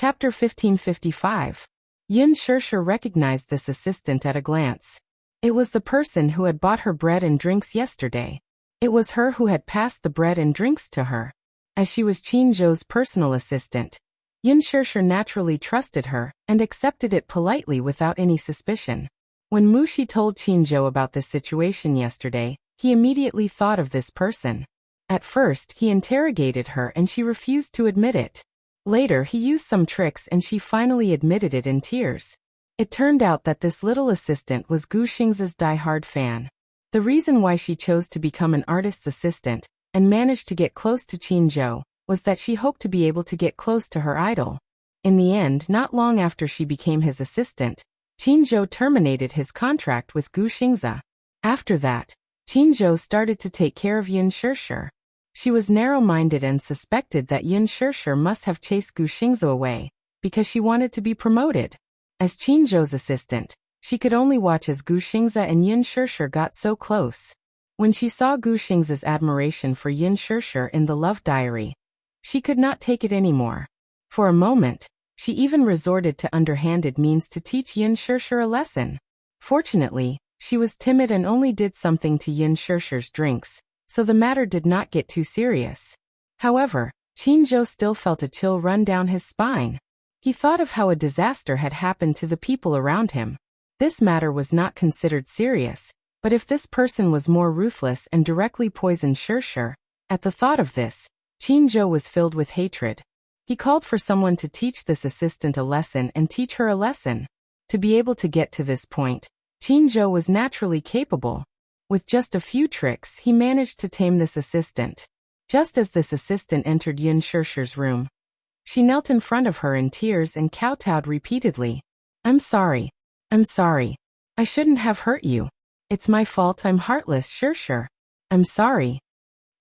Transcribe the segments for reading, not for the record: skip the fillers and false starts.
Chapter 1555. Yin Shishir recognized this assistant at a glance. It was the person who had bought her bread and drinks yesterday. It was her who had passed the bread and drinks to her. As she was Qin Zhou's personal assistant, Yin Shishir naturally trusted her and accepted it politely without any suspicion. When Mu Shi told Qin Zhou about this situation yesterday, he immediately thought of this person. At first, he interrogated her and she refused to admit it. Later, he used some tricks and she finally admitted it in tears. It turned out that this little assistant was Gu Xingzi's die-hard fan. The reason why she chose to become an artist's assistant and managed to get close to Qin Zhou was that she hoped to be able to get close to her idol. In the end, not long after she became his assistant, Qin Zhou terminated his contract with Gu Xingzi. After that, Qin Zhou started to take care of Yin Shishir. She was narrow-minded and suspected that Yin Shishir must have chased Gu Xingzi away because she wanted to be promoted. As Qin Zhou's assistant, she could only watch as Gu Xingzi and Yin Shishir got so close. When she saw Gu Xingzi's admiration for Yin Shishir in the love diary, she could not take it anymore. For a moment, she even resorted to underhanded means to teach Yin Shishir a lesson. Fortunately, she was timid and only did something to Yin Shishir's drinks, so the matter did not get too serious. However, Qin Zhou still felt a chill run down his spine. He thought of how a disaster had happened to the people around him. This matter was not considered serious, but if this person was more ruthless and directly poisoned Shishir, at the thought of this, Qin Zhou was filled with hatred. He called for someone to teach this assistant a lesson and teach her a lesson. To be able to get to this point, Qin Zhou was naturally capable. With just a few tricks, he managed to tame this assistant. Just as this assistant entered Yin Shishir's room, she knelt in front of her in tears and kowtowed repeatedly. "I'm sorry. I'm sorry. I shouldn't have hurt you. It's my fault, I'm heartless, Shishir. I'm sorry."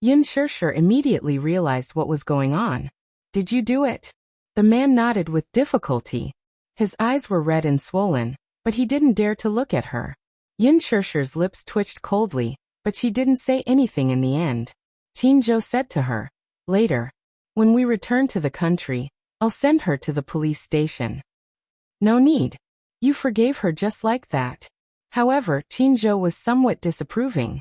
Yin Shishir immediately realized what was going on. "Did you do it?" The man nodded with difficulty. His eyes were red and swollen, but he didn't dare to look at her. Yin Shishir's lips twitched coldly, but she didn't say anything in the end. Qin Zhou said to her, "Later, when we return to the country, I'll send her to the police station." "No need. You forgave her just like that." However, Qin Zhou was somewhat disapproving.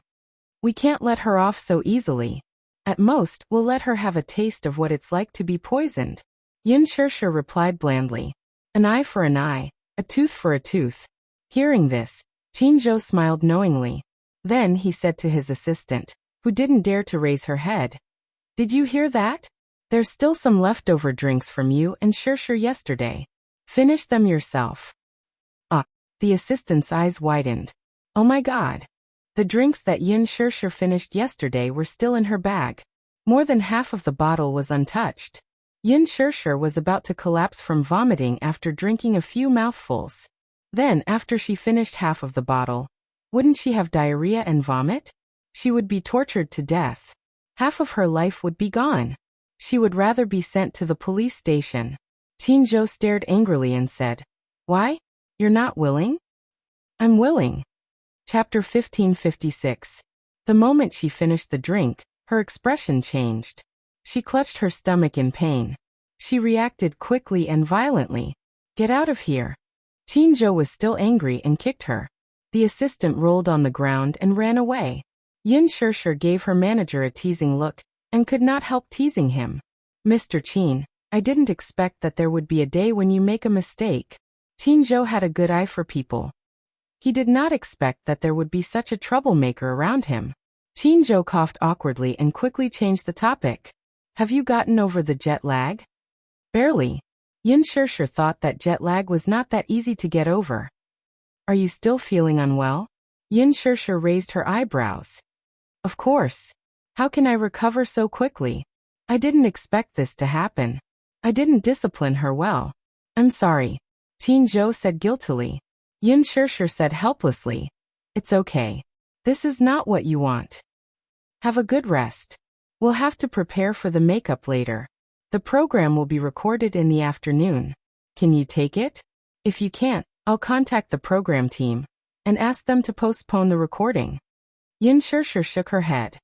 "We can't let her off so easily. At most, we'll let her have a taste of what it's like to be poisoned." Yin Shishir replied blandly, "An eye for an eye, a tooth for a tooth." Hearing this, Qin Zhou smiled knowingly. Then he said to his assistant, who didn't dare to raise her head, "Did you hear that? There's still some leftover drinks from you and Shishir yesterday. Finish them yourself." The assistant's eyes widened. "Oh my God. The drinks that Yin Shishir finished yesterday were still in her bag. More than half of the bottle was untouched." Yin Shishir was about to collapse from vomiting after drinking a few mouthfuls. Then, after she finished half of the bottle, wouldn't she have diarrhea and vomit? She would be tortured to death. Half of her life would be gone. She would rather be sent to the police station. Qin Zhou stared angrily and said, "Why? You're not willing?" "I'm willing." Chapter 1556. The moment she finished the drink, her expression changed. She clutched her stomach in pain. She reacted quickly and violently. "Get out of here." Qin Zhou was still angry and kicked her. The assistant rolled on the ground and ran away. Yin Shishir gave her manager a teasing look and could not help teasing him. "Mr. Qin, I didn't expect that there would be a day when you make a mistake." Qin Zhou had a good eye for people. He did not expect that there would be such a troublemaker around him. Qin Zhou coughed awkwardly and quickly changed the topic. "Have you gotten over the jet lag?" "Barely." Yin Shishir thought that jet lag was not that easy to get over. "Are you still feeling unwell?" Yin Shishir raised her eyebrows. "Of course. How can I recover so quickly? I didn't expect this to happen. I didn't discipline her well. I'm sorry." Qin Zhou said guiltily. Yin Shishir said helplessly, "It's okay. This is not what you want. Have a good rest. We'll have to prepare for the makeup later. The program will be recorded in the afternoon. Can you take it? If you can't, I'll contact the program team and ask them to postpone the recording." Yin Shishir shook her head.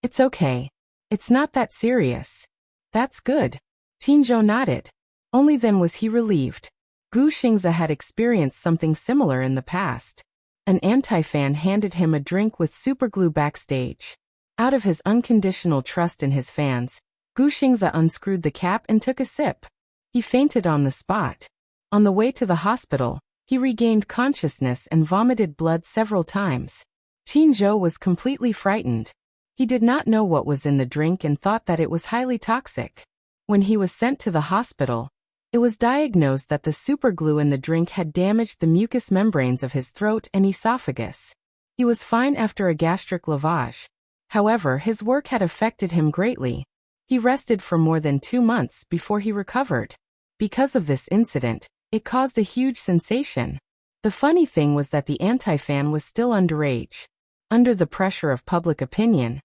"It's okay. It's not that serious." "That's good." Qin Zhou nodded. Only then was he relieved. Gu Xingze had experienced something similar in the past. An anti-fan handed him a drink with superglue backstage. Out of his unconditional trust in his fans, Gu Xingze unscrewed the cap and took a sip. He fainted on the spot. On the way to the hospital, he regained consciousness and vomited blood several times. Qin Zhou was completely frightened. He did not know what was in the drink and thought that it was highly toxic. When he was sent to the hospital, it was diagnosed that the superglue in the drink had damaged the mucous membranes of his throat and esophagus. He was fine after a gastric lavage. However, his work had affected him greatly. He rested for more than 2 months before he recovered. Because of this incident, it caused a huge sensation. The funny thing was that the anti-fan was still underage. Under the pressure of public opinion,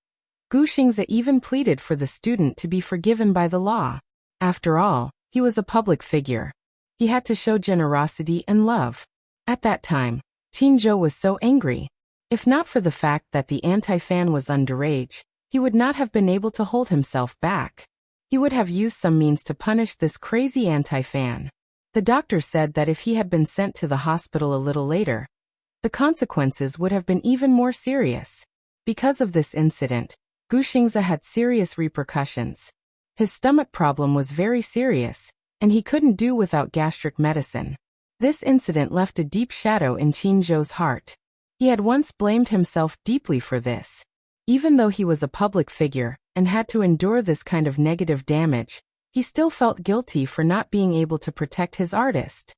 Gu Xingze even pleaded for the student to be forgiven by the law. After all, he was a public figure. He had to show generosity and love. At that time, Qin Zhou was so angry. If not for the fact that the anti-fan was underage, he would not have been able to hold himself back. He would have used some means to punish this crazy anti-fan. The doctor said that if he had been sent to the hospital a little later, the consequences would have been even more serious. Because of this incident, Gu Xingze had serious repercussions. His stomach problem was very serious, and he couldn't do without gastric medicine. This incident left a deep shadow in Qin Zhou's heart. He had once blamed himself deeply for this. Even though he was a public figure and had to endure this kind of negative damage, he still felt guilty for not being able to protect his artist.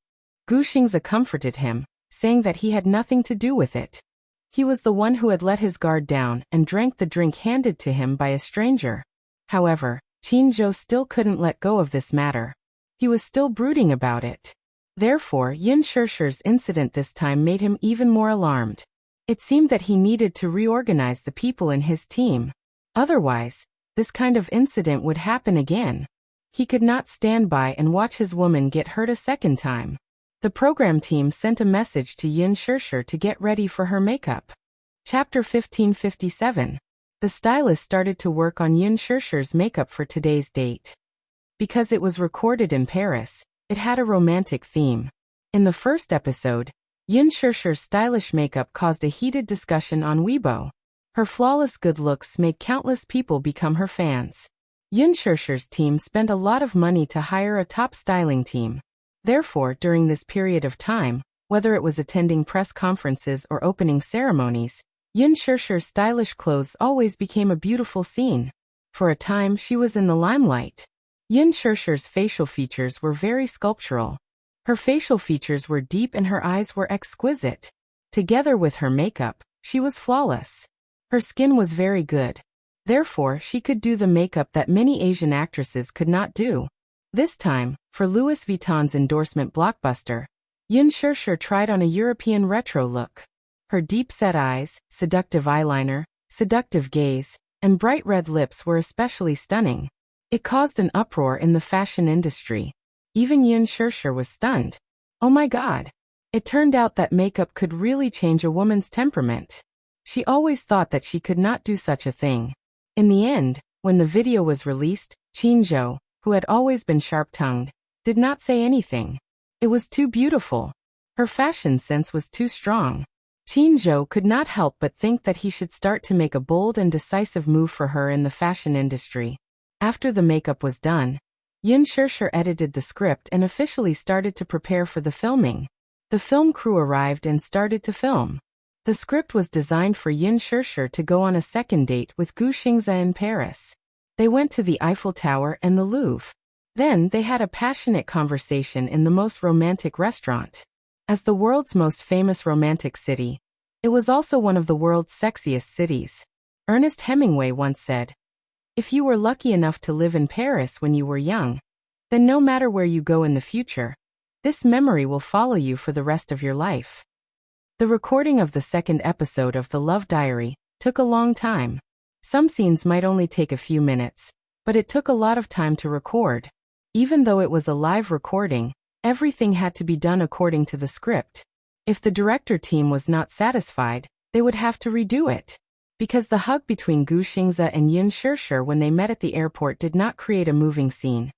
Gu Xingze comforted him, saying that he had nothing to do with it. He was the one who had let his guard down and drank the drink handed to him by a stranger. However, Qin Zhou still couldn't let go of this matter. He was still brooding about it. Therefore, Yin Shishir's incident this time made him even more alarmed. It seemed that he needed to reorganize the people in his team. Otherwise, this kind of incident would happen again. He could not stand by and watch his woman get hurt a second time. The program team sent a message to Yin Shishir to get ready for her makeup. Chapter 1557. The stylist started to work on Yin Shishir's makeup for today's date. Because it was recorded in Paris, it had a romantic theme. In the first episode, Yin Shishir's stylish makeup caused a heated discussion on Weibo. Her flawless good looks made countless people become her fans. Yin Shishir's team spent a lot of money to hire a top styling team. Therefore, during this period of time, whether it was attending press conferences or opening ceremonies, Yin Shishir's stylish clothes always became a beautiful scene. For a time, she was in the limelight. Yin Shishir's facial features were very sculptural. Her facial features were deep and her eyes were exquisite. Together with her makeup, she was flawless. Her skin was very good. Therefore, she could do the makeup that many Asian actresses could not do. This time, for Louis Vuitton's endorsement blockbuster, Yin Shishir tried on a European retro look. Her deep-set eyes, seductive eyeliner, seductive gaze, and bright red lips were especially stunning. It caused an uproar in the fashion industry. Even Yin Shishir was stunned. Oh my god! It turned out that makeup could really change a woman's temperament. She always thought that she could not do such a thing. In the end, when the video was released, Qin Zhou, who had always been sharp-tongued, did not say anything. It was too beautiful. Her fashion sense was too strong. Qin Zhou could not help but think that he should start to make a bold and decisive move for her in the fashion industry. After the makeup was done, Yin Shishir edited the script and officially started to prepare for the filming. The film crew arrived and started to film. The script was designed for Yin Shishir to go on a second date with Gu Xingze in Paris. They went to the Eiffel Tower and the Louvre. Then they had a passionate conversation in the most romantic restaurant. As the world's most famous romantic city, it was also one of the world's sexiest cities. Ernest Hemingway once said, "If you were lucky enough to live in Paris when you were young, then no matter where you go in the future, this memory will follow you for the rest of your life." The recording of the second episode of The Love Diary took a long time. Some scenes might only take a few minutes, but it took a lot of time to record. Even though it was a live recording, everything had to be done according to the script. If the director team was not satisfied, they would have to redo it. Because the hug between Gu Xingze and Yin Shishir when they met at the airport did not create a moving scene,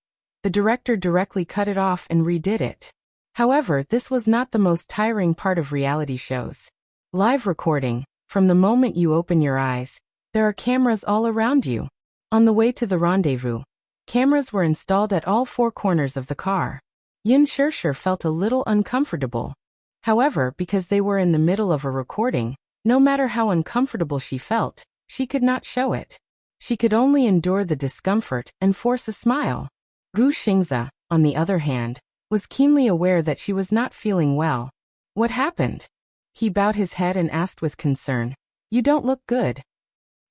The director directly cut it off and redid it. However, this was not the most tiring part of reality shows. Live recording. From the moment you open your eyes, there are cameras all around you. On the way to the rendezvous, cameras were installed at all four corners of the car. Yin Shirshir felt a little uncomfortable. However, because they were in the middle of a recording, no matter how uncomfortable she felt, she could not show it. She could only endure the discomfort and force a smile. Gu Xingze, on the other hand, was keenly aware that she was not feeling well. What happened? He bowed his head and asked with concern, "You don't look good."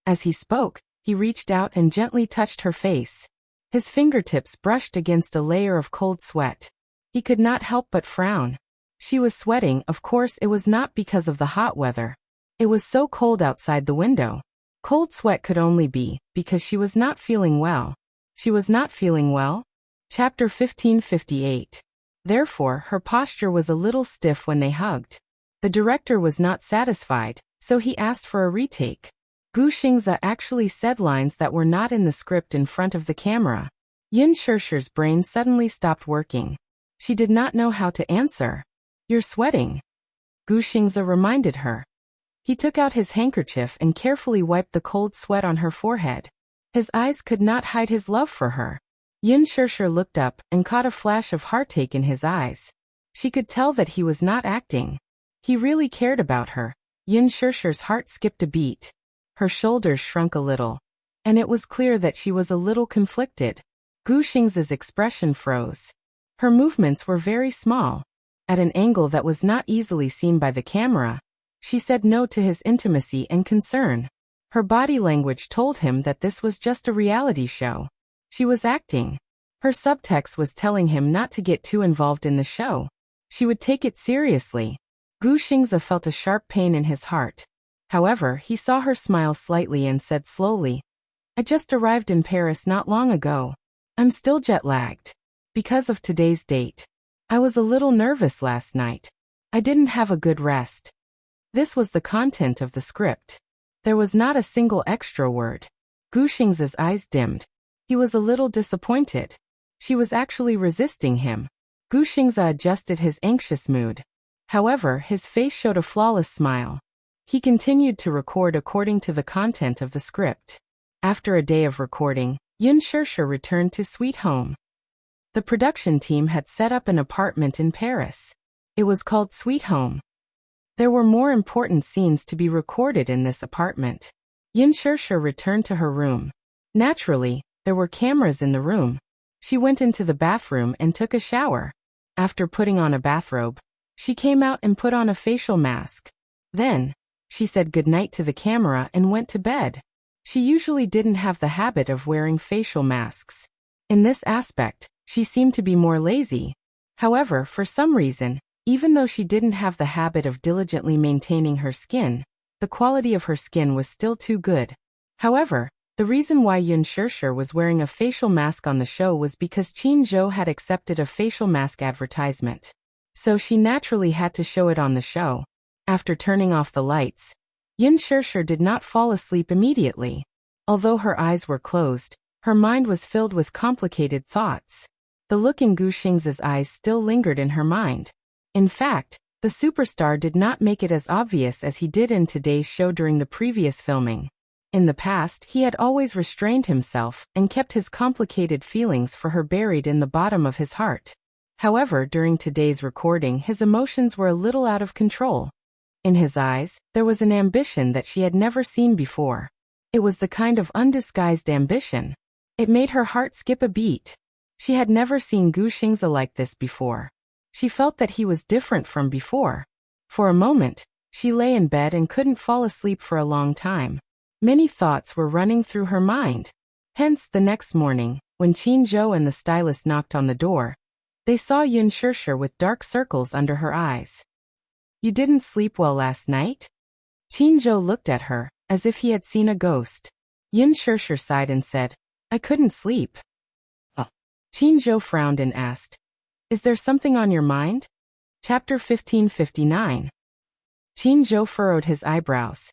As he spoke, he reached out and gently touched her face. His fingertips brushed against a layer of cold sweat. He could not help but frown. She was sweating. Of course, it was not because of the hot weather. It was so cold outside the window. Cold sweat could only be because she was not feeling well. She was not feeling well? Chapter 1558. Therefore, her posture was a little stiff when they hugged. The director was not satisfied, so he asked for a retake. Gu Xingze actually said lines that were not in the script in front of the camera. Yin Shirshir's brain suddenly stopped working. She did not know how to answer. "You're sweating," Gu Xingze reminded her. He took out his handkerchief and carefully wiped the cold sweat on her forehead. His eyes could not hide his love for her. Yin Shirshir looked up and caught a flash of heartache in his eyes. She could tell that he was not acting. He really cared about her. Yin Shirshir's heart skipped a beat. Her shoulders shrunk a little, and it was clear that she was a little conflicted. Gu Xingze's expression froze. Her movements were very small. At an angle that was not easily seen by the camera, she said no to his intimacy and concern. Her body language told him that this was just a reality show. She was acting. Her subtext was telling him not to get too involved in the show. She would take it seriously. Gu Xingze felt a sharp pain in his heart. However, he saw her smile slightly and said slowly, "I just arrived in Paris not long ago. I'm still jet-lagged. Because of today's date. I was a little nervous last night. I didn't have a good rest." This was the content of the script. There was not a single extra word. Gu Xingze's eyes dimmed. He was a little disappointed. She was actually resisting him. Gu Xingze adjusted his anxious mood. However, his face showed a flawless smile. He continued to record according to the content of the script. After a day of recording, Yin Shirshir returned to Sweet Home. The production team had set up an apartment in Paris. It was called Sweet Home. There were more important scenes to be recorded in this apartment. Yin Shirshir returned to her room. Naturally, there were cameras in the room. She went into the bathroom and took a shower. After putting on a bathrobe, she came out and put on a facial mask. Then, she said goodnight to the camera and went to bed. She usually didn't have the habit of wearing facial masks. In this aspect, she seemed to be more lazy. However, for some reason, even though she didn't have the habit of diligently maintaining her skin, the quality of her skin was still too good. However, the reason why Yin Shirshir was wearing a facial mask on the show was because Qin Zhou had accepted a facial mask advertisement. So she naturally had to show it on the show. After turning off the lights, Yin Shirshir did not fall asleep immediately. Although her eyes were closed, her mind was filled with complicated thoughts. The look in Gu Xingze's eyes still lingered in her mind. In fact, the superstar did not make it as obvious as he did in today's show during the previous filming. In the past, he had always restrained himself and kept his complicated feelings for her buried in the bottom of his heart. However, during today's recording, his emotions were a little out of control. In his eyes, there was an ambition that she had never seen before. It was the kind of undisguised ambition. It made her heart skip a beat. She had never seen Gu Xingze like this before. She felt that he was different from before. For a moment, she lay in bed and couldn't fall asleep for a long time. Many thoughts were running through her mind. Hence, the next morning, when Qin Zhou and the stylist knocked on the door, they saw Yin Shirshir with dark circles under her eyes. "You didn't sleep well last night?" Qin Zhou looked at her, as if he had seen a ghost. Yin Shirshir sighed and said, "I couldn't sleep." Qin Zhou frowned and asked, "Is there something on your mind?" Chapter 1559. Qin Zhou furrowed his eyebrows.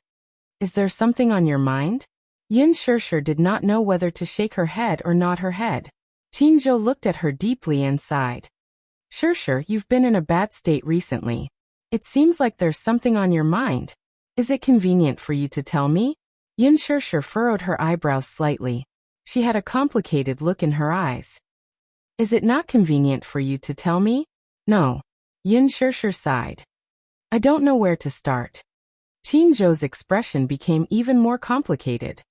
"Is there something on your mind?" Yin Shirshir did not know whether to shake her head or nod her head. Qingzhou looked at her deeply and sighed. Sure, you've been in a bad state recently. It seems like there's something on your mind. Is it convenient for you to tell me? Yin Sure furrowed her eyebrows slightly. She had a complicated look in her eyes. Is it not convenient for you to tell me? No. Yin Sure sighed. I don't know where to start. Qingzhou's expression became even more complicated.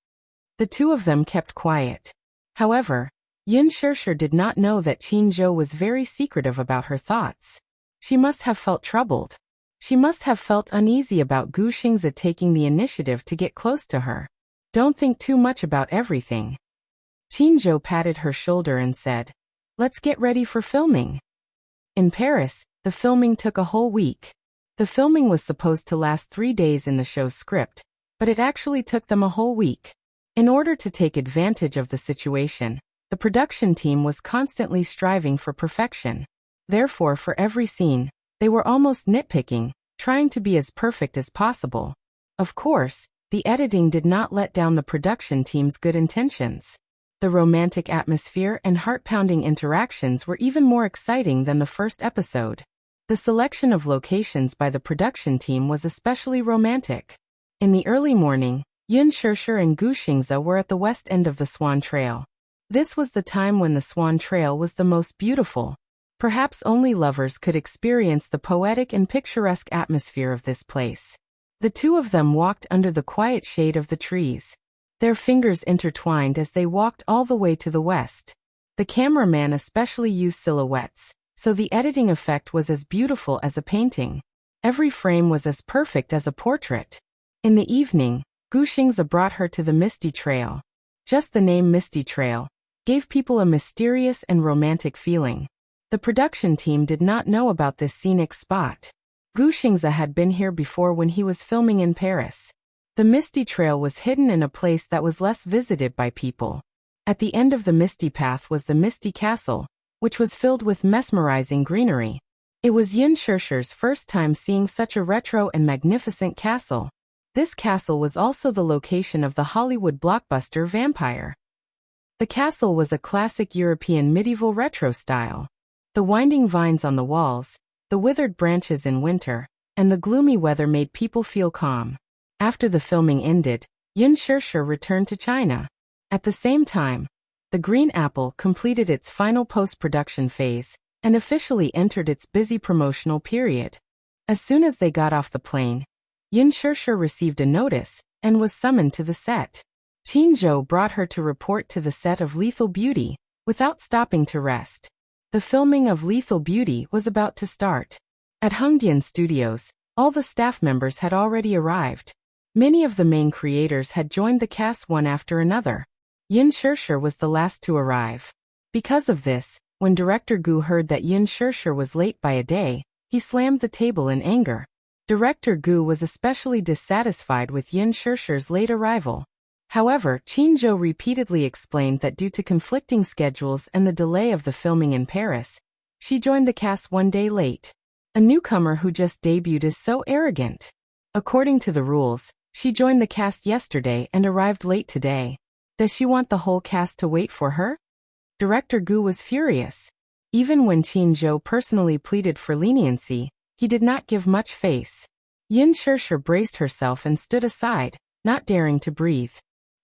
The two of them kept quiet. However, Yin Sure did not know that Qingzhou was very secretive about her thoughts. She must have felt troubled. She must have felt uneasy about Gu Xingzi taking the initiative to get close to her. Don't think too much about everything. Qingzhou patted her shoulder and said, Let's get ready for filming. In Paris, the filming took a whole week. The filming was supposed to last 3 days in the show's script, but it actually took them a whole week. In order to take advantage of the situation, the production team was constantly striving for perfection. Therefore, for every scene, they were almost nitpicking, trying to be as perfect as possible. Of course, the editing did not let down the production team's good intentions. The romantic atmosphere and heart-pounding interactions were even more exciting than the first episode. The selection of locations by the production team was especially romantic. In the early morning, Yin Sure and Gu Xingzi were at the west end of the Swan Trail. This was the time when the Swan Trail was the most beautiful. Perhaps only lovers could experience the poetic and picturesque atmosphere of this place. The two of them walked under the quiet shade of the trees. Their fingers intertwined as they walked all the way to the west. The cameraman especially used silhouettes, so the editing effect was as beautiful as a painting. Every frame was as perfect as a portrait. In the evening, Gu Xingzi brought her to the Misty Trail. Just the name Misty Trail gave people a mysterious and romantic feeling. The production team did not know about this scenic spot. Gu Xingzi had been here before when he was filming in Paris. The Misty Trail was hidden in a place that was less visited by people. At the end of the Misty Path was the Misty Castle, which was filled with mesmerizing greenery. It was Yin Shure's first time seeing such a retro and magnificent castle. This castle was also the location of the Hollywood blockbuster Vampire. The castle was a classic European medieval retro style. The winding vines on the walls, the withered branches in winter, and the gloomy weather made people feel calm. After the filming ended, Yin Sure returned to China. At the same time, The Green Apple completed its final post-production phase and officially entered its busy promotional period. As soon as they got off the plane, Yin Sure received a notice and was summoned to the set. Qingzhou brought her to report to the set of Lethal Beauty without stopping to rest. The filming of Lethal Beauty was about to start. At Hongdian Studios, all the staff members had already arrived. Many of the main creators had joined the cast one after another. Yin Sure was the last to arrive. Because of this, when Director Gu heard that Yin Sure was late by a day, he slammed the table in anger. Director Gu was especially dissatisfied with Yin Shure's late arrival. However, Qingzhou repeatedly explained that due to conflicting schedules and the delay of the filming in Paris, she joined the cast 1 day late. A newcomer who just debuted is so arrogant. According to the rules, she joined the cast yesterday and arrived late today. Does she want the whole cast to wait for her? Director Gu was furious. Even when Qingzhou personally pleaded for leniency, he did not give much face. Yin Sure braced herself and stood aside, not daring to breathe.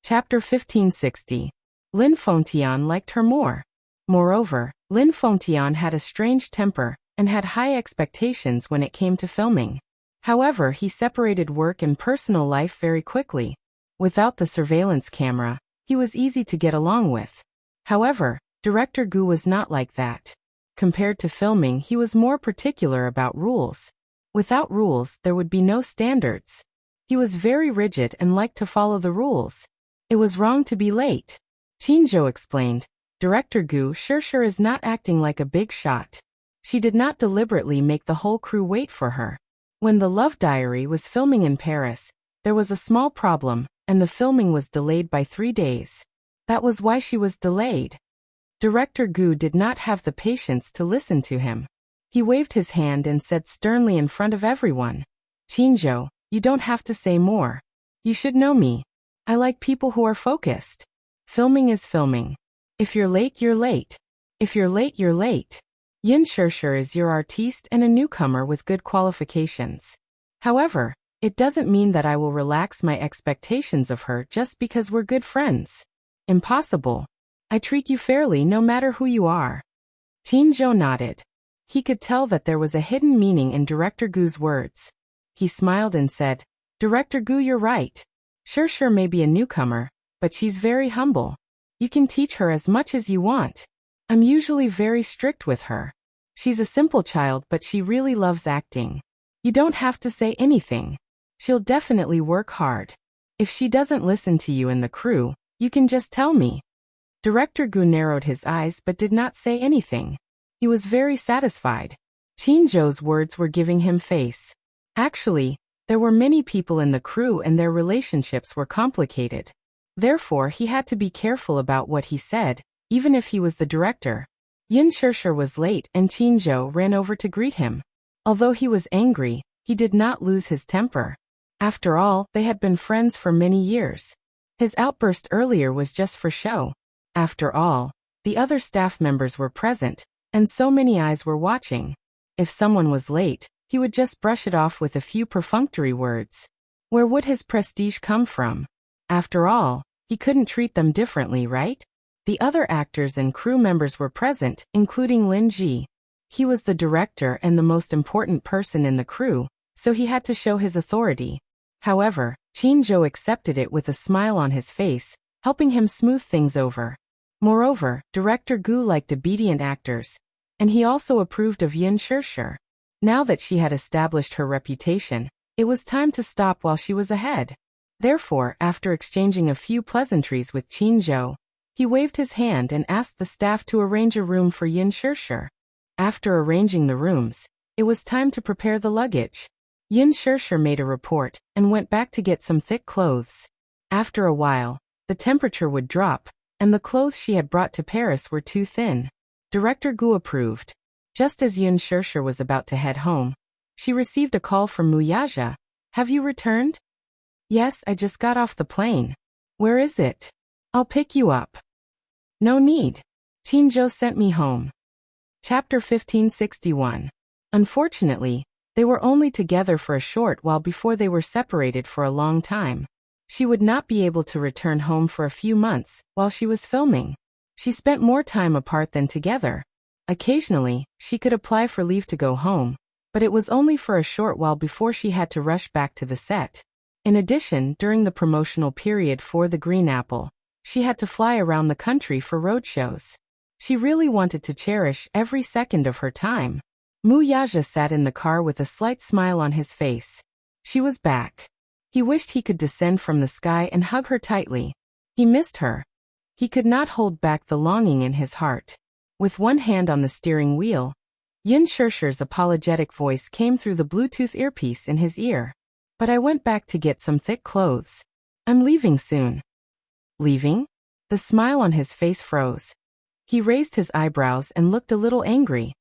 Chapter 1560. Lin Fengtian liked her more. Moreover, Lin Fengtian had a strange temper and had high expectations when it came to filming. However, he separated work and personal life very quickly. Without the surveillance camera, he was easy to get along with. However, Director Gu was not like that. Compared to filming, he was more particular about rules. Without rules, there would be no standards. He was very rigid and liked to follow the rules. It was wrong to be late. Qingzhou explained, Director Gu Sure is not acting like a big shot. She did not deliberately make the whole crew wait for her. When The Love Diary was filming in Paris, there was a small problem, and the filming was delayed by 3 days. That was why she was delayed. Director Gu did not have the patience to listen to him. He waved his hand and said sternly in front of everyone, Qingzhou, you don't have to say more. You should know me. I like people who are focused. Filming is filming. If you're late, you're late. If you're late, you're late. Yin Shirshir is your artiste and a newcomer with good qualifications. However, it doesn't mean that I will relax my expectations of her just because we're good friends. Impossible. I treat you fairly no matter who you are. Qinzhou nodded. He could tell that there was a hidden meaning in Director Gu's words. He smiled and said, Director Gu, you're right. Shirshir may be a newcomer, but she's very humble. You can teach her as much as you want. I'm usually very strict with her. She's a simple child, but she really loves acting. You don't have to say anything. She'll definitely work hard. If she doesn't listen to you and the crew, you can just tell me. Director Gu narrowed his eyes but did not say anything. He was very satisfied. Qinzhou's words were giving him face. Actually, there were many people in the crew and their relationships were complicated. Therefore, he had to be careful about what he said, even if he was the director. Yin Shirshir was late and Qinzhou ran over to greet him. Although he was angry, he did not lose his temper. After all, they had been friends for many years. His outburst earlier was just for show. After all, the other staff members were present, and so many eyes were watching. If someone was late, he would just brush it off with a few perfunctory words. Where would his prestige come from? After all, he couldn't treat them differently, right? The other actors and crew members were present, including Lin Ji. He was the director and the most important person in the crew, so he had to show his authority. However, Qinzhou accepted it with a smile on his face, helping him smooth things over. Moreover, Director Gu liked obedient actors, and he also approved of Yin Shirshir. Now that she had established her reputation, it was time to stop while she was ahead. Therefore, after exchanging a few pleasantries with Qinzhou, he waved his hand and asked the staff to arrange a room for Yin Shirshir. After arranging the rooms, it was time to prepare the luggage. Yin Shirshir made a report and went back to get some thick clothes. After a while, the temperature would drop, and the clothes she had brought to Paris were too thin. Director Gu approved. Just as Yin Shirshir was about to head home, she received a call from Muyaja. Have you returned? Yes, I just got off the plane. Where is it? I'll pick you up. No need. Qinzhou sent me home. Chapter 1561. Unfortunately, they were only together for a short while before they were separated for a long time. She would not be able to return home for a few months while she was filming. She spent more time apart than together. Occasionally, she could apply for leave to go home, but it was only for a short while before she had to rush back to the set. In addition, during the promotional period for The Green Apple, she had to fly around the country for roadshows. She really wanted to cherish every second of her time. Muyaja sat in the car with a slight smile on his face. She was back. He wished he could descend from the sky and hug her tightly. He missed her. He could not hold back the longing in his heart. With one hand on the steering wheel, Yin Shirshir's apologetic voice came through the Bluetooth earpiece in his ear. But I went back to get some thick clothes. I'm leaving soon. Leaving? The smile on his face froze. He raised his eyebrows and looked a little angry.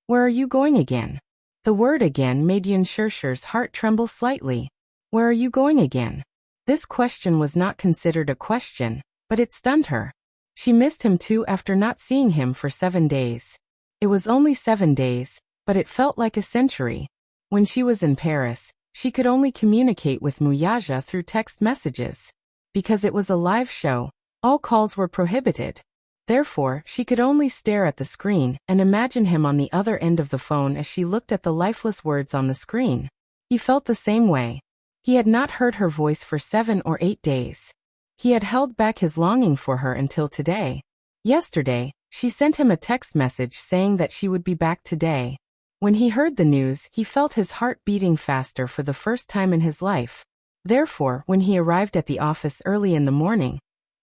Where are you going again? The word again made Yin Shirshir's heart tremble slightly. Where are you going again? This question was not considered a question, but it stunned her. She missed him too after not seeing him for 7 days. It was only 7 days, but it felt like a century. When she was in Paris, she could only communicate with Muyaja through text messages. Because it was a live show, all calls were prohibited. Therefore, she could only stare at the screen and imagine him on the other end of the phone as she looked at the lifeless words on the screen. He felt the same way. He had not heard her voice for 7 or 8 days. He had held back his longing for her until today. Yesterday, she sent him a text message saying that she would be back today. When he heard the news, he felt his heart beating faster for the first time in his life. Therefore, when he arrived at the office early in the morning,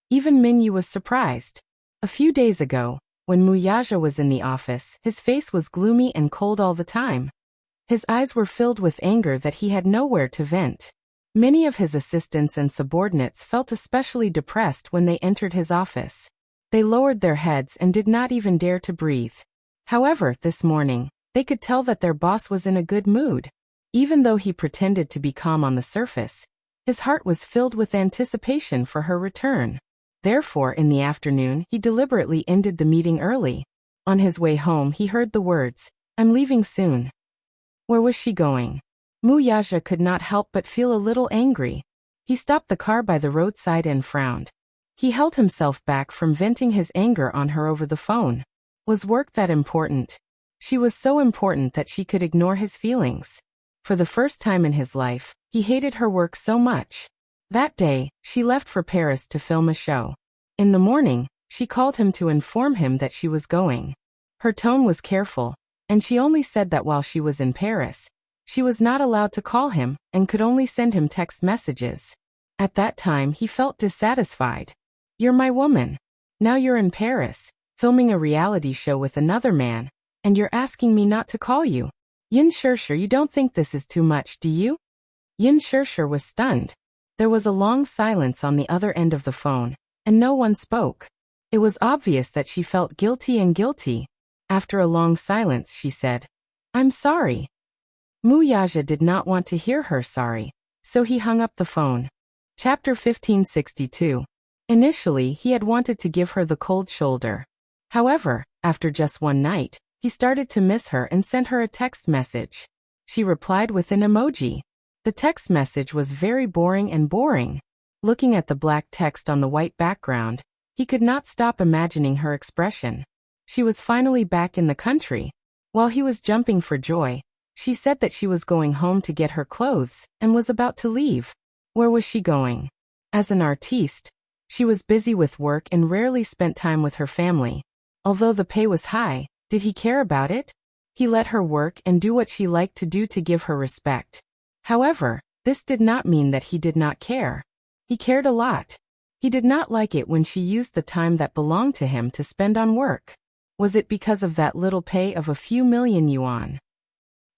even Minyu was surprised. A few days ago, when Muyaja was in the office, his face was gloomy and cold all the time. His eyes were filled with anger that he had nowhere to vent. Many of his assistants and subordinates felt especially depressed when they entered his office. They lowered their heads and did not even dare to breathe. However, this morning, they could tell that their boss was in a good mood. Even though he pretended to be calm on the surface, his heart was filled with anticipation for her return. Therefore, in the afternoon, he deliberately ended the meeting early. On his way home he heard the words, "I'm leaving soon." Where was she going? Muyaja could not help but feel a little angry. He stopped the car by the roadside and frowned. He held himself back from venting his anger on her over the phone. Was work that important? She was so important that she could ignore his feelings. For the first time in his life, he hated her work so much. That day, she left for Paris to film a show. In the morning, she called him to inform him that she was going. Her tone was careful, and she only said that while she was in Paris, she was not allowed to call him and could only send him text messages. At that time he felt dissatisfied. "You're my woman. Now you're in Paris, filming a reality show with another man, and you're asking me not to call you. Yin Shirshir, you don't think this is too much, do you?" Yin Shirshir was stunned. There was a long silence on the other end of the phone, and no one spoke. It was obvious that she felt guilty and guilty. After a long silence she said, "I'm sorry." Muyaja did not want to hear her sorry, so he hung up the phone. Chapter 1562. Initially, he had wanted to give her the cold shoulder. However, after just one night, he started to miss her and sent her a text message. She replied with an emoji. The text message was very boring. Looking at the black text on the white background, he could not stop imagining her expression. She was finally back in the country. While he was jumping for joy, she said that she was going home to get her clothes and was about to leave. Where was she going? As an artiste, she was busy with work and rarely spent time with her family. Although the pay was high, did he care about it? He let her work and do what she liked to do to give her respect. However, this did not mean that he did not care. He cared a lot. He did not like it when she used the time that belonged to him to spend on work. Was it because of that little pay of a few million yuan?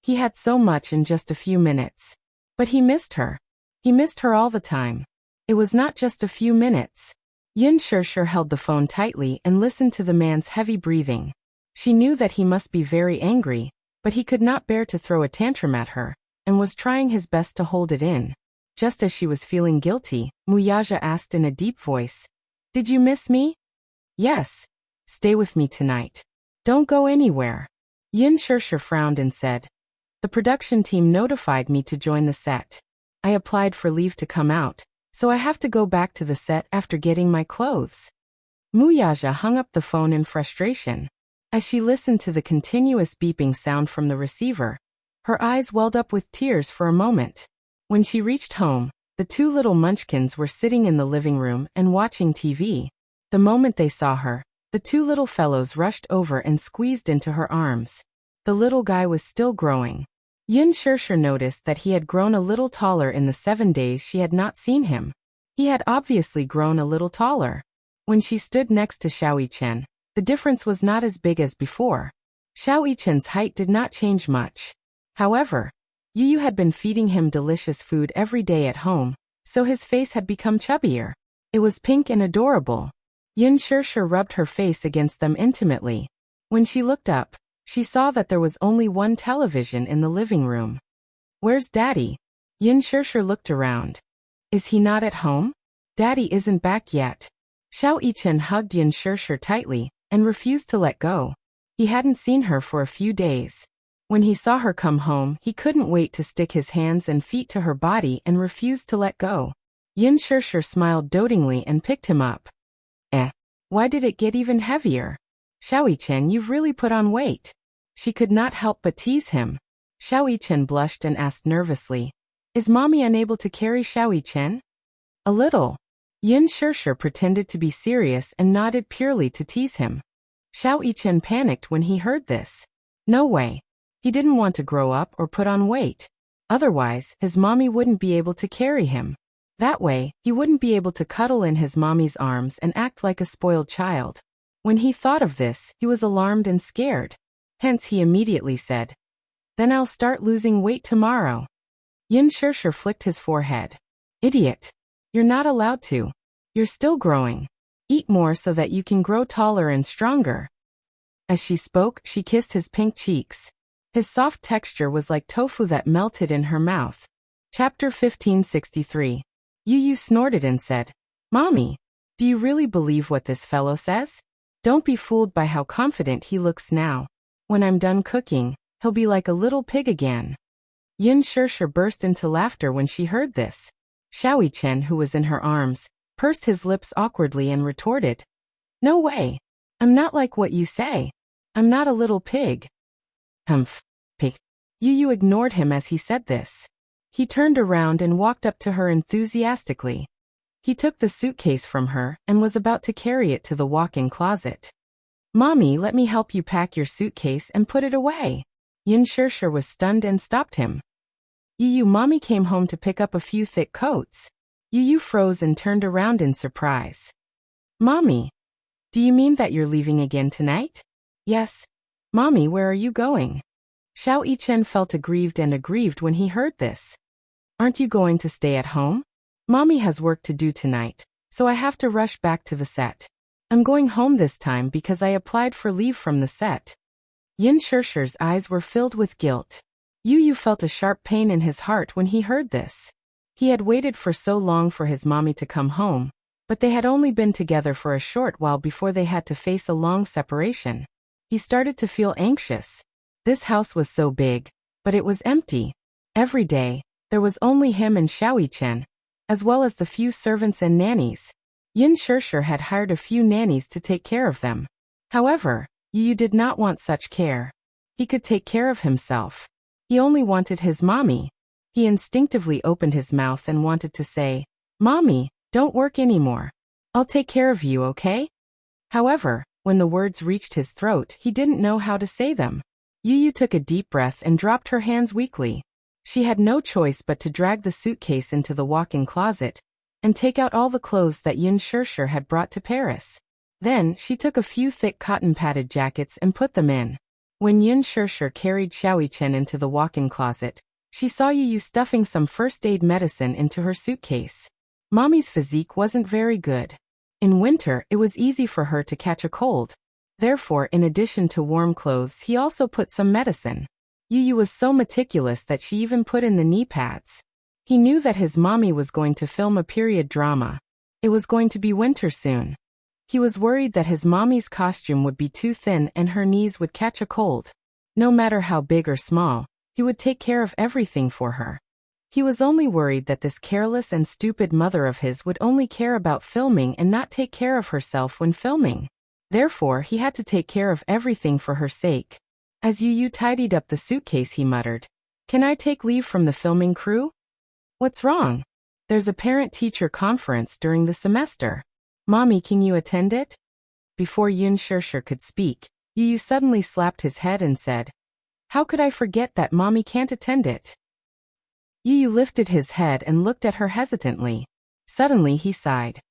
He had so much in just a few minutes. But he missed her. He missed her all the time. It was not just a few minutes. Yin Shirshir held the phone tightly and listened to the man's heavy breathing. She knew that he must be very angry, but he could not bear to throw a tantrum at her, and was trying his best to hold it in. Just as she was feeling guilty, Muyaja asked in a deep voice, "Did you miss me?" "Yes. Stay with me tonight. Don't go anywhere." Yin Shirshir frowned and said, "The production team notified me to join the set. I applied for leave to come out, so I have to go back to the set after getting my clothes." Muyaja hung up the phone in frustration. As she listened to the continuous beeping sound from the receiver, her eyes welled up with tears for a moment. When she reached home, the two little munchkins were sitting in the living room and watching TV. The moment they saw her, the two little fellows rushed over and squeezed into her arms. The little guy was still growing. Yin Shirshir noticed that he had grown a little taller in the 7 days she had not seen him. He had obviously grown a little taller. When she stood next to Xiao Yichen, the difference was not as big as before. Xiao Yichen's height did not change much. However, Yu had been feeding him delicious food every day at home, so his face had become chubbier. It was pink and adorable. Yin Shirshir rubbed her face against them intimately. When she looked up, she saw that there was only one television in the living room. "Where's Daddy?" Yin Shirshir looked around. "Is he not at home? Daddy isn't back yet." Xiao Yichen hugged Yin Shirshir tightly and refused to let go. He hadn't seen her for a few days. When he saw her come home, he couldn't wait to stick his hands and feet to her body and refused to let go. Yin Shirshir smiled dotingly and picked him up. Why did it get even heavier? Xiao Yichen, you've really put on weight." She could not help but tease him. Xiao Yichen blushed and asked nervously, "Is mommy unable to carry Xiao Yichen?" "A little." Yin Shirshir pretended to be serious and nodded purely to tease him. Xiao Yichen panicked when he heard this. No way. He didn't want to grow up or put on weight. Otherwise, his mommy wouldn't be able to carry him. That way, he wouldn't be able to cuddle in his mommy's arms and act like a spoiled child. When he thought of this, he was alarmed and scared. Hence he immediately said, "Then I'll start losing weight tomorrow." Yin Shirshir flicked his forehead. "Idiot. You're not allowed to. You're still growing. Eat more so that you can grow taller and stronger." As she spoke, she kissed his pink cheeks. His soft texture was like tofu that melted in her mouth. Chapter 1563. Yu snorted and said, "Mommy, do you really believe what this fellow says?" Don't be fooled by how confident he looks now. When I'm done cooking, he'll be like a little pig again. Yin Shirshir burst into laughter when she heard this. Xiao Chen, who was in her arms, pursed his lips awkwardly and retorted, "No way. I'm not like what you say. I'm not a little pig." Humph. Pig. Yu ignored him as he said this. He turned around and walked up to her enthusiastically. He took the suitcase from her and was about to carry it to the walk-in closet. "Mommy, let me help you pack your suitcase and put it away." Yin Shirshir was stunned and stopped him. Mommy came home to pick up a few thick coats. Yu froze and turned around in surprise. "Mommy, do you mean that you're leaving again tonight?" "Yes. Mommy, where are you going?" Xiao Yichen felt aggrieved when he heard this. "Aren't you going to stay at home? Mommy has work to do tonight, so I have to rush back to the set. I'm going home this time because I applied for leave from the set." Yin Shirshir's eyes were filled with guilt. Yu felt a sharp pain in his heart when he heard this. He had waited for so long for his mommy to come home, but they had only been together for a short while before they had to face a long separation. He started to feel anxious. This house was so big, but it was empty. Every day, there was only him and Xiao Yichen, as well as the few servants and nannies. Yin Shirshir had hired a few nannies to take care of them. However, Yu did not want such care. He could take care of himself. He only wanted his mommy. He instinctively opened his mouth and wanted to say, "Mommy, don't work anymore. I'll take care of you, okay?" However, when the words reached his throat, he didn't know how to say them. Yu took a deep breath and dropped her hands weakly. She had no choice but to drag the suitcase into the walk-in closet and take out all the clothes that Yin Shirshir had brought to Paris. Then, she took a few thick cotton-padded jackets and put them in. When Yin Shirshir carried Xiao Yichen into the walk-in closet, she saw Yu stuffing some first-aid medicine into her suitcase. Mommy's physique wasn't very good. In winter, it was easy for her to catch a cold. Therefore, in addition to warm clothes, he also put some medicine. Yu was so meticulous that she even put in the knee pads. He knew that his mommy was going to film a period drama. It was going to be winter soon. He was worried that his mommy's costume would be too thin and her knees would catch a cold. No matter how big or small, he would take care of everything for her. He was only worried that this careless and stupid mother of his would only care about filming and not take care of herself when filming. Therefore, he had to take care of everything for her sake. As Yu tidied up the suitcase, he muttered, "Can I take leave from the filming crew?" "What's wrong?" "There's a parent-teacher conference during the semester. Mommy, can you attend it?" Before Yin Shirshir could speak, Yu suddenly slapped his head and said, "How could I forget that Mommy can't attend it?" Yu lifted his head and looked at her hesitantly. Suddenly he sighed.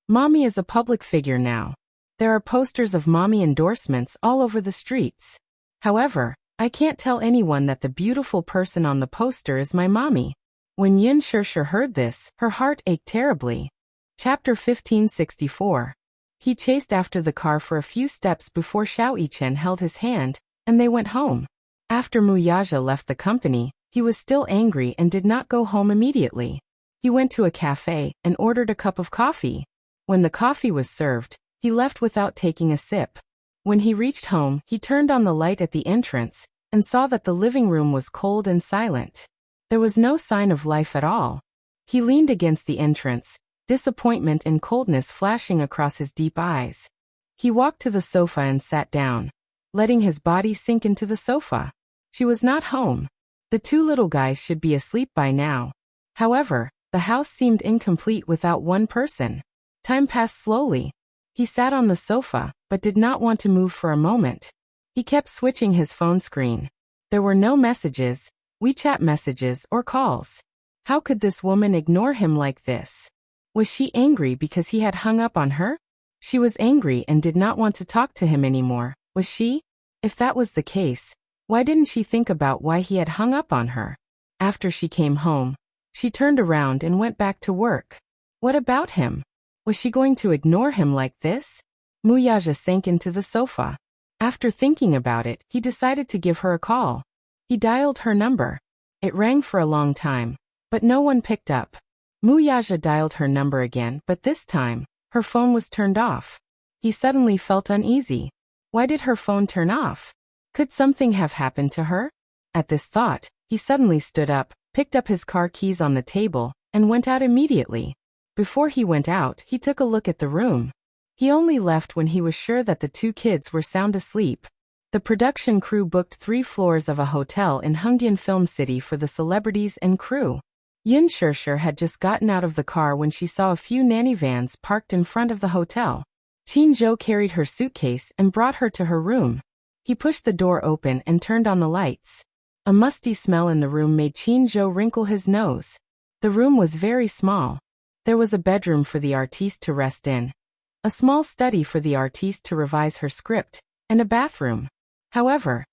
"Mommy is a public figure now. There are posters of Mommy endorsements all over the streets. However, I can't tell anyone that the beautiful person on the poster is my mommy." When Yin Shirshir heard this, her heart ached terribly. Chapter 1564. He chased after the car for a few steps before Xiao Yichen held his hand, and they went home. After Muyaja left the company, he was still angry and did not go home immediately. He went to a cafe and ordered a cup of coffee. When the coffee was served, he left without taking a sip. When he reached home, he turned on the light at the entrance and saw that the living room was cold and silent. There was no sign of life at all. He leaned against the entrance, disappointment and coldness flashing across his deep eyes. He walked to the sofa and sat down, letting his body sink into the sofa. She was not home. The two little guys should be asleep by now. However, the house seemed incomplete without one person. Time passed slowly. He sat on the sofa, but did not want to move for a moment. He kept switching his phone screen. There were no messages, WeChat messages, or calls. How could this woman ignore him like this? Was she angry because he had hung up on her? She was angry and did not want to talk to him anymore, was she? If that was the case, why didn't she think about why he had hung up on her? After she came home, she turned around and went back to work. What about him? Was she going to ignore him like this? Muyaja sank into the sofa. After thinking about it, he decided to give her a call. He dialed her number. It rang for a long time, but no one picked up. Muyaja dialed her number again, but this time, her phone was turned off. He suddenly felt uneasy. Why did her phone turn off? Could something have happened to her? At this thought, he suddenly stood up, picked up his car keys on the table, and went out immediately. Before he went out, he took a look at the room. He only left when he was sure that the two kids were sound asleep. The production crew booked 3 floors of a hotel in Hongdian Film City for the celebrities and crew. Yin Shishir had just gotten out of the car when she saw a few nanny vans parked in front of the hotel. Qin Zhou carried her suitcase and brought her to her room. He pushed the door open and turned on the lights. A musty smell in the room made Qin Zhou wrinkle his nose. The room was very small. There was a bedroom for the artiste to rest in, a small study for the artiste to revise her script, and a bathroom. However,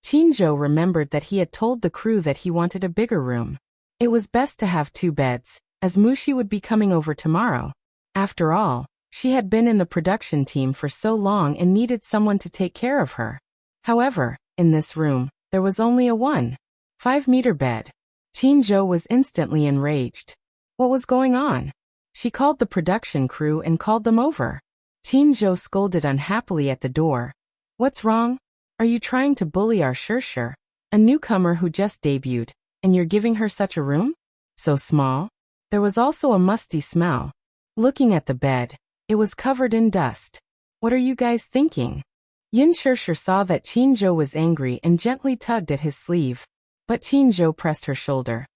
Qin Zhou remembered that he had told the crew that he wanted a bigger room. It was best to have 2 beds, as Mushi would be coming over tomorrow. After all, she had been in the production team for so long and needed someone to take care of her. However, in this room, there was only a 1.5-meter bed. Qin Zhou was instantly enraged. What was going on? She called the production crew and called them over. Qin Zhou scolded unhappily at the door. What's wrong? Are you trying to bully our Shishir, a newcomer who just debuted, and you're giving her such a room? So small? There was also a musty smell. Looking at the bed, it was covered in dust. What are you guys thinking? Yin Shishir saw that Qin Zhou was angry and gently tugged at his sleeve. But Qin Zhou pressed her shoulder.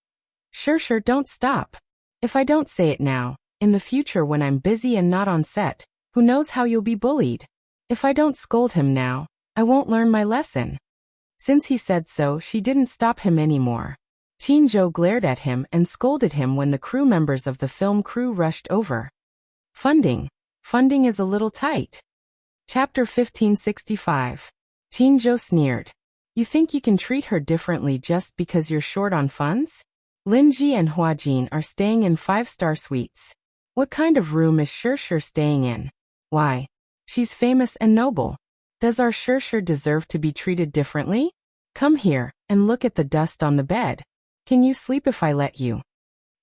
Shishir, don't stop. If I don't say it now, in the future when I'm busy and not on set, who knows how you'll be bullied? If I don't scold him now, I won't learn my lesson. Since he said so, she didn't stop him anymore. Qin Zhou glared at him and scolded him when the crew members of the film crew rushed over. Funding is a little tight. Chapter 1565. Qin Zhou sneered. You think you can treat her differently just because you're short on funds? Linji and Huajin are staying in 5-star suites. What kind of room is Shishir staying in? Why? She's famous and noble. Does our Shishir deserve to be treated differently? Come here, and look at the dust on the bed. Can you sleep if I let you?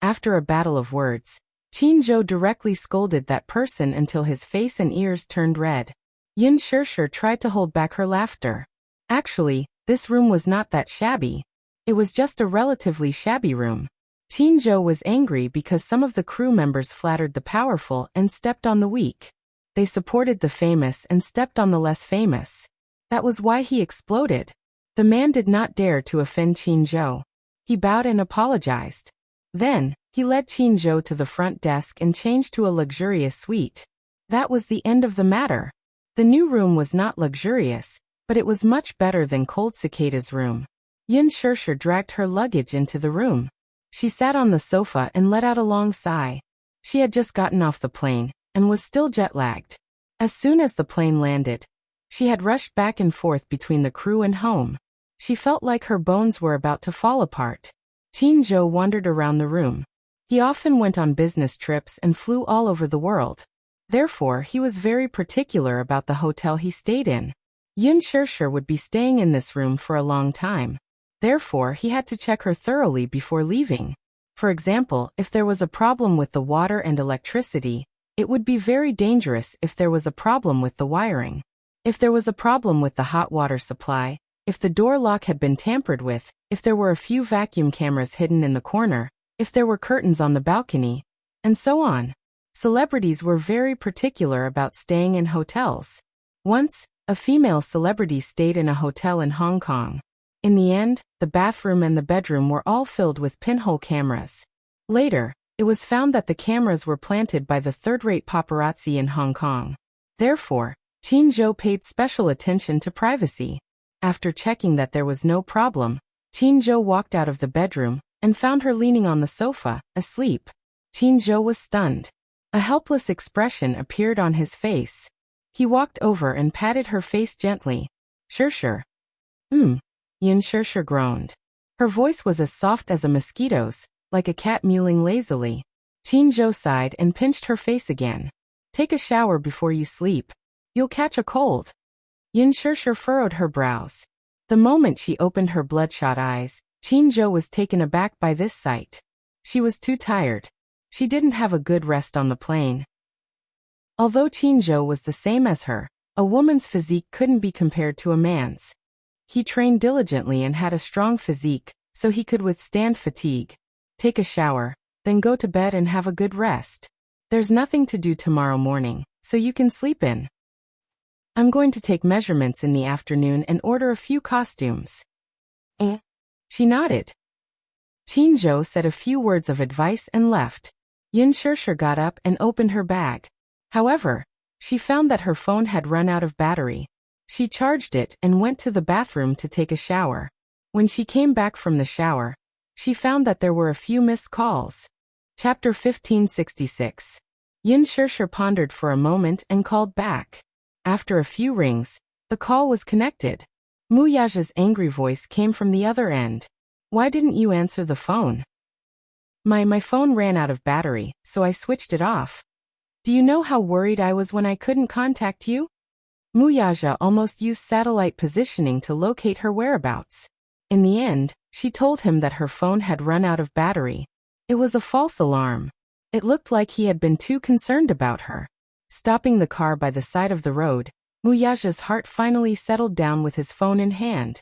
After a battle of words, Qin Zhou directly scolded that person until his face and ears turned red. Yin Shishir tried to hold back her laughter. Actually, this room was not that shabby. It was just a relatively shabby room. Qin Zhou was angry because some of the crew members flattered the powerful and stepped on the weak. They supported the famous and stepped on the less famous. That was why he exploded. The man did not dare to offend Qin Zhou. He bowed and apologized. Then, he led Qin Zhou to the front desk and changed to a luxurious suite. That was the end of the matter. The new room was not luxurious, but it was much better than Cold Cicada's room. Yin Shishir dragged her luggage into the room. She sat on the sofa and let out a long sigh. She had just gotten off the plane, and was still jet-lagged. As soon as the plane landed, she had rushed back and forth between the crew and home. She felt like her bones were about to fall apart. Qin Zhou wandered around the room. He often went on business trips and flew all over the world. Therefore, he was very particular about the hotel he stayed in. Yin Shishir would be staying in this room for a long time. Therefore, he had to check her thoroughly before leaving. For example, if there was a problem with the water and electricity, it would be very dangerous if there was a problem with the wiring. If there was a problem with the hot water supply, if the door lock had been tampered with, if there were a few vacuum cameras hidden in the corner, if there were curtains on the balcony, and so on. Celebrities were very particular about staying in hotels. Once, a female celebrity stayed in a hotel in Hong Kong. In the end, the bathroom and the bedroom were all filled with pinhole cameras. Later, it was found that the cameras were planted by the third-rate paparazzi in Hong Kong. Therefore, Qin Zhou paid special attention to privacy. After checking that there was no problem, Qin Zhou walked out of the bedroom and found her leaning on the sofa, asleep. Qin Zhou was stunned. A helpless expression appeared on his face. He walked over and patted her face gently. Shishir. Yin Shishir groaned. Her voice was as soft as a mosquito's, like a cat mewling lazily. Qin Zhou sighed and pinched her face again. Take a shower before you sleep. You'll catch a cold. Yin Shishir furrowed her brows. The moment she opened her bloodshot eyes, Qin Zhou was taken aback by this sight. She was too tired. She didn't have a good rest on the plane. Although Qinzhou was the same as her, a woman's physique couldn't be compared to a man's. He trained diligently and had a strong physique, so he could withstand fatigue. Take a shower, then go to bed and have a good rest. There's nothing to do tomorrow morning, so you can sleep in. I'm going to take measurements in the afternoon and order a few costumes. She nodded. Qinzhou said a few words of advice and left. Yin Shirshir got up and opened her bag. However, she found that her phone had run out of battery. She charged it and went to the bathroom to take a shower. When she came back from the shower, she found that there were a few missed calls. Chapter 1566. Yin Shirshir pondered for a moment and called back. After a few rings, the call was connected. Mu Yaja's angry voice came from the other end. Why didn't you answer the phone? My phone ran out of battery, so I switched it off. Do you know how worried I was when I couldn't contact you? Mu Yaja almost used satellite positioning to locate her whereabouts. In the end, she told him that her phone had run out of battery. It was a false alarm. It looked like he had been too concerned about her. Stopping the car by the side of the road, Mu Yaja's heart finally settled down with his phone in hand.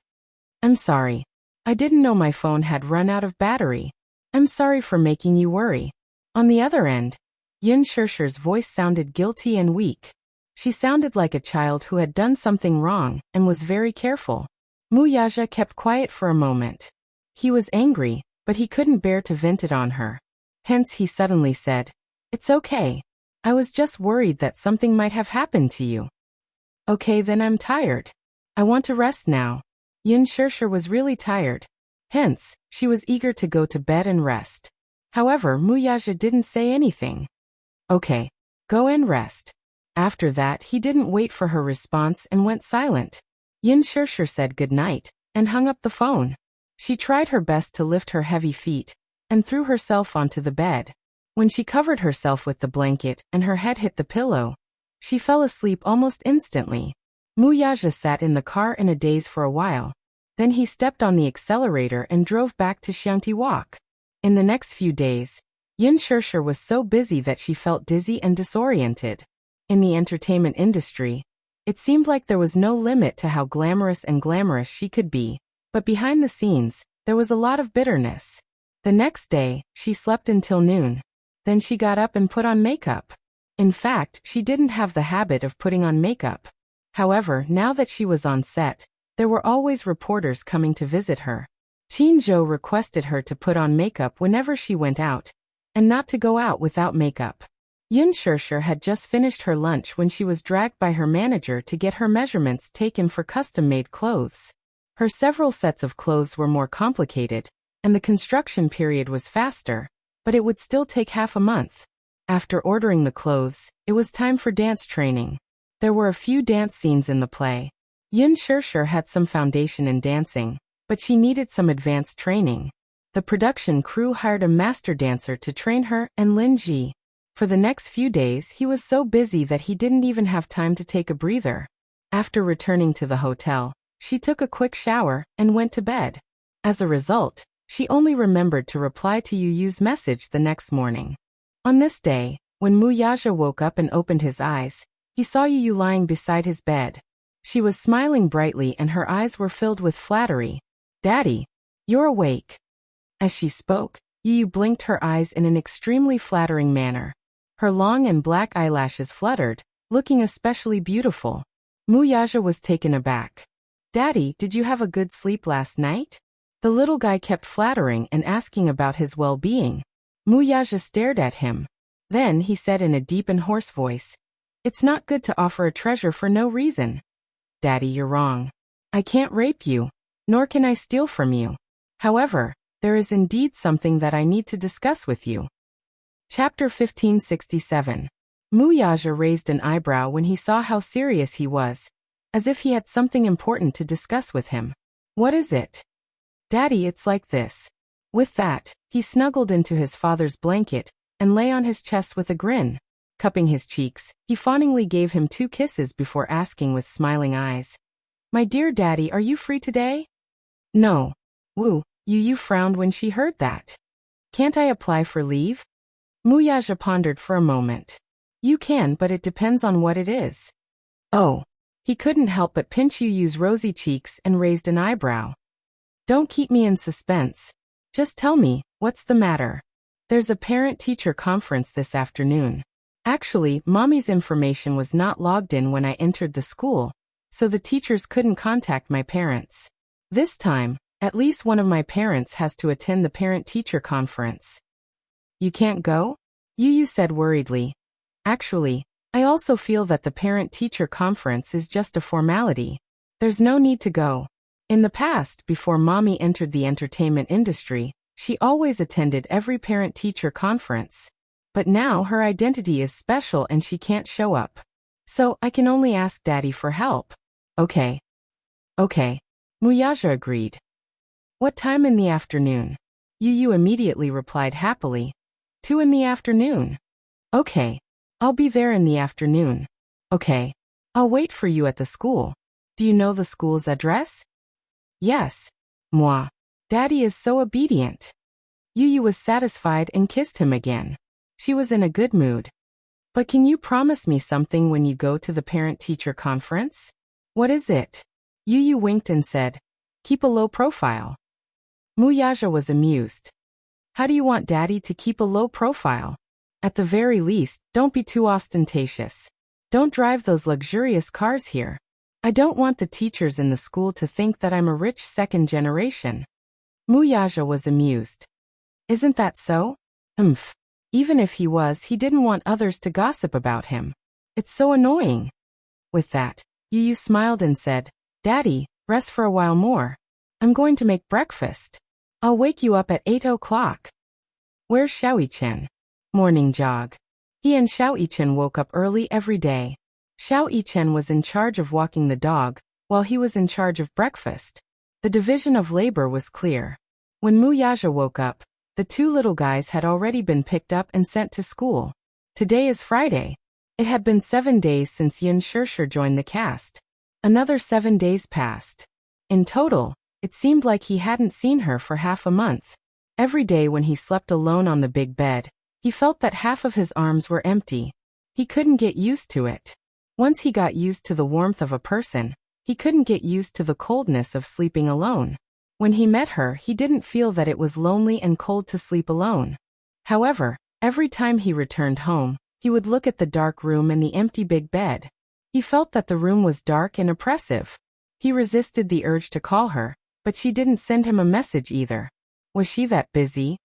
I'm sorry. I didn't know my phone had run out of battery. I'm sorry for making you worry. On the other end, Yin Shirshir's voice sounded guilty and weak. She sounded like a child who had done something wrong and was very careful. Mu Yaja kept quiet for a moment. He was angry, but he couldn't bear to vent it on her. Hence he suddenly said, It's okay. I was just worried that something might have happened to you. Okay, then I'm tired. I want to rest now. Yin Shirshir was really tired. Hence, she was eager to go to bed and rest. However, Mu Yaja didn't say anything. Okay, go and rest. After that, he didn't wait for her response and went silent. Yin Shirshir said good night and hung up the phone. She tried her best to lift her heavy feet and threw herself onto the bed. When she covered herself with the blanket and her head hit the pillow, she fell asleep almost instantly. Mu Yaja sat in the car in a daze for a while. Then he stepped on the accelerator and drove back to Xiangti Walk. In the next few days, Yin Shirshir was so busy that she felt dizzy and disoriented. In the entertainment industry, it seemed like there was no limit to how glamorous she could be, but behind the scenes, there was a lot of bitterness. The next day, she slept until noon. Then she got up and put on makeup. In fact, she didn't have the habit of putting on makeup. However, now that she was on set, there were always reporters coming to visit her. Qinzhou requested her to put on makeup whenever she went out, and not to go out without makeup. Yin Shirshir had just finished her lunch when she was dragged by her manager to get her measurements taken for custom-made clothes. Her several sets of clothes were more complicated, and the construction period was faster, but it would still take half a month. After ordering the clothes, it was time for dance training. There were a few dance scenes in the play. Yin Shirshir had some foundation in dancing, but she needed some advanced training. The production crew hired a master dancer to train her and Lin Ji. For the next few days he was so busy that he didn't even have time to take a breather. After returning to the hotel, she took a quick shower and went to bed. As a result, she only remembered to reply to Yu's message the next morning. On this day, when Mu Yaja woke up and opened his eyes, he saw Yu lying beside his bed. She was smiling brightly and her eyes were filled with flattery. Daddy, you're awake. As she spoke, Yu blinked her eyes in an extremely flattering manner. Her long and black eyelashes fluttered, looking especially beautiful. Mu Yaja was taken aback. Daddy, did you have a good sleep last night? The little guy kept flattering and asking about his well-being. Mu Yaja stared at him. Then he said in a deep and hoarse voice, It's not good to offer a treasure for no reason. Daddy, you're wrong. I can't rape you, nor can I steal from you. However, there is indeed something that I need to discuss with you. Chapter 1567. Mu Yaja raised an eyebrow when he saw how serious he was, as if he had something important to discuss with him. What is it? Daddy, it's like this. With that, he snuggled into his father's blanket and lay on his chest with a grin. Cupping his cheeks, he fawningly gave him 2 kisses before asking with smiling eyes, My dear daddy, are you free today? No. Wu, Yu frowned when she heard that. Can't I apply for leave? Mu Yaja pondered for a moment. You can, but it depends on what it is. Oh. He couldn't help but pinch Yu's rosy cheeks and raised an eyebrow. Don't keep me in suspense. Just tell me, what's the matter? There's a parent-teacher conference this afternoon. Actually, Mommy's information was not logged in when I entered the school, so the teachers couldn't contact my parents. This time, at least one of my parents has to attend the parent-teacher conference. You can't go? Yu said worriedly. Actually, I also feel that the parent-teacher conference is just a formality. There's no need to go. In the past, before Mommy entered the entertainment industry, she always attended every parent-teacher conference. But now her identity is special and she can't show up. So I can only ask Daddy for help. Okay. Okay. Muyaja agreed. What time in the afternoon? Yu immediately replied happily. 2 in the afternoon. Okay. I'll be there in the afternoon. Okay. I'll wait for you at the school. Do you know the school's address? Yes. Moi. Daddy is so obedient. Yu was satisfied and kissed him again. She was in a good mood. But can you promise me something when you go to the parent-teacher conference? What is it? Yu winked and said, keep a low profile. Muyaja was amused. How do you want Daddy to keep a low profile? At the very least, don't be too ostentatious. Don't drive those luxurious cars here. I don't want the teachers in the school to think that I'm a rich second generation. Muyaja was amused. Isn't that so? Even if he was, he didn't want others to gossip about him. It's so annoying. With that, Yu smiled and said, Daddy, rest for a while more. I'm going to make breakfast. I'll wake you up at 8 o'clock. Where's Xiaoyichen? Morning jog. He and Xiaoyichen woke up early every day. Xiaoyichen was in charge of walking the dog, while he was in charge of breakfast. The division of labor was clear. When Muyaja woke up, the 2 little guys had already been picked up and sent to school. Today is Friday. It had been 7 days since Yin Shishir joined the cast. Another 7 days passed. In total, it seemed like he hadn't seen her for half a month. Every day when he slept alone on the big bed, he felt that half of his arms were empty. He couldn't get used to it. Once he got used to the warmth of a person, he couldn't get used to the coldness of sleeping alone. When he met her, he didn't feel that it was lonely and cold to sleep alone. However, every time he returned home, he would look at the dark room and the empty big bed. He felt that the room was dark and oppressive. He resisted the urge to call her, but she didn't send him a message either. Was she that busy?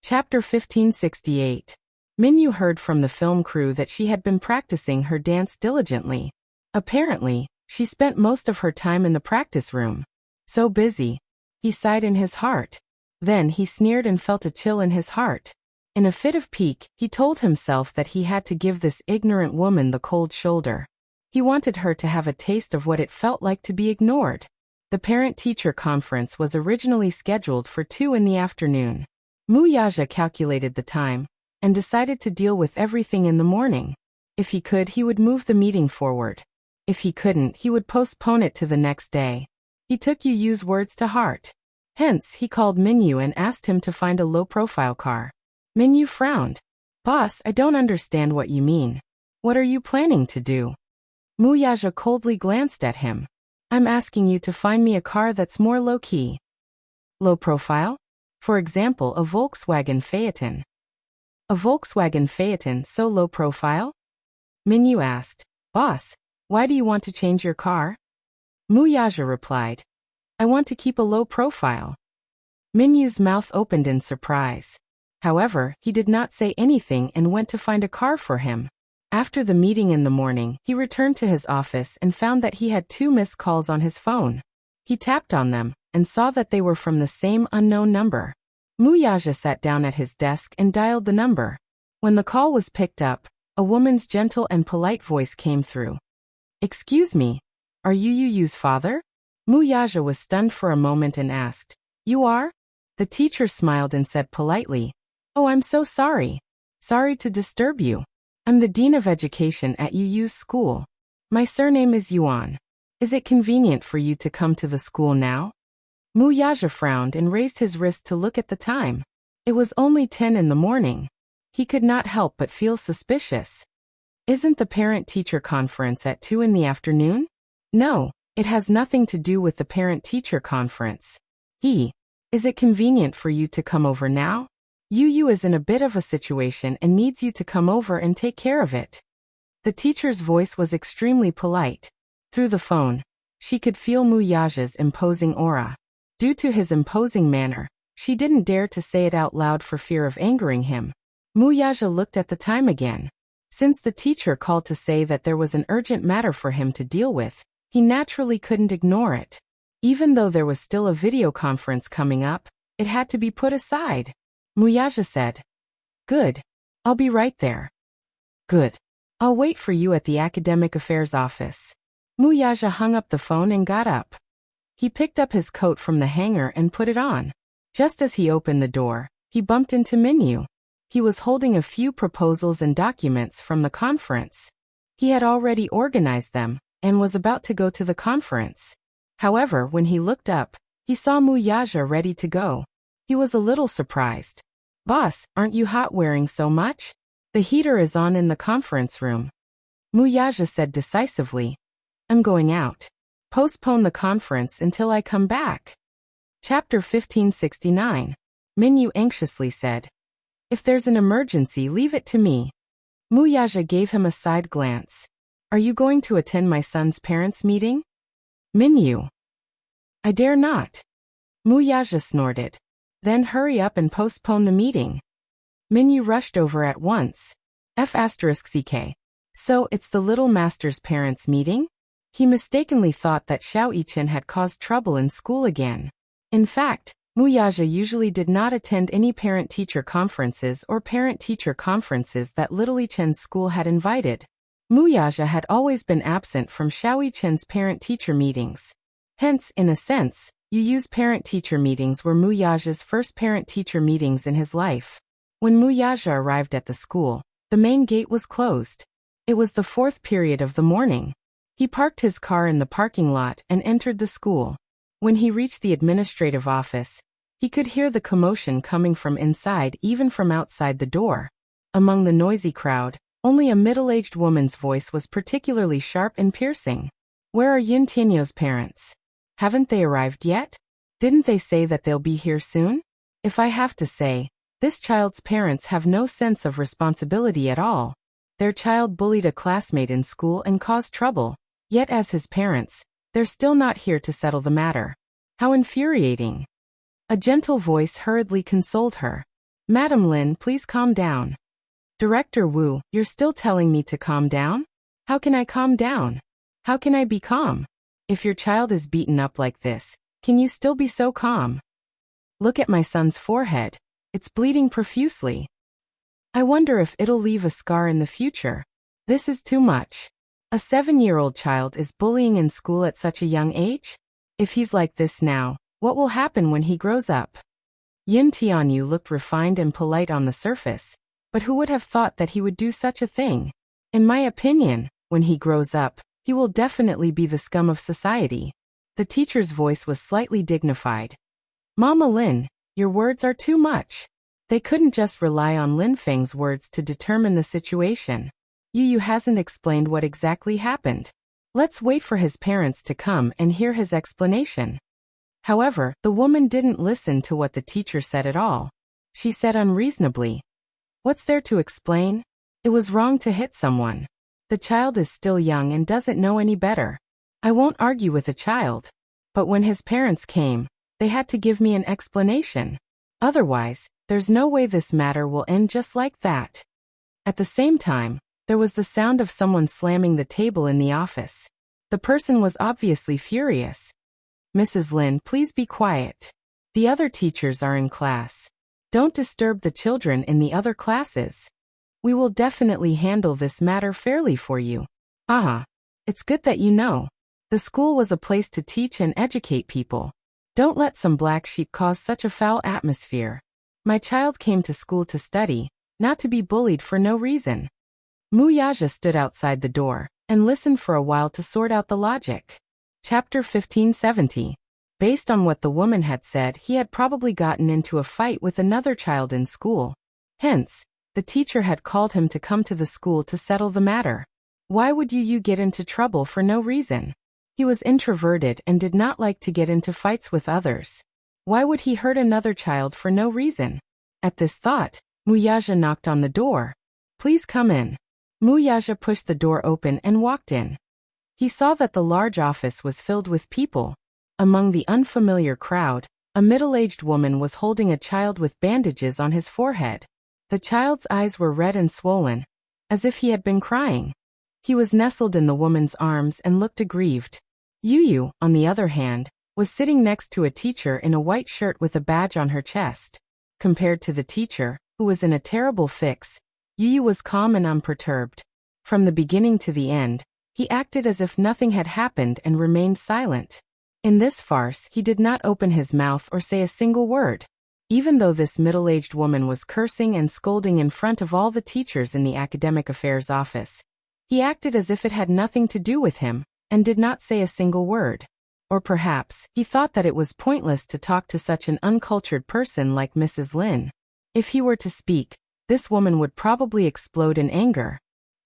Chapter 1568. Minyu heard from the film crew that she had been practicing her dance diligently. Apparently, she spent most of her time in the practice room. So busy. He sighed in his heart. Then he sneered and felt a chill in his heart. In a fit of pique, he told himself that he had to give this ignorant woman the cold shoulder. He wanted her to have a taste of what it felt like to be ignored. The parent-teacher conference was originally scheduled for 2 in the afternoon. Muyaja calculated the time and decided to deal with everything in the morning. If he could, he would move the meeting forward. If he couldn't, he would postpone it to the next day. He took Yu's words to heart. Hence, he called Minyu and asked him to find a low-profile car. Minyu frowned. Boss, I don't understand what you mean. What are you planning to do? Muyaja coldly glanced at him. I'm asking you to find me a car that's more low-key. Low-profile? For example, a Volkswagen Phaeton. A Volkswagen Phaeton so low-profile? Minyu asked. Boss, why do you want to change your car? Muyaja replied. I want to keep a low profile. Minyu's mouth opened in surprise. However, he did not say anything and went to find a car for him. After the meeting in the morning, he returned to his office and found that he had 2 missed calls on his phone. He tapped on them and saw that they were from the same unknown number. Muyaja sat down at his desk and dialed the number. When the call was picked up, a woman's gentle and polite voice came through. Excuse me, are you Yu's father? Muyaja was stunned for a moment and asked, You are? The teacher smiled and said politely, Oh, I'm so sorry. Sorry to disturb you. I'm the Dean of Education at Yu's school. My surname is Yuan. Is it convenient for you to come to the school now? Muyaja frowned and raised his wrist to look at the time. It was only 10 in the morning. He could not help but feel suspicious. Isn't the parent-teacher conference at 2 in the afternoon? No, it has nothing to do with the parent-teacher conference. Is it convenient for you to come over now? Yu is in a bit of a situation and needs you to come over and take care of it. The teacher's voice was extremely polite. Through the phone, she could feel Muyaja's imposing aura. Due to his imposing manner, she didn't dare to say it out loud for fear of angering him. Muyaja looked at the time again. Since the teacher called to say that there was an urgent matter for him to deal with, he naturally couldn't ignore it. Even though there was still a video conference coming up, it had to be put aside. Muyaja said, "Good. I'll be right there." "Good. I'll wait for you at the academic affairs office." Muyaja hung up the phone and got up. He picked up his coat from the hanger and put it on. Just as he opened the door, he bumped into Minyu. He was holding a few proposals and documents from the conference. He had already organized them and was about to go to the conference. However, when he looked up, he saw Muyaja ready to go. He was a little surprised. "Boss, aren't you hot wearing so much? The heater is on in the conference room." Muyaja said decisively, "I'm going out. Postpone the conference until I come back." Chapter 1569. Minyu anxiously said, "If there's an emergency, leave it to me." Muyaja gave him a side glance. "Are you going to attend my son's parents' meeting?" Minyu. "I dare not." Muyaja snorted. "Then hurry up and postpone the meeting." Minyu rushed over at once. F*ck. So it's the little master's parents' meeting? He mistakenly thought that Xiao Yichen had caused trouble in school again. In fact, Muyaja usually did not attend any parent-teacher conferences or parent-teacher conferences that Little Yichen's school had invited. Muyaja had always been absent from Xiao Yichen's parent-teacher meetings. Hence, in a sense, Yu's parent-teacher meetings were Muyaja's first parent-teacher meetings in his life. When Muyaja arrived at the school, the main gate was closed. It was the 4th period of the morning. He parked his car in the parking lot and entered the school. When he reached the administrative office, he could hear the commotion coming from inside, even from outside the door. Among the noisy crowd, only a middle-aged woman's voice was particularly sharp and piercing. "Where are Yun Tianyo's parents? Haven't they arrived yet? Didn't they say that they'll be here soon? If I have to say, this child's parents have no sense of responsibility at all. Their child bullied a classmate in school and caused trouble, yet as his parents, they're still not here to settle the matter. How infuriating." A gentle voice hurriedly consoled her. "Madam Lin, please calm down." "Director Wu, you're still telling me to calm down? How can I calm down? How can I be calm? If your child is beaten up like this, can you still be so calm? Look at my son's forehead. It's bleeding profusely. I wonder if it'll leave a scar in the future. This is too much. A 7-year-old child is bullying in school at such a young age? If he's like this now, what will happen when he grows up?" Yin Tianyu looked refined and polite on the surface, but who would have thought that he would do such a thing? "In my opinion, when he grows up, he will definitely be the scum of society." The teacher's voice was slightly dignified. "Mama Lin, your words are too much." They couldn't just rely on Lin Feng's words to determine the situation. Yu hasn't explained what exactly happened. Let's wait for his parents to come and hear his explanation. However, the woman didn't listen to what the teacher said at all. She said unreasonably, "What's there to explain? It was wrong to hit someone. The child is still young and doesn't know any better. I won't argue with a child. But when his parents came, they had to give me an explanation. Otherwise, there's no way this matter will end just like that." At the same time, there was the sound of someone slamming the table in the office. The person was obviously furious. "Mrs. Lin, please be quiet. The other teachers are in class. Don't disturb the children in the other classes. We will definitely handle this matter fairly for you." It's good that you know. The school was a place to teach and educate people. Don't let some black sheep cause such a foul atmosphere. My child came to school to study, not to be bullied for no reason. Muyaja stood outside the door and listened for a while to sort out the logic. Chapter 1570. Based on what the woman had said, he had probably gotten into a fight with another child in school. Hence, The teacher had called him to come to the school to settle the matter. Why would Yu get into trouble for no reason? He was introverted and did not like to get into fights with others. Why would he hurt another child for no reason? At this thought, Muyaja knocked on the door. Please come in. Muyaja pushed the door open and walked in. He saw that the large office was filled with people. Among the unfamiliar crowd, a middle-aged woman was holding a child with bandages on his forehead. The child's eyes were red and swollen, as if he had been crying. He was nestled in the woman's arms and looked aggrieved. Yu, on the other hand, was sitting next to a teacher in a white shirt with a badge on her chest. Compared to the teacher, who was in a terrible fix, Yu was calm and unperturbed. From the beginning to the end, he acted as if nothing had happened and remained silent. In this farce, he did not open his mouth or say a single word. Even though this middle-aged woman was cursing and scolding in front of all the teachers in the academic affairs office, he acted as if it had nothing to do with him, and did not say a single word. Or perhaps, he thought that it was pointless to talk to such an uncultured person like Mrs. Lin. If he were to speak, this woman would probably explode in anger.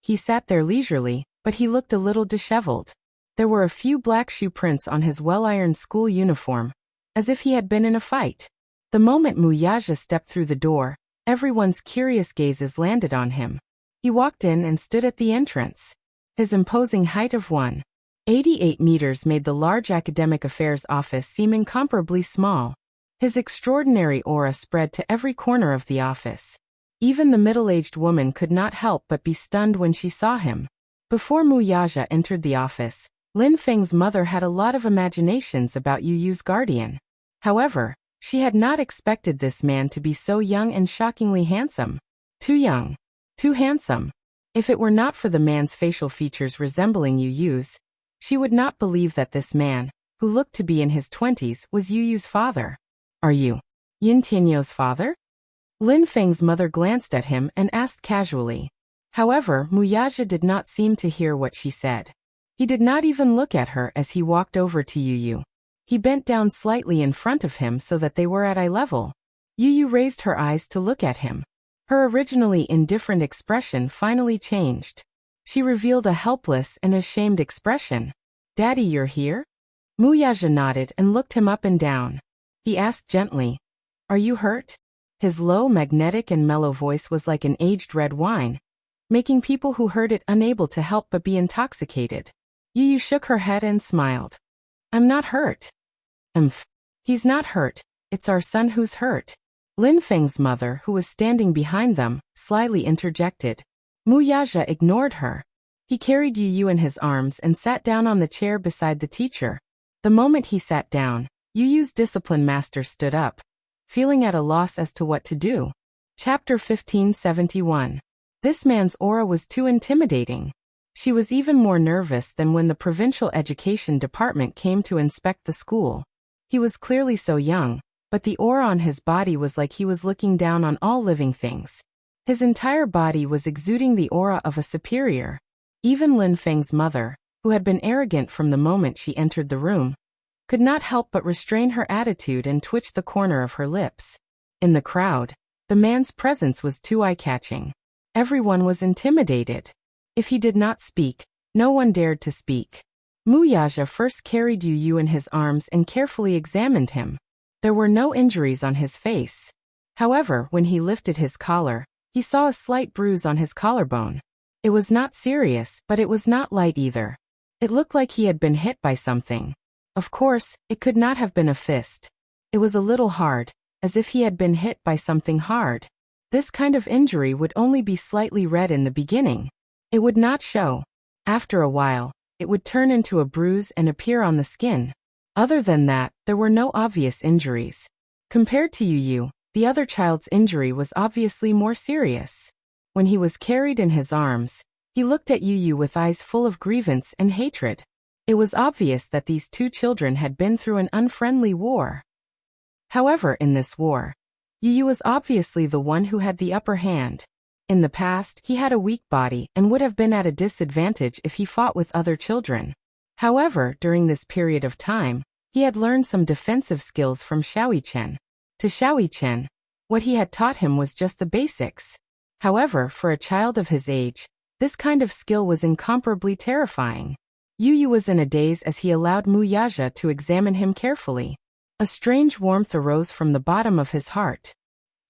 He sat there leisurely, but he looked a little disheveled. There were a few black shoe prints on his well-ironed school uniform, as if he had been in a fight. The moment Muyaja stepped through the door, everyone's curious gazes landed on him. He walked in and stood at the entrance. His imposing height of 1.88 meters made the large academic affairs office seem incomparably small. His extraordinary aura spread to every corner of the office. Even the middle-aged woman could not help but be stunned when she saw him. Before Muyaja entered the office, Lin Feng's mother had a lot of imaginations about Yu's guardian. However, she had not expected this man to be so young and shockingly handsome. Too young. Too handsome. If it were not for the man's facial features resembling Yu's, she would not believe that this man, who looked to be in his 20s, was Yu's father. Are you Yin Tianyou's father? Lin Feng's mother glanced at him and asked casually. However, Muyaja did not seem to hear what she said. He did not even look at her as he walked over to Yu. He bent down slightly in front of him so that they were at eye level. Yu raised her eyes to look at him. Her originally indifferent expression finally changed. She revealed a helpless and ashamed expression. Daddy, you're here? Muyaja nodded and looked him up and down. He asked gently, Are you hurt? His low, magnetic and mellow voice was like an aged red wine, making people who heard it unable to help but be intoxicated. Yu shook her head and smiled. I'm not hurt. He's not hurt, it's our son who's hurt. Lin Feng's mother, who was standing behind them, slyly interjected. Muyaja ignored her. He carried Yu in his arms and sat down on the chair beside the teacher. The moment he sat down, Yu's discipline master stood up, feeling at a loss as to what to do. Chapter 1571. This man's aura was too intimidating. She was even more nervous than when the provincial education department came to inspect the school. He was clearly so young, but the aura on his body was like he was looking down on all living things. His entire body was exuding the aura of a superior. Even Lin Feng's mother, who had been arrogant from the moment she entered the room, could not help but restrain her attitude and twitch the corner of her lips. In the crowd, the man's presence was too eye-catching. Everyone was intimidated. If he did not speak, no one dared to speak. Muyaja first carried Yu in his arms and carefully examined him. There were no injuries on his face. However, when he lifted his collar, he saw a slight bruise on his collarbone. It was not serious, but it was not light either. It looked like he had been hit by something. Of course, it could not have been a fist. It was a little hard, as if he had been hit by something hard. This kind of injury would only be slightly red in the beginning. It would not show. After a while, it would turn into a bruise and appear on the skin. Other than that, there were no obvious injuries. Compared to Yu, the other child's injury was obviously more serious. When he was carried in his arms, he looked at Yu with eyes full of grievance and hatred. It was obvious that these two children had been through an unfriendly war. However, in this war, Yu was obviously the one who had the upper hand. In the past, he had a weak body and would have been at a disadvantage if he fought with other children. However, during this period of time, he had learned some defensive skills from Xiaoyi Chen. To Xiaoyi Chen, what he had taught him was just the basics. However, for a child of his age, this kind of skill was incomparably terrifying. Yu Yu was in a daze as he allowed Muyaja to examine him carefully. A strange warmth arose from the bottom of his heart.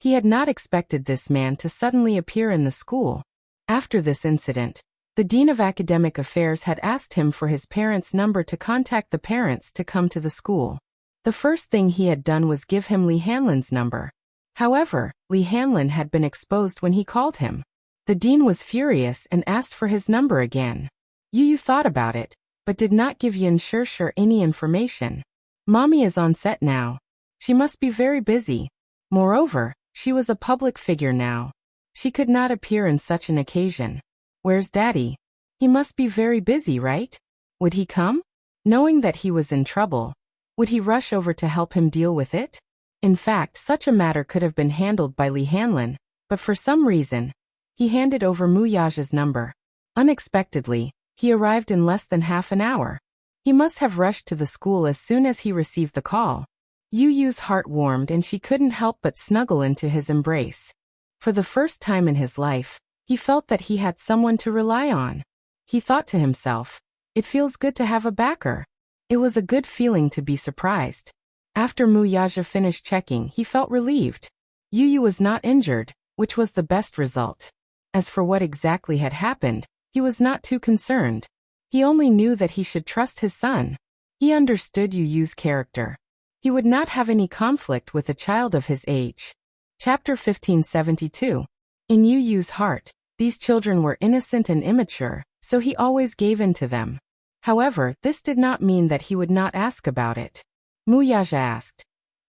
He had not expected this man to suddenly appear in the school. After this incident, the Dean of Academic Affairs had asked him for his parents' number to contact the parents to come to the school. The first thing he had done was give him Li Hanlin's number. However, Li Hanlin had been exposed when he called him. The dean was furious and asked for his number again. Yu Yu thought about it, but did not give Yin Shishir any information. Mommy is on set now. She must be very busy. Moreover, she was a public figure now. She could not appear in such an occasion. Where's Daddy? He must be very busy, right? Would he come? Knowing that he was in trouble, would he rush over to help him deal with it? In fact, such a matter could have been handled by Li Hanlin, but for some reason, he handed over Muyaja's number. Unexpectedly, he arrived in less than half an hour. He must have rushed to the school as soon as he received the call. Yu Yu's heart warmed and she couldn't help but snuggle into his embrace. For the first time in his life, he felt that he had someone to rely on. He thought to himself, it feels good to have a backer. It was a good feeling to be surprised. After Muyaja finished checking, he felt relieved. Yu Yu was not injured, which was the best result. As for what exactly had happened, he was not too concerned. He only knew that he should trust his son. He understood Yu Yu's character. He would not have any conflict with a child of his age. Chapter 1572. In Yu Yu's heart, these children were innocent and immature, so he always gave in to them. However, this did not mean that he would not ask about it. Muyaja asked,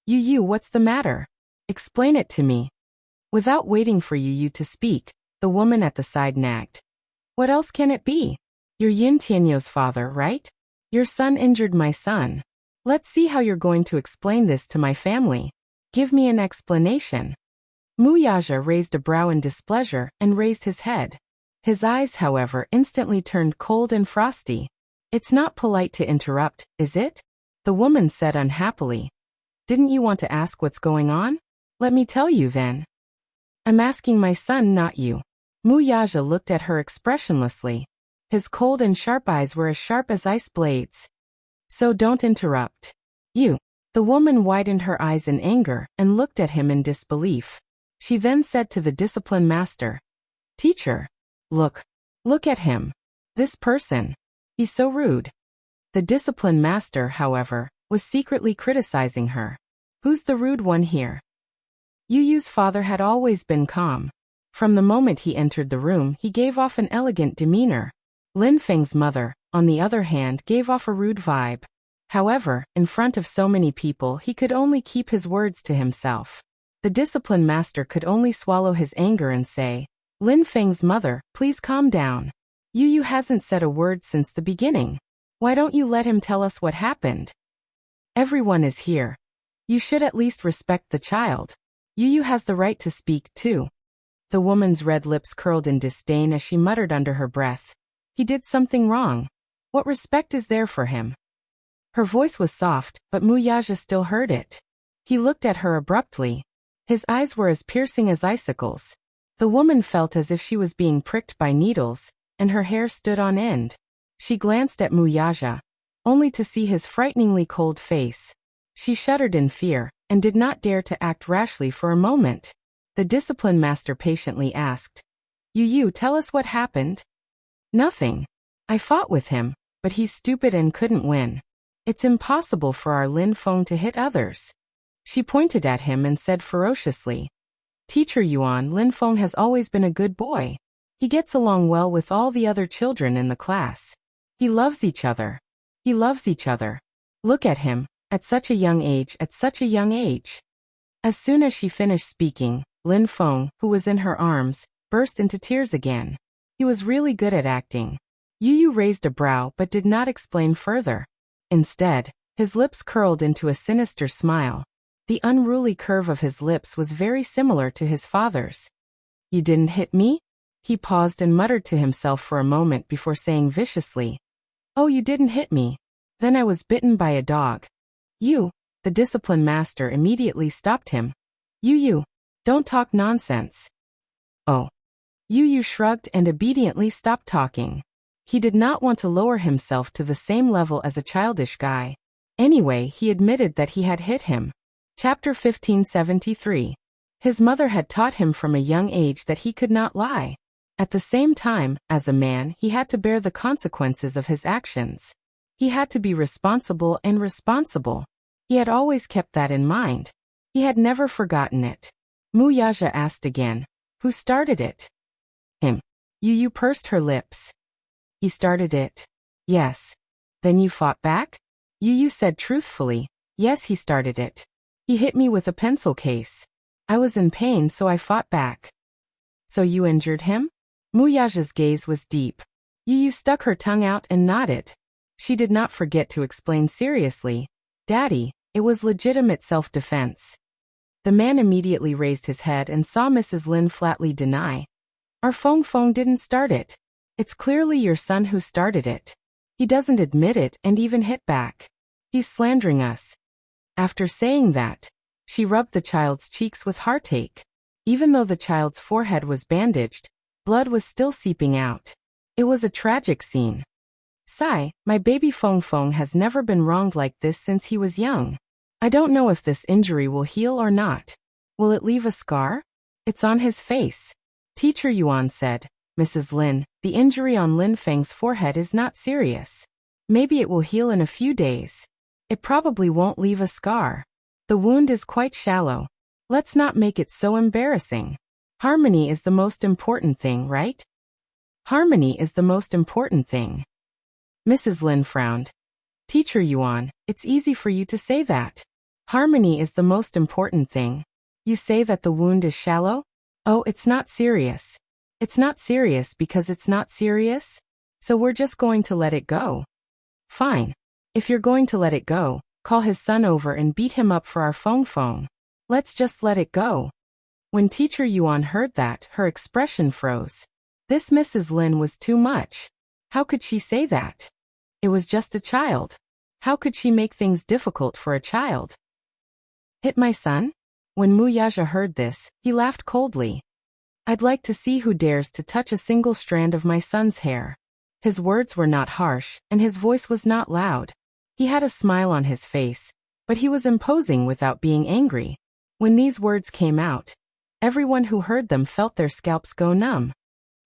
Yu Yu, what's the matter? Explain it to me. Without waiting for Yu Yu to speak, the woman at the side nagged. What else can it be? You're Yin Tianyo's father, right? Your son injured my son. Let's see how you're going to explain this to my family. Give me an explanation. Muyaja raised a brow in displeasure and raised his head. His eyes, however, instantly turned cold and frosty. It's not polite to interrupt, is it? The woman said unhappily. Didn't you want to ask what's going on? Let me tell you then. I'm asking my son, not you. Muyaja looked at her expressionlessly. His cold and sharp eyes were as sharp as ice blades. So don't interrupt. You. The woman widened her eyes in anger and looked at him in disbelief. She then said to the discipline master, Teacher. Look at him. This person. He's so rude. The discipline master, however, was secretly criticizing her. Who's the rude one here? Yu Yu's father had always been calm. From the moment he entered the room, he gave off an elegant demeanor. Lin Feng's mother, on the other hand, gave off a rude vibe. However, in front of so many people, he could only keep his words to himself. The discipline master could only swallow his anger and say, Lin Feng's mother, please calm down. Yu Yu hasn't said a word since the beginning. Why don't you let him tell us what happened? Everyone is here. You should at least respect the child. Yu Yu has the right to speak, too. The woman's red lips curled in disdain as she muttered under her breath. He did something wrong. What respect is there for him? Her voice was soft, but Muyaja still heard it. He looked at her abruptly. His eyes were as piercing as icicles. The woman felt as if she was being pricked by needles, and her hair stood on end. She glanced at Muyaja, only to see his frighteningly cold face. She shuddered in fear, and did not dare to act rashly for a moment. The discipline master patiently asked, Yu Yu, tell us what happened. Nothing. I fought with him, but he's stupid and couldn't win. It's impossible for our Lin Feng to hit others. She pointed at him and said ferociously, Teacher Yuan, Lin Feng has always been a good boy. He gets along well with all the other children in the class. He loves each other. He loves each other. Look at him, at such a young age, As soon as she finished speaking, Lin Feng, who was in her arms, burst into tears again. He was really good at acting. Yu Yu raised a brow but did not explain further. Instead, his lips curled into a sinister smile. The unruly curve of his lips was very similar to his father's. You didn't hit me? He paused and muttered to himself for a moment before saying viciously, Oh, you didn't hit me. Then I was bitten by a dog. You. The discipline master immediately stopped him. You, don't talk nonsense. Oh. Yu Yu shrugged and obediently stopped talking. He did not want to lower himself to the same level as a childish guy. Anyway, he admitted that he had hit him. Chapter 1573. His mother had taught him from a young age that he could not lie. At the same time, as a man, he had to bear the consequences of his actions. He had to be responsible and responsible. He had always kept that in mind. He had never forgotten it. Muyaja asked again, "Who started it?" "Him." Yu Yu pursed her lips. "He started it?" "Yes." "Then you fought back?" Yu Yu said truthfully, "Yes, he started it. He hit me with a pencil case. I was in pain, so I fought back." "So you injured him?" Muyaja's gaze was deep. Yu Yu stuck her tongue out and nodded. She did not forget to explain seriously, "Daddy, it was legitimate self-defense." The man immediately raised his head and saw Mrs. Lin flatly deny. "Our Feng Feng didn't start it. It's clearly your son who started it. He doesn't admit it and even hit back. He's slandering us." After saying that, she rubbed the child's cheeks with heartache. Even though the child's forehead was bandaged, blood was still seeping out. It was a tragic scene. "Sigh, my baby Feng Feng has never been wronged like this since he was young. I don't know if this injury will heal or not. Will it leave a scar? It's on his face." Teacher Yuan said, "Mrs. Lin, the injury on Lin Feng's forehead is not serious. Maybe it will heal in a few days. It probably won't leave a scar. The wound is quite shallow. Let's not make it so embarrassing. Harmony is the most important thing, right?" "Harmony is the most important thing." Mrs. Lin frowned. "Teacher Yuan, it's easy for you to say that. Harmony is the most important thing. You say that the wound is shallow? Oh, it's not serious. It's not serious because it's not serious? So we're just going to let it go." "Fine. If you're going to let it go, call his son over and beat him up for our Feng Feng. Let's just let it go." When Teacher Yuan heard that, her expression froze. This Mrs. Lin was too much. How could she say that? It was just a child. How could she make things difficult for a child? "Hit my son?" When Muyaja heard this, he laughed coldly. "I'd like to see who dares to touch a single strand of my son's hair." His words were not harsh, and his voice was not loud. He had a smile on his face, but he was imposing without being angry. When these words came out, everyone who heard them felt their scalps go numb.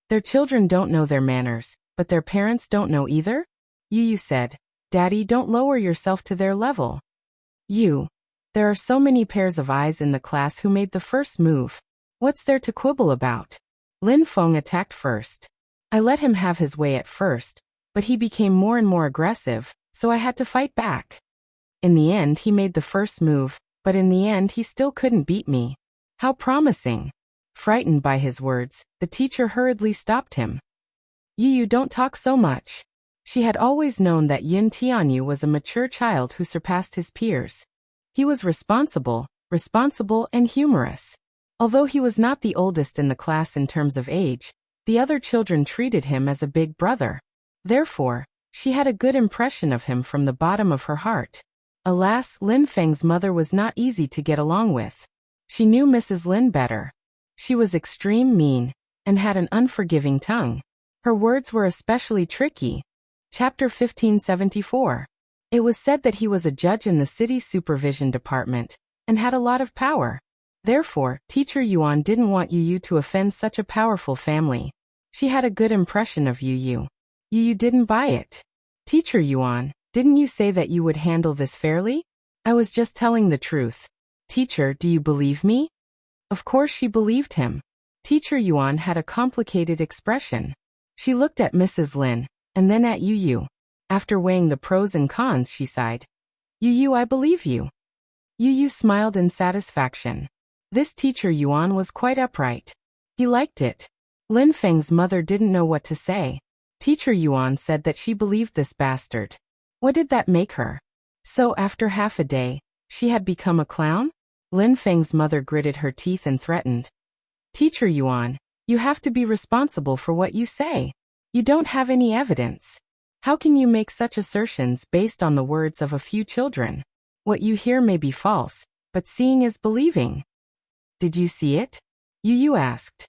Their children don't know their manners, but their parents don't know either? Yu Yu said, "Daddy, don't lower yourself to their level." There are so many pairs of eyes in the class who made the first move. What's there to quibble about? Lin Feng attacked first. I let him have his way at first, but he became more and more aggressive, so I had to fight back. In the end, he made the first move, but in the end he still couldn't beat me. How promising. Frightened by his words, the teacher hurriedly stopped him. Yu, don't talk so much. She had always known that Yin Tianyu was a mature child who surpassed his peers. He was responsible and humorous. Although he was not the oldest in the class in terms of age, the other children treated him as a big brother. Therefore, she had a good impression of him from the bottom of her heart. Alas, Lin Feng's mother was not easy to get along with. She knew Mrs. Lin better. She was extreme mean, and had an unforgiving tongue. Her words were especially tricky. Chapter 1574. It was said that he was a judge in the city's supervision department, and had a lot of power. Therefore, Teacher Yuan didn't want Yu Yu to offend such a powerful family. She had a good impression of Yu Yu. Yu Yu didn't buy it. "Teacher Yuan, didn't you say that you would handle this fairly?" "I was just telling the truth." "Teacher, do you believe me?" Of course she believed him. Teacher Yuan had a complicated expression. She looked at Mrs. Lin, and then at Yu Yu. After weighing the pros and cons, she sighed. "Yu Yu, I believe you." Yu Yu smiled in satisfaction. This Teacher Yuan was quite upright. He liked it. Lin Feng's mother didn't know what to say. Teacher Yuan said that she believed this bastard. What did that make her? So after half a day, she had become a clown? Lin Feng's mother gritted her teeth and threatened. "Teacher Yuan, you have to be responsible for what you say. You don't have any evidence. How can you make such assertions based on the words of a few children? What you hear may be false, but seeing is believing." "Did you see it?" Yu Yu asked.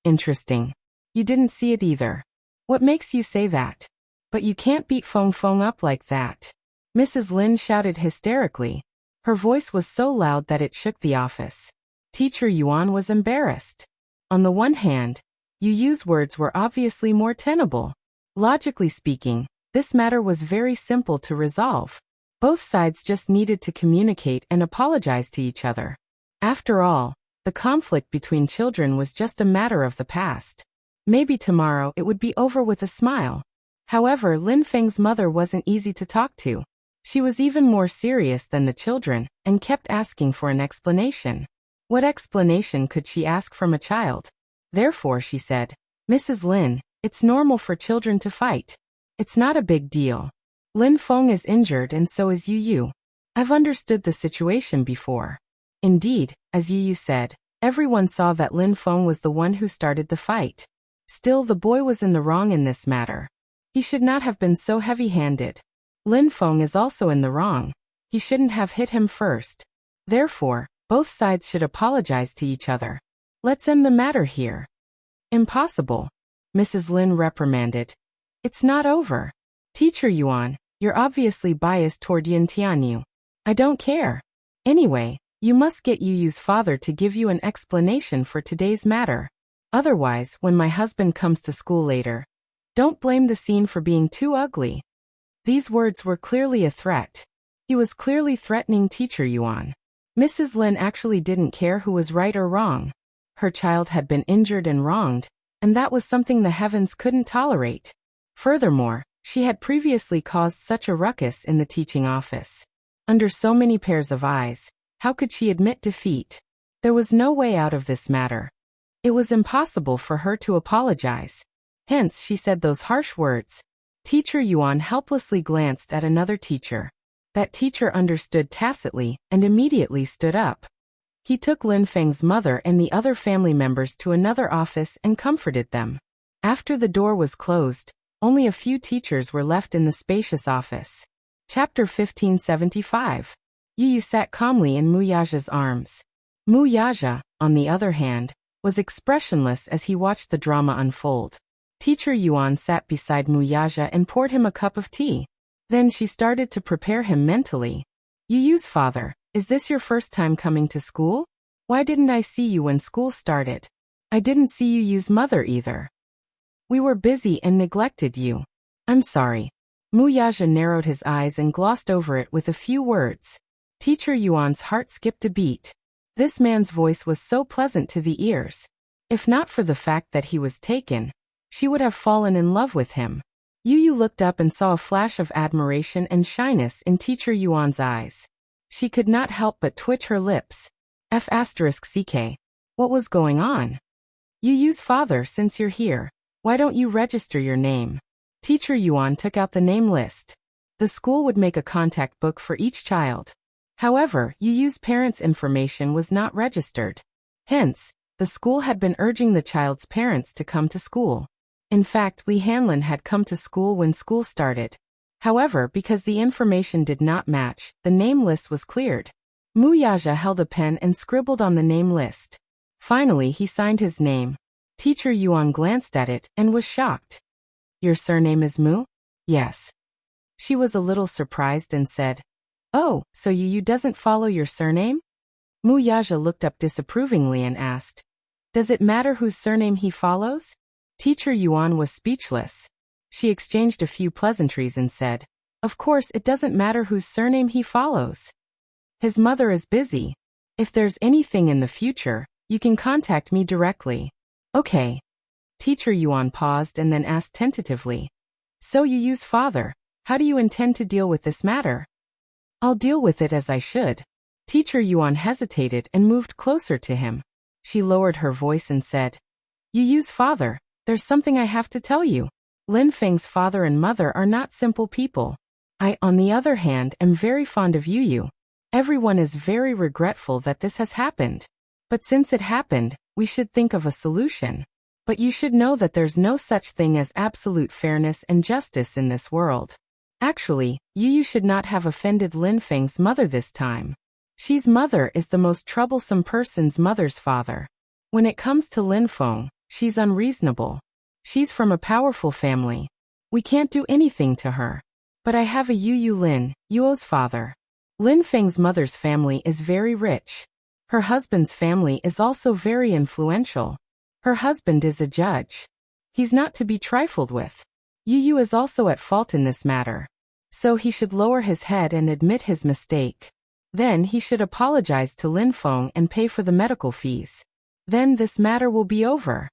Interesting. You didn't see it either. What makes you say that? But you can't beat Feng Feng up like that. Mrs. Lin shouted hysterically. Her voice was so loud that it shook the office. Teacher Yuan was embarrassed. On the one hand, Yu Yu's words were obviously more tenable. Logically speaking, this matter was very simple to resolve. Both sides just needed to communicate and apologize to each other. After all, the conflict between children was just a matter of the past. Maybe tomorrow it would be over with a smile. However, Lin Feng's mother wasn't easy to talk to. She was even more serious than the children, and kept asking for an explanation. What explanation could she ask from a child? Therefore she said, Mrs. Lin, it's normal for children to fight. It's not a big deal. Lin Feng is injured and so is Yu Yu. I've understood the situation before. Indeed, as Yu Yu said, everyone saw that Lin Feng was the one who started the fight. Still, the boy was in the wrong in this matter. He should not have been so heavy-handed. Lin Feng is also in the wrong. He shouldn't have hit him first. Therefore, both sides should apologize to each other. Let's end the matter here. Impossible. Mrs. Lin reprimanded. It's not over. Teacher Yuan, you're obviously biased toward Yin Tianyu. I don't care. Anyway, you must get Yu Yu's father to give you an explanation for today's matter. Otherwise, when my husband comes to school later, don't blame the scene for being too ugly. These words were clearly a threat. He was clearly threatening Teacher Yuan. Mrs. Lin actually didn't care who was right or wrong. Her child had been injured and wronged, and that was something the heavens couldn't tolerate. Furthermore, she had previously caused such a ruckus in the teaching office. Under so many pairs of eyes, how could she admit defeat? There was no way out of this matter. It was impossible for her to apologize. Hence she said those harsh words. Teacher Yuan helplessly glanced at another teacher. That teacher understood tacitly and immediately stood up. He took Lin Feng's mother and the other family members to another office and comforted them. After the door was closed, only a few teachers were left in the spacious office. Chapter 1575. Yu Yu sat calmly in Mu Yaja's arms. Mu Yaja, on the other hand, was expressionless as he watched the drama unfold. Teacher Yuan sat beside Mu Yaja and poured him a cup of tea. Then she started to prepare him mentally. Yu Yu's father, is this your first time coming to school? Why didn't I see you when school started? I didn't see Yu Yu's mother either. We were busy and neglected you. I'm sorry. Mu Yaja narrowed his eyes and glossed over it with a few words. Teacher Yuan's heart skipped a beat. This man's voice was so pleasant to the ears. If not for the fact that he was taken, she would have fallen in love with him. Yu Yu looked up and saw a flash of admiration and shyness in Teacher Yuan's eyes. She could not help but twitch her lips. F***CK. What was going on? Yu Yu's father, since you're here, why don't you register your name? Teacher Yuan took out the name list. The school would make a contact book for each child. However, Yu Yu's parents' information was not registered. Hence, the school had been urging the child's parents to come to school. In fact, Li Hanlin had come to school when school started. However, because the information did not match, the name list was cleared. Mu Yaja held a pen and scribbled on the name list. Finally, he signed his name. Teacher Yuan glanced at it and was shocked. Your surname is Mu? Yes. She was a little surprised and said, Oh, so Yu Yu doesn't follow your surname? Mu Yaja looked up disapprovingly and asked, Does it matter whose surname he follows? Teacher Yuan was speechless. She exchanged a few pleasantries and said, Of course it doesn't matter whose surname he follows. His mother is busy. If there's anything in the future, you can contact me directly. Okay. Teacher Yuan paused and then asked tentatively, So Yu Yu's father, how do you intend to deal with this matter? I'll deal with it as I should. Teacher Yuan hesitated and moved closer to him. She lowered her voice and said, Yu Yu's father, there's something I have to tell you. Lin Feng's father and mother are not simple people. I, on the other hand, am very fond of Yu Yu. Everyone is very regretful that this has happened. But since it happened, we should think of a solution. But you should know that there's no such thing as absolute fairness and justice in this world. Actually, Yu Yu should not have offended Lin Feng's mother this time. She's mother is the most troublesome person's mother's father. When it comes to Lin Feng, She's unreasonable. She's from a powerful family. We can't do anything to her. But I have a Yu Lin, Yuo's father. Lin Feng's mother's family is very rich. Her husband's family is also very influential. Her husband is a judge. He's not to be trifled with. Yu is also at fault in this matter. So he should lower his head and admit his mistake. Then he should apologize to Lin Feng and pay for the medical fees. Then this matter will be over.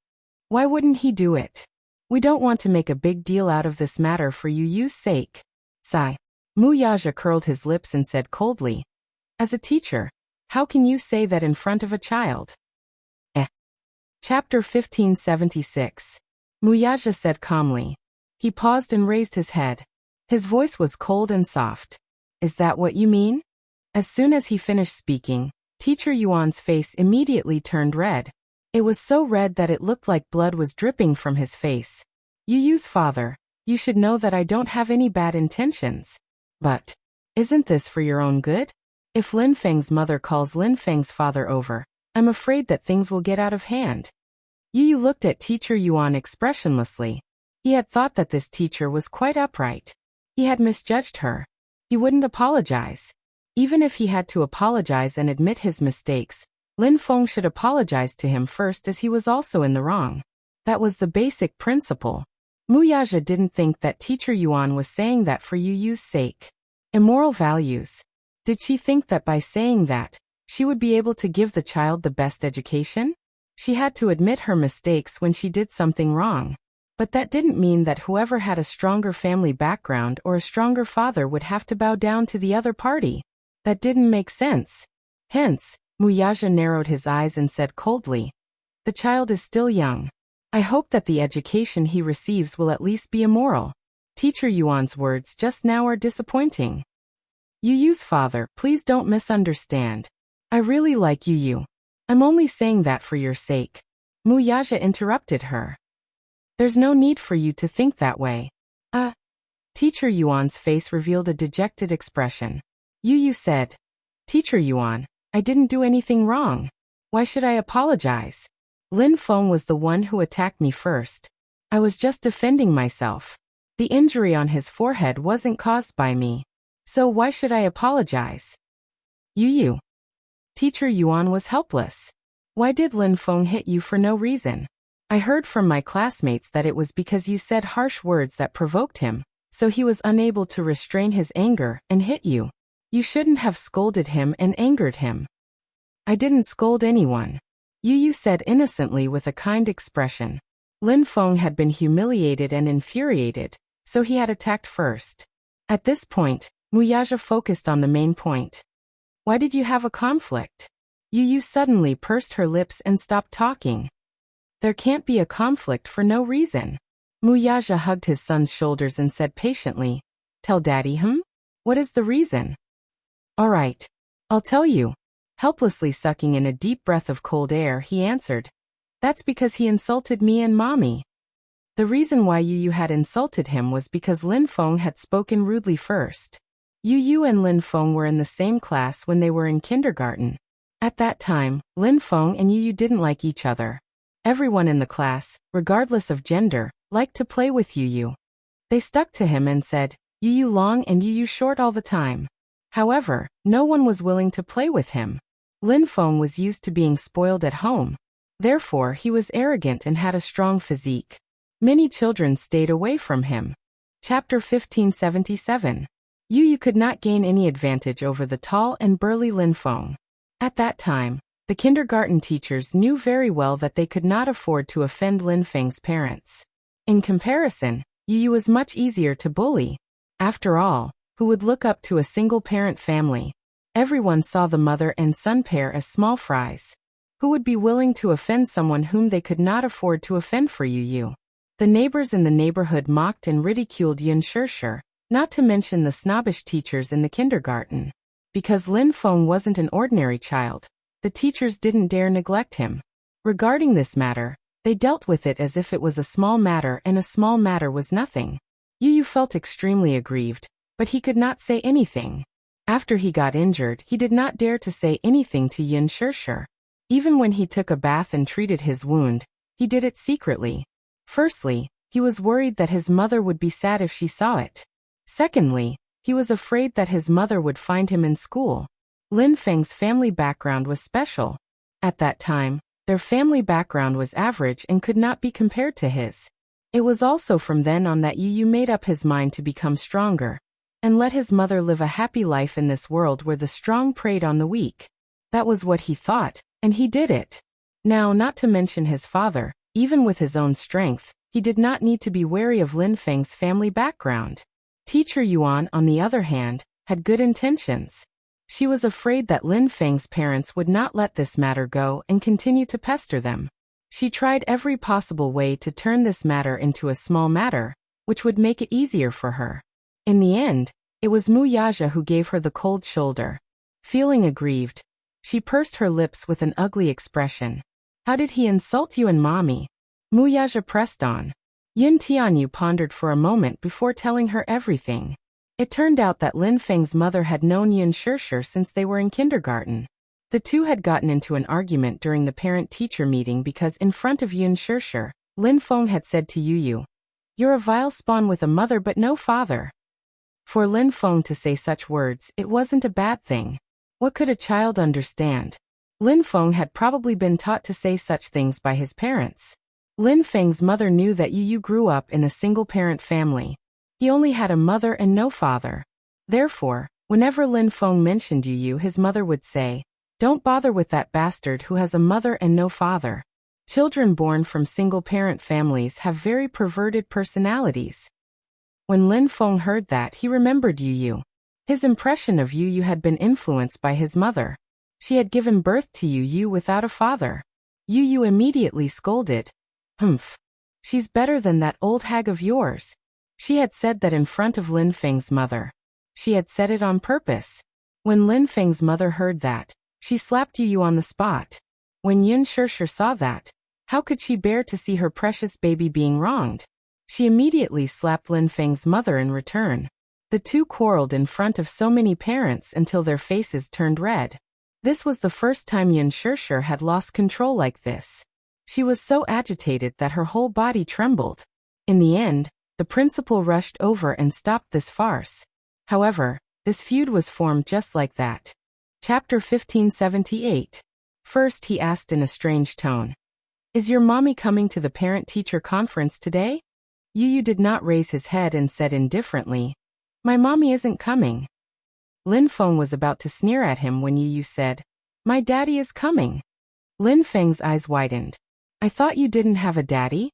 Why wouldn't he do it? We don't want to make a big deal out of this matter for Yu's sake. Sigh. Mu Yaja curled his lips and said coldly, "As a teacher, how can you say that in front of a child?" Chapter 1576. Mu Yaja said calmly. He paused and raised his head. His voice was cold and soft. "Is that what you mean?" As soon as he finished speaking, Teacher Yuan's face immediately turned red. It was so red that it looked like blood was dripping from his face. "Yu's father, you should know that I don't have any bad intentions. But isn't this for your own good? If Lin Feng's mother calls Lin Feng's father over, I'm afraid that things will get out of hand." Yu looked at Teacher Yuan expressionlessly. He had thought that this teacher was quite upright. He had misjudged her. He wouldn't apologize. Even if he had to apologize and admit his mistakes, Lin Feng should apologize to him first, as he was also in the wrong. That was the basic principle. Mu Yaja didn't think that Teacher Yuan was saying that for Yu's sake. Immoral values. Did she think that by saying that, she would be able to give the child the best education? She had to admit her mistakes when she did something wrong. But that didn't mean that whoever had a stronger family background or a stronger father would have to bow down to the other party. That didn't make sense. Hence, Mu Yaja narrowed his eyes and said coldly, "The child is still young. I hope that the education he receives will at least be immoral." Teacher Yuan's words just now are disappointing. "Yu's father, please don't misunderstand. I really like Yu. I'm only saying that for your sake." Mu Yaja interrupted her. "There's no need for you to think that way." Teacher Yuan's face revealed a dejected expression. Yu said, "Teacher Yuan, I didn't do anything wrong. Why should I apologize? Lin Feng was the one who attacked me first. I was just defending myself. The injury on his forehead wasn't caused by me. So why should I apologize?" Yu. Teacher Yuan was helpless. "Why did Lin Feng hit you for no reason? I heard from my classmates that it was because you said harsh words that provoked him, so he was unable to restrain his anger and hit you. You shouldn't have scolded him and angered him." "I didn't scold anyone," Yu said innocently with a kind expression. Lin Feng had been humiliated and infuriated, so he had attacked first. At this point, Mu Yaja focused on the main point. "Why did you have a conflict?" Yu suddenly pursed her lips and stopped talking. "There can't be a conflict for no reason." Mu Yaja hugged his son's shoulders and said patiently, "Tell Daddy, What is the reason?" "All right. I'll tell you." Helplessly sucking in a deep breath of cold air, he answered, "That's because he insulted me and Mommy." The reason why Yu had insulted him was because Lin Feng had spoken rudely first. Yu and Lin Feng were in the same class when they were in kindergarten. At that time, Lin Feng and Yu didn't like each other. Everyone in the class, regardless of gender, liked to play with Yu. They stuck to him and said, "Yu long and Yu short" all the time. However, no one was willing to play with him. Lin Feng was used to being spoiled at home. Therefore, he was arrogant and had a strong physique. Many children stayed away from him. Chapter 1577. Yu could not gain any advantage over the tall and burly Lin Feng. At that time, the kindergarten teachers knew very well that they could not afford to offend Lin Feng's parents. In comparison, Yu was much easier to bully. After all, who would look up to a single-parent family? Everyone saw the mother and son pair as small fries. Who would be willing to offend someone whom they could not afford to offend for Yu? The neighbors in the neighborhood mocked and ridiculed Yun Shirshir, not to mention the snobbish teachers in the kindergarten. Because Lin Feng wasn't an ordinary child, the teachers didn't dare neglect him. Regarding this matter, they dealt with it as if it was a small matter, and a small matter was nothing. Yu felt extremely aggrieved, but he could not say anything. After he got injured, he did not dare to say anything to Yun Shirshir. Even when he took a bath and treated his wound, he did it secretly. Firstly, he was worried that his mother would be sad if she saw it. Secondly, he was afraid that his mother would find him in school. Lin Feng's family background was special. At that time, their family background was average and could not be compared to his. It was also from then on that Yu made up his mind to become stronger and let his mother live a happy life in this world where the strong preyed on the weak. That was what he thought, and he did it. Now, not to mention his father, even with his own strength, he did not need to be wary of Lin Feng's family background. Teacher Yuan, on the other hand, had good intentions. She was afraid that Lin Feng's parents would not let this matter go and continue to pester them. She tried every possible way to turn this matter into a small matter, which would make it easier for her. In the end, it was Mu Yaja who gave her the cold shoulder. Feeling aggrieved, she pursed her lips with an ugly expression. How did he insult you and mommy? Mu Yaja pressed on. Yin Tianyu pondered for a moment before telling her everything. It turned out that Lin Feng's mother had known Yin Shishir since they were in kindergarten. The two had gotten into an argument during the parent-teacher meeting because in front of Yin Shishir, Lin Feng had said to Yu, "You're a vile spawn with a mother but no father." For Lin Feng to say such words, it wasn't a bad thing. What could a child understand? Lin Feng had probably been taught to say such things by his parents. Lin Feng's mother knew that Yu grew up in a single-parent family. He only had a mother and no father. Therefore, whenever Lin Feng mentioned Yu, his mother would say, "Don't bother with that bastard who has a mother and no father." Children born from single-parent families have very perverted personalities. When Lin Feng heard that, he remembered Yu. His impression of Yu had been influenced by his mother. She had given birth to Yu without a father. Yu immediately scolded. "Humph. She's better than that old hag of yours." She had said that in front of Lin Feng's mother. She had said it on purpose. When Lin Feng's mother heard that, she slapped Yu on the spot. When Yin Shishir saw that, how could she bear to see her precious baby being wronged? She immediately slapped Lin Feng's mother in return. The two quarreled in front of so many parents until their faces turned red. This was the first time Yin Shishir had lost control like this. She was so agitated that her whole body trembled. In the end, the principal rushed over and stopped this farce. However, this feud was formed just like that. Chapter 1578. First, he asked in a strange tone, "Is your mommy coming to the parent-teacher conference today?" Yu did not raise his head and said indifferently, "My mommy isn't coming." Lin Feng was about to sneer at him when Yu said, "My daddy is coming." Lin Feng's eyes widened. "I thought you didn't have a daddy?"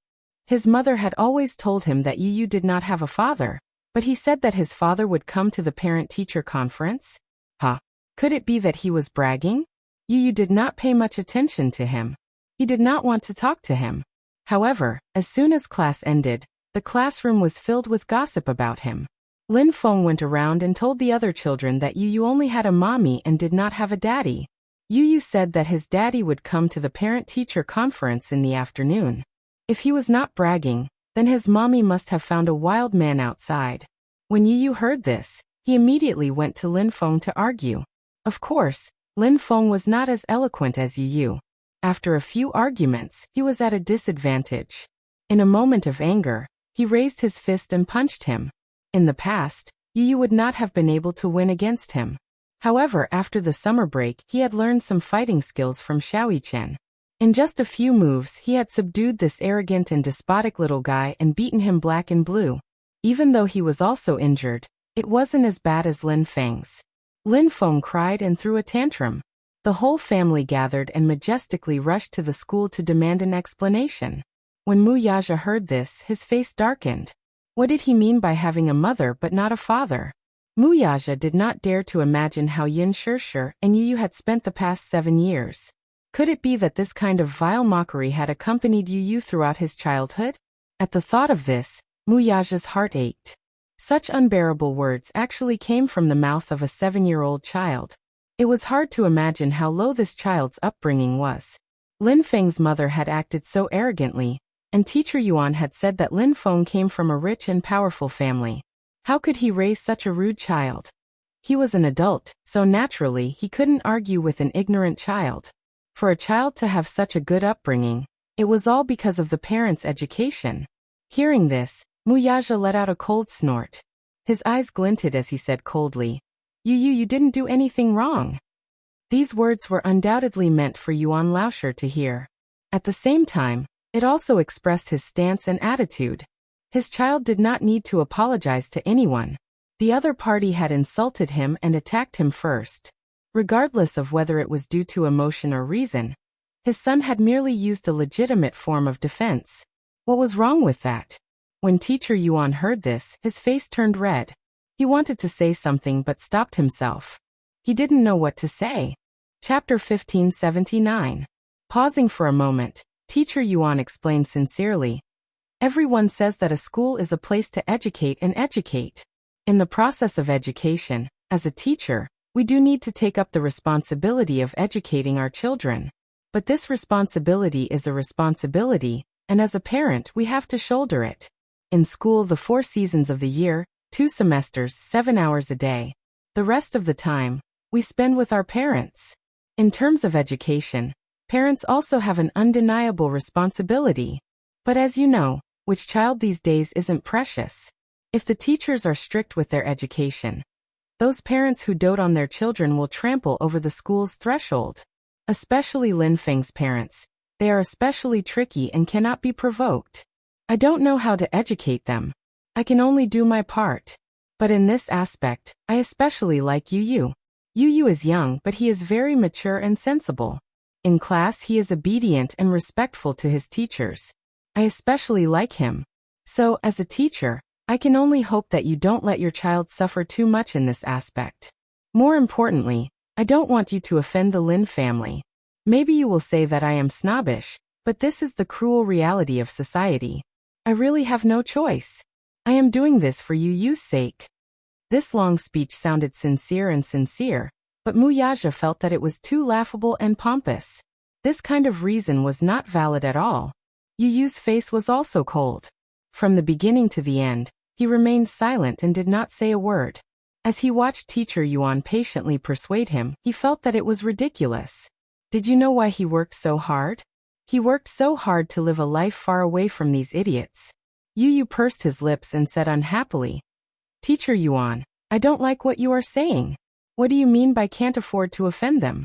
His mother had always told him that Yu did not have a father, but he said that his father would come to the parent-teacher conference? Could it be that he was bragging? Yu did not pay much attention to him. He did not want to talk to him. However, as soon as class ended, the classroom was filled with gossip about him. Lin Feng went around and told the other children that Yu only had a mommy and did not have a daddy. Yu said that his daddy would come to the parent-teacher conference in the afternoon. If he was not bragging, then his mommy must have found a wild man outside. When Yu heard this, he immediately went to Lin Feng to argue. Of course, Lin Feng was not as eloquent as Yu. After a few arguments, he was at a disadvantage. In a moment of anger, he raised his fist and punched him. In the past, Yu would not have been able to win against him. However, after the summer break, he had learned some fighting skills from Xiaoyi Chen. In just a few moves, he had subdued this arrogant and despotic little guy and beaten him black and blue. Even though he was also injured, it wasn't as bad as Lin Feng's. Lin Feng cried and threw a tantrum. The whole family gathered and majestically rushed to the school to demand an explanation. When Mu Yaja heard this, his face darkened. What did he mean by having a mother but not a father? Mu Yaja did not dare to imagine how Yin Shishir and Yu had spent the past 7 years. Could it be that this kind of vile mockery had accompanied Yu throughout his childhood? At the thought of this, Mu Yaja's heart ached. Such unbearable words actually came from the mouth of a 7-year-old child. It was hard to imagine how low this child's upbringing was. Lin Feng's mother had acted so arrogantly, and Teacher Yuan had said that Lin Feng came from a rich and powerful family. How could he raise such a rude child? He was an adult, so naturally he couldn't argue with an ignorant child. For a child to have such a good upbringing, It was all because of the parents' education. Hearing this, Muyaja let out a cold snort. His eyes glinted as he said coldly, You didn't do anything wrong." These words were undoubtedly meant for Yuan Laosher to hear. At the same time, it also expressed his stance and attitude. His child did not need to apologize to anyone. The other party had insulted him and attacked him first. Regardless of whether it was due to emotion or reason, his son had merely used a legitimate form of defense. What was wrong with that? When Teacher Yuan heard this, his face turned red. He wanted to say something but stopped himself. He didn't know what to say. Chapter 1579. Pausing for a moment, Teacher Yuan explained sincerely. Everyone says that a school is a place to educate and educate. In the process of education, as a teacher, we do need to take up the responsibility of educating our children. But this responsibility is a responsibility, and as a parent we have to shoulder it. In school, the 4 seasons of the year, 2 semesters, 7 hours a day. The rest of the time, we spend with our parents. In terms of education, parents also have an undeniable responsibility. But as you know, which child these days isn't precious? If the teachers are strict with their education, those parents who dote on their children will trample over the school's threshold. Especially Lin Feng's parents. They are especially tricky and cannot be provoked. I don't know how to educate them. I can only do my part. But in this aspect, I especially like Yu. Yu is young, but he is very mature and sensible. In class he is obedient and respectful to his teachers. I especially like him. So, as a teacher, I can only hope that you don't let your child suffer too much in this aspect. More importantly, I don't want you to offend the Lin family. Maybe you will say that I am snobbish, but this is the cruel reality of society. I really have no choice. I am doing this for Yu's sake. This long speech sounded sincere, but Muyaja felt that it was too laughable and pompous. This kind of reason was not valid at all. Yu's face was also cold. From the beginning to the end, he remained silent and did not say a word. As he watched Teacher Yuan patiently persuade him, he felt that it was ridiculous. Did you know why he worked so hard? He worked so hard to live a life far away from these idiots. Yu pursed his lips and said unhappily, Teacher Yuan, I don't like what you are saying. What do you mean by can't afford to offend them?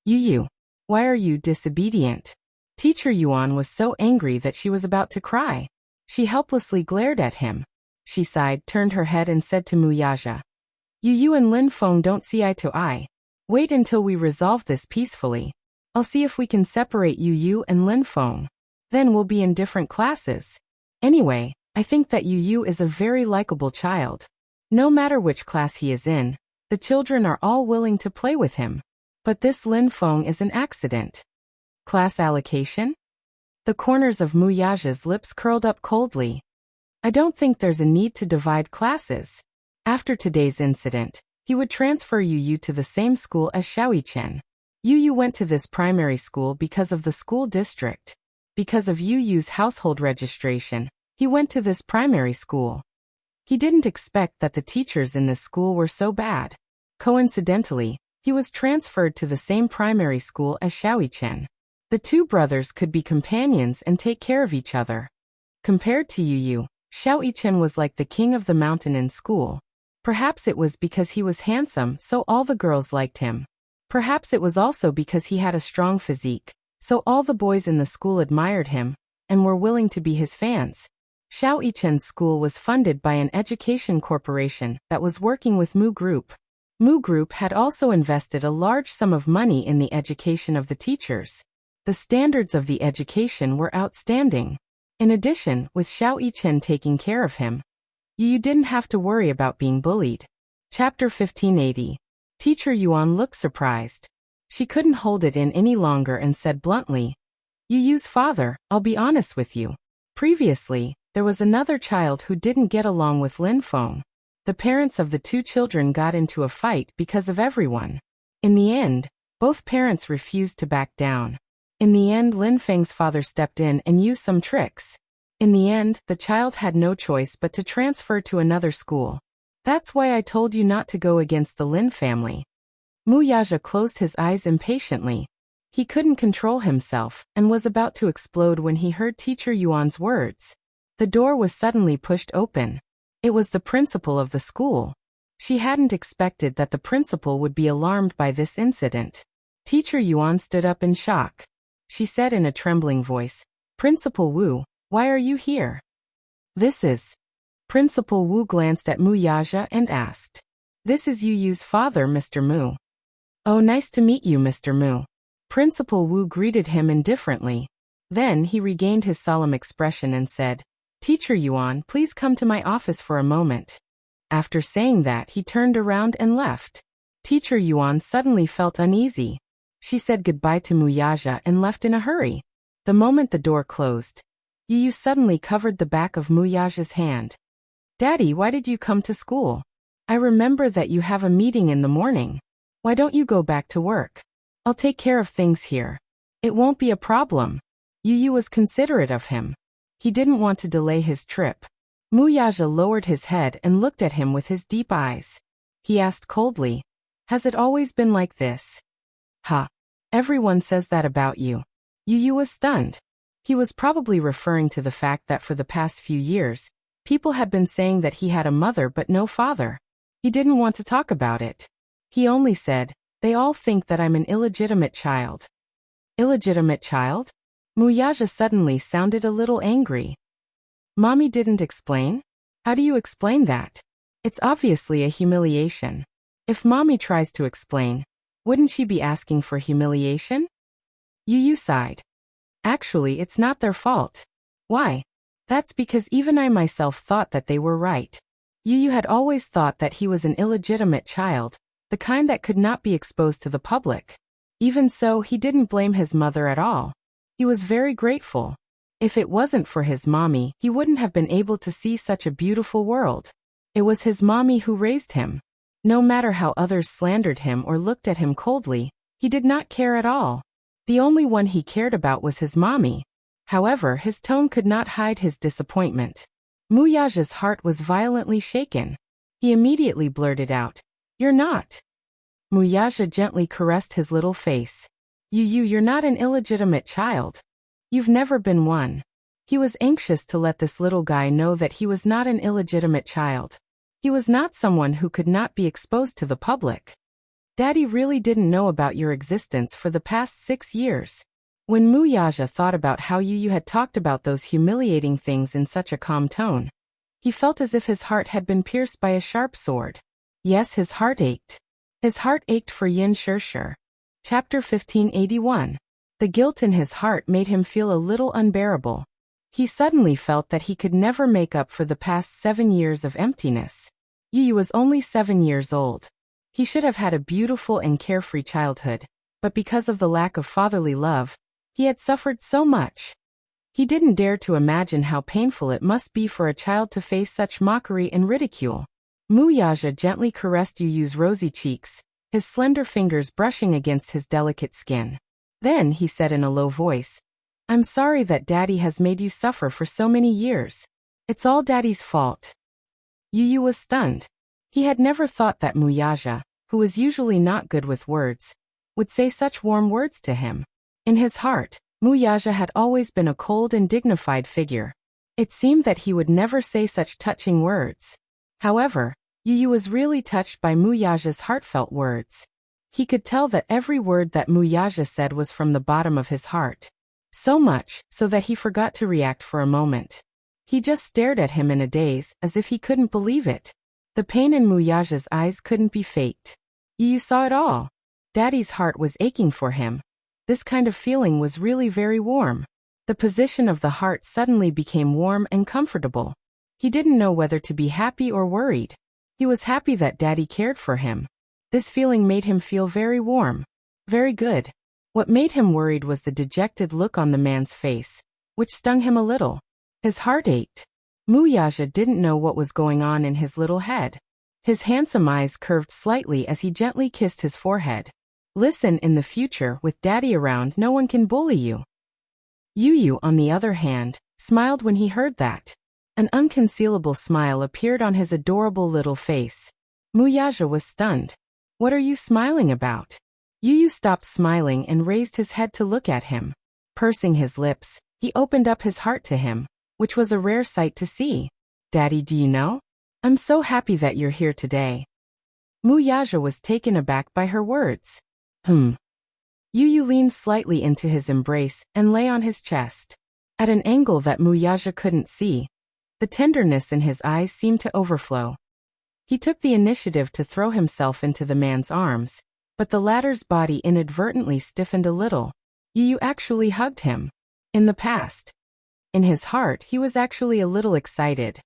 Yu, why are you disobedient? Teacher Yuan was so angry that she was about to cry. She helplessly glared at him. She sighed, turned her head and said to Muyaja, Yu and Lin Feng don't see eye to eye. Wait until we resolve this peacefully. I'll see if we can separate Yu and Lin Feng. Then we'll be in different classes. Anyway, I think that Yu is a very likable child. No matter which class he is in, the children are all willing to play with him. But this Lin Feng is an accident. Class allocation? The corners of Muyaja's lips curled up coldly. I don't think there's a need to divide classes. After today's incident, he would transfer Yu to the same school as Xiaoyichen. Yu went to this primary school because of the school district. Because of Yu's household registration, he went to this primary school. He didn't expect that the teachers in this school were so bad. Coincidentally, he was transferred to the same primary school as Xiaoyichen. The 2 brothers could be companions and take care of each other. Compared to Yu, Xiaoyichen was like the king of the mountain in school. Perhaps it was because he was handsome, so all the girls liked him. Perhaps it was also because he had a strong physique, so all the boys in the school admired him and were willing to be his fans. Xiaoyichen's school was funded by an education corporation that was working with Mu Group. Mu Group had also invested a large sum of money in the education of the teachers. The standards of the education were outstanding. In addition, with Xiaoyichen taking care of him, Yu didn't have to worry about being bullied. Chapter 1580. Teacher Yuan looked surprised. She couldn't hold it in any longer and said bluntly, Yu's father, I'll be honest with you. Previously, there was another child who didn't get along with Lin Feng. The parents of the 2 children got into a fight because of everyone. In the end, both parents refused to back down. In the end, Lin Feng's father stepped in and used some tricks. In the end, the child had no choice but to transfer to another school. That's why I told you not to go against the Lin family. Muyaja closed his eyes impatiently. He couldn't control himself and was about to explode when he heard Teacher Yuan's words. The door was suddenly pushed open. It was the principal of the school. She hadn't expected that the principal would be alarmed by this incident. Teacher Yuan stood up in shock. She said in a trembling voice, "Principal Wu, why are you here?" "This is..." Principal Wu glanced at Mu Yaja and asked, "This is Yu Yu's father, Mr. Mu." "Oh, nice to meet you, Mr. Mu." Principal Wu greeted him indifferently. Then he regained his solemn expression and said, "Teacher Yuan, please come to my office for a moment." After saying that, he turned around and left. Teacher Yuan suddenly felt uneasy. She said goodbye to Mu Yaja and left in a hurry. The moment the door closed, Yu Yu suddenly covered the back of Mu Yaja's hand. "Daddy, why did you come to school? I remember that you have a meeting in the morning. Why don't you go back to work? I'll take care of things here. It won't be a problem." Yu Yu was considerate of him. He didn't want to delay his trip. Mu Yaja lowered his head and looked at him with his deep eyes. He asked coldly, "Has it always been like this?" "Ha. Everyone says that about you." Yu Yu was stunned. He was probably referring to the fact that for the past few years, people had been saying that he had a mother but no father. He didn't want to talk about it. He only said, "They all think that I'm an illegitimate child." "Illegitimate child?" Mu Yaja suddenly sounded a little angry. "Mommy didn't explain? How do you explain that? It's obviously a humiliation. If Mommy tries to explain, wouldn't she be asking for humiliation?" Yu Yu sighed. "Actually, it's not their fault." "Why?" "That's because even I myself thought that they were right." Yu Yu had always thought that he was an illegitimate child, the kind that could not be exposed to the public. Even so, he didn't blame his mother at all. He was very grateful. If it wasn't for his mommy, he wouldn't have been able to see such a beautiful world. It was his mommy who raised him. No matter how others slandered him or looked at him coldly, he did not care at all. The only one he cared about was his mommy. However, his tone could not hide his disappointment. Mu Yaja's heart was violently shaken. He immediately blurted out, "You're not." Mu Yaja gently caressed his little face. Yu Yu, you're not an illegitimate child. You've never been one." He was anxious to let this little guy know that he was not an illegitimate child. He was not someone who could not be exposed to the public. "Daddy really didn't know about your existence for the past 6 years. When Mu Yaja thought about how Yu Yu had talked about those humiliating things in such a calm tone, he felt as if his heart had been pierced by a sharp sword. Yes, his heart ached. His heart ached for Yin Shirshir. Chapter 1581. The guilt in his heart made him feel a little unbearable. He suddenly felt that he could never make up for the past 7 years of emptiness. Yu Yu was only 7 years old. He should have had a beautiful and carefree childhood, but because of the lack of fatherly love, he had suffered so much. He didn't dare to imagine how painful it must be for a child to face such mockery and ridicule. Mu Yaja gently caressed Yu Yu's rosy cheeks, his slender fingers brushing against his delicate skin. Then he said in a low voice, "I'm sorry that Daddy has made you suffer for so many years. It's all Daddy's fault." Yu Yu was stunned. He had never thought that Mu Yaja, who was usually not good with words, would say such warm words to him. In his heart, Mu Yaja had always been a cold and dignified figure. It seemed that he would never say such touching words. However, Yu Yu was really touched by Mu Yaja's heartfelt words. He could tell that every word that Mu Yaja said was from the bottom of his heart. So much, so that he forgot to react for a moment. He just stared at him in a daze, as if he couldn't believe it. The pain in Mu Yaja's eyes couldn't be faked. Yu Yu saw it all. Daddy's heart was aching for him. This kind of feeling was really very warm. The position of the heart suddenly became warm and comfortable. He didn't know whether to be happy or worried. He was happy that Daddy cared for him. This feeling made him feel very warm. Very good. What made him worried was the dejected look on the man's face, which stung him a little. His heart ached. Mu Yaja didn't know what was going on in his little head. His handsome eyes curved slightly as he gently kissed his forehead. "Listen, in the future, with Daddy around, no one can bully you." Yu Yu, on the other hand, smiled when he heard that. An unconcealable smile appeared on his adorable little face. Mu Yaja was stunned. "What are you smiling about?" Yu Yu stopped smiling and raised his head to look at him. Pursing his lips, he opened up his heart to him, which was a rare sight to see. Daddy, do you know? I'm so happy that you're here today. Muyaja was taken aback by her words. Yu Yu leaned slightly into his embrace and lay on his chest. At an angle that Muyaja couldn't see, the tenderness in his eyes seemed to overflow. He took the initiative to throw himself into the man's arms, but the latter's body inadvertently stiffened a little. Yu Yu actually hugged him. In the past. In his heart, he was actually a little excited.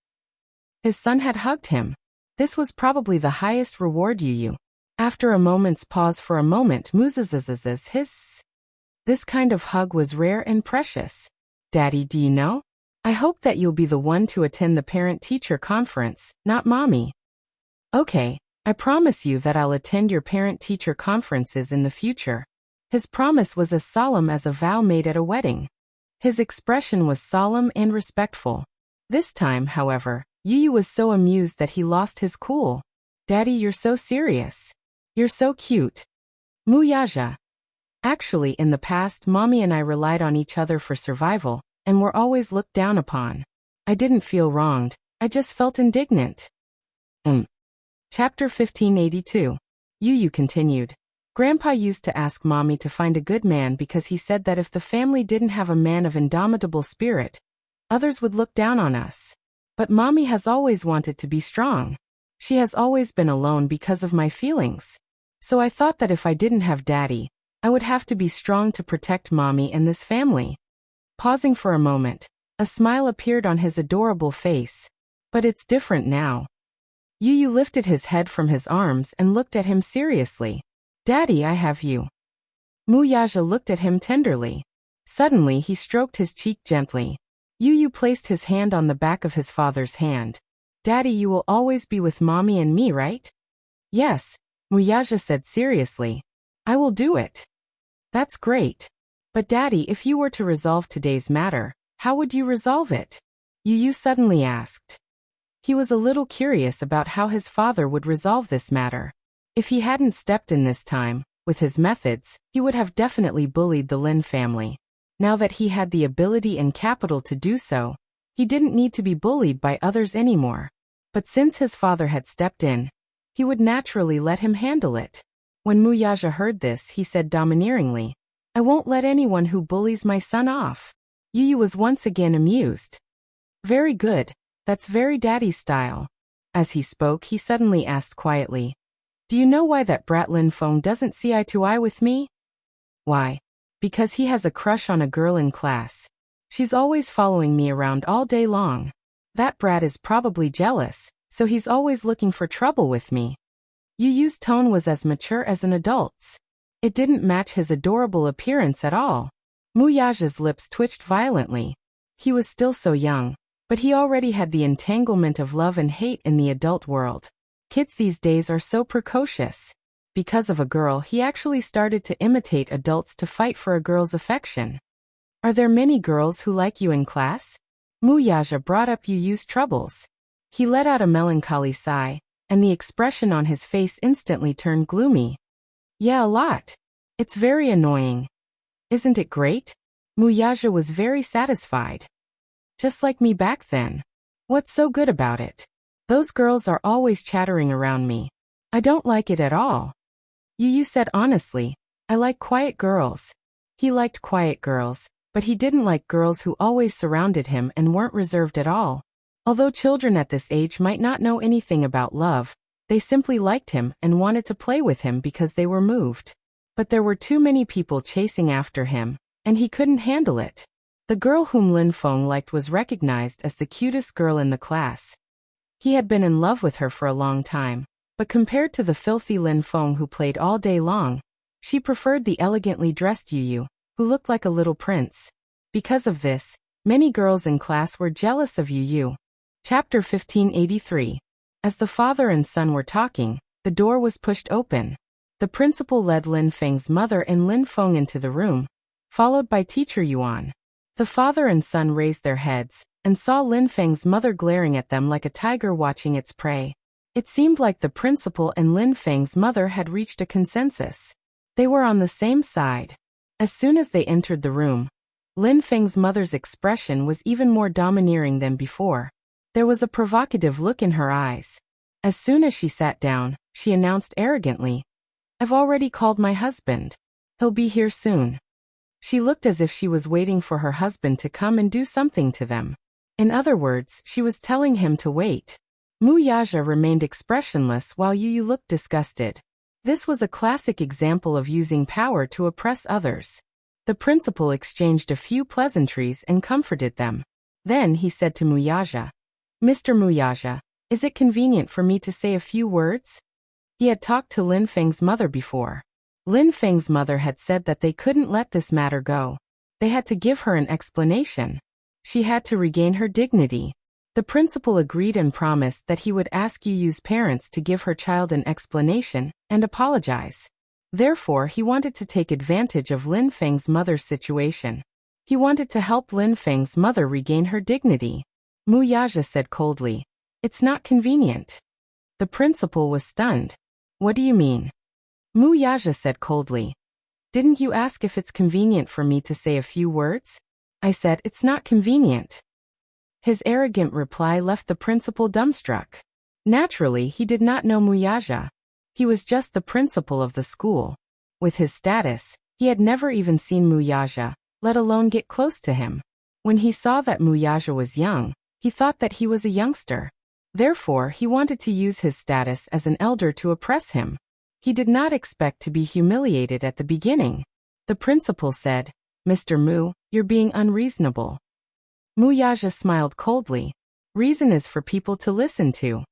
His son had hugged him. This was probably the highest reward. Yu Yu. After a moment's pause for a moment, his. This kind of hug was rare and precious. Daddy, do you know? I hope that you'll be the one to attend the parent-teacher conference, not mommy. Okay, I promise you that I'll attend your parent-teacher conferences in the future. His promise was as solemn as a vow made at a wedding. His expression was solemn and respectful. This time, however, Yu Yu was so amused that he lost his cool. Daddy, you're so serious. You're so cute. Muyaja. Actually, in the past, mommy and I relied on each other for survival, and were always looked down upon. I didn't feel wronged, I just felt indignant. Chapter 1582. Yu Yu continued. Grandpa used to ask mommy to find a good man because he said that if the family didn't have a man of indomitable spirit, others would look down on us. But mommy has always wanted to be strong. She has always been alone because of my feelings. So I thought that if I didn't have daddy, I would have to be strong to protect mommy and this family. Pausing for a moment, a smile appeared on his adorable face. But it's different now. Yu Yu lifted his head from his arms and looked at him seriously. Daddy, I have you. Muyaja looked at him tenderly. Suddenly he stroked his cheek gently. Yu Yu placed his hand on the back of his father's hand. Daddy, you will always be with mommy and me, right? Yes, Muyaja said seriously. I will do it. That's great. But Daddy, if you were to resolve today's matter, how would you resolve it? Yu Yu suddenly asked. He was a little curious about how his father would resolve this matter. If he hadn't stepped in this time, with his methods, he would have definitely bullied the Lin family. Now that he had the ability and capital to do so, he didn't need to be bullied by others anymore. But since his father had stepped in, he would naturally let him handle it. When Muyaja heard this, he said domineeringly, I won't let anyone who bullies my son off. Yu Yu was once again amused. Very good, that's very daddy's style. As he spoke, he suddenly asked quietly, do you know why that brat Lin Feng doesn't see eye to eye with me? Why? Because he has a crush on a girl in class. She's always following me around all day long. That brat is probably jealous, so he's always looking for trouble with me. Yu Yu's tone was as mature as an adult's. It didn't match his adorable appearance at all. Muyaja's lips twitched violently. He was still so young, but he already had the entanglement of love and hate in the adult world. Kids these days are so precocious. Because of a girl, he actually started to imitate adults to fight for a girl's affection. Are there many girls who like you in class? Muyaja brought up Yu Yu's troubles. He let out a melancholy sigh, and the expression on his face instantly turned gloomy. Yeah, a lot. It's very annoying. Isn't it great? Muyaja was very satisfied. Just like me back then. What's so good about it? Those girls are always chattering around me. I don't like it at all. Yu Yu said honestly, I like quiet girls. He liked quiet girls, but he didn't like girls who always surrounded him and weren't reserved at all. Although children at this age might not know anything about love, they simply liked him and wanted to play with him because they were moved. But there were too many people chasing after him, and he couldn't handle it. The girl whom Lin Feng liked was recognized as the cutest girl in the class. He had been in love with her for a long time, but compared to the filthy Lin Feng who played all day long, she preferred the elegantly dressed Yu Yu, who looked like a little prince. Because of this, many girls in class were jealous of Yu Yu. Chapter 1583. As the father and son were talking, the door was pushed open. The principal led Lin Feng's mother and Lin Feng into the room, followed by Teacher Yuan. The father and son raised their heads, and saw Lin Feng's mother glaring at them like a tiger watching its prey. It seemed like the principal and Lin Feng's mother had reached a consensus. They were on the same side. As soon as they entered the room, Lin Feng's mother's expression was even more domineering than before. There was a provocative look in her eyes. As soon as she sat down, she announced arrogantly, "I've already called my husband. He'll be here soon." She looked as if she was waiting for her husband to come and do something to them. In other words, she was telling him to wait. Mu Yaja remained expressionless while Yu looked disgusted. This was a classic example of using power to oppress others. The principal exchanged a few pleasantries and comforted them. Then he said to Mu Yaja, "Mr. Mu Yaja, is it convenient for me to say a few words?" He had talked to Lin Feng's mother before. Lin Feng's mother had said that they couldn't let this matter go. They had to give her an explanation. She had to regain her dignity. The principal agreed and promised that he would ask Yu's parents to give her child an explanation and apologize. Therefore, he wanted to take advantage of Lin Feng's mother's situation. He wanted to help Lin Feng's mother regain her dignity. Mu Yaja said coldly, "It's not convenient." The principal was stunned. "What do you mean?" Mu Yaja said coldly, "Didn't you ask if it's convenient for me to say a few words? I said it's not convenient." His arrogant reply left the principal dumbstruck. Naturally, he did not know Mu Yaja. He was just the principal of the school. With his status, he had never even seen Mu Yaja, let alone get close to him. When he saw that Mu Yaja was young, he thought that he was a youngster. Therefore, he wanted to use his status as an elder to oppress him. He did not expect to be humiliated at the beginning. The principal said, "Mr. Mu, you're being unreasonable." Mu Yaja smiled coldly. "Reason is for people to listen to."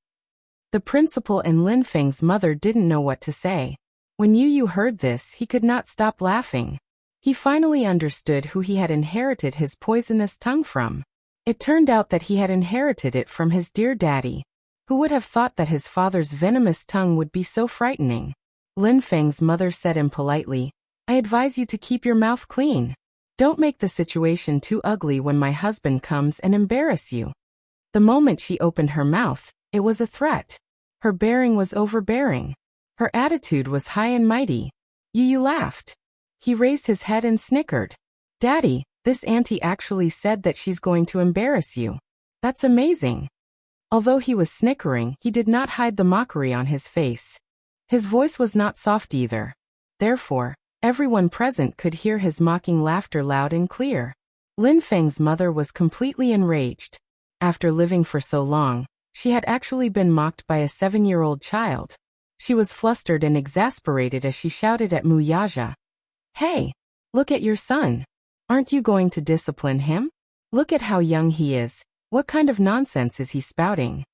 The principal and Lin Feng's mother didn't know what to say. When Yu heard this, he could not stop laughing. He finally understood who he had inherited his poisonous tongue from. It turned out that he had inherited it from his dear daddy. Who would have thought that his father's venomous tongue would be so frightening? Lin Feng's mother said impolitely, "I advise you to keep your mouth clean. Don't make the situation too ugly when my husband comes and embarrass you." The moment she opened her mouth, it was a threat. Her bearing was overbearing. Her attitude was high and mighty. Yu laughed. He raised his head and snickered. "Daddy, this auntie actually said that she's going to embarrass you. That's amazing." Although he was snickering, he did not hide the mockery on his face. His voice was not soft either. Therefore, everyone present could hear his mocking laughter loud and clear. Lin Feng's mother was completely enraged. After living for so long, she had actually been mocked by a 7-year-old child. She was flustered and exasperated as she shouted at Mu Yaja, "Hey, look at your son. Aren't you going to discipline him? Look at how young he is. What kind of nonsense is he spouting?"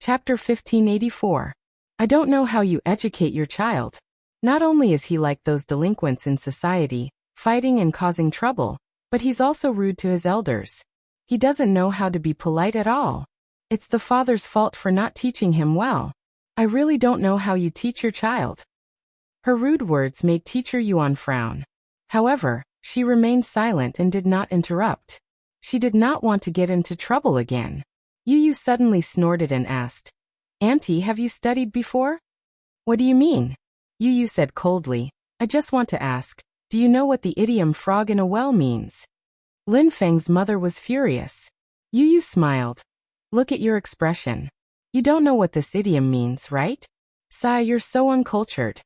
Chapter 1584. I don't know how you educate your child. Not only is he like those delinquents in society, fighting and causing trouble, but he's also rude to his elders. He doesn't know how to be polite at all. It's the father's fault for not teaching him well. I really don't know how you teach your child. Her rude words made Teacher Yuan frown. However, she remained silent and did not interrupt. She did not want to get into trouble again. Yu suddenly snorted and asked, "Auntie, have you studied before?" "What do you mean?" Yu said coldly, "I just want to ask, do you know what the idiom frog in a well means?" Lin Feng's mother was furious. Yu smiled. "Look at your expression. You don't know what this idiom means, right? Sai, you're so uncultured."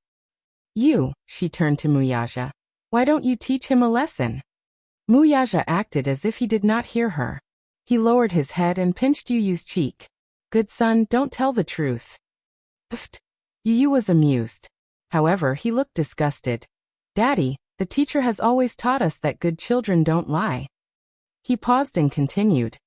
She turned to Mu Yaja. "Why don't you teach him a lesson?" Mu Yaja acted as if he did not hear her. He lowered his head and pinched Yu's cheek. "Good son, don't tell the truth." Pfft. Yu was amused. However, he looked disgusted. "Daddy, the teacher has always taught us that good children don't lie." He paused and continued.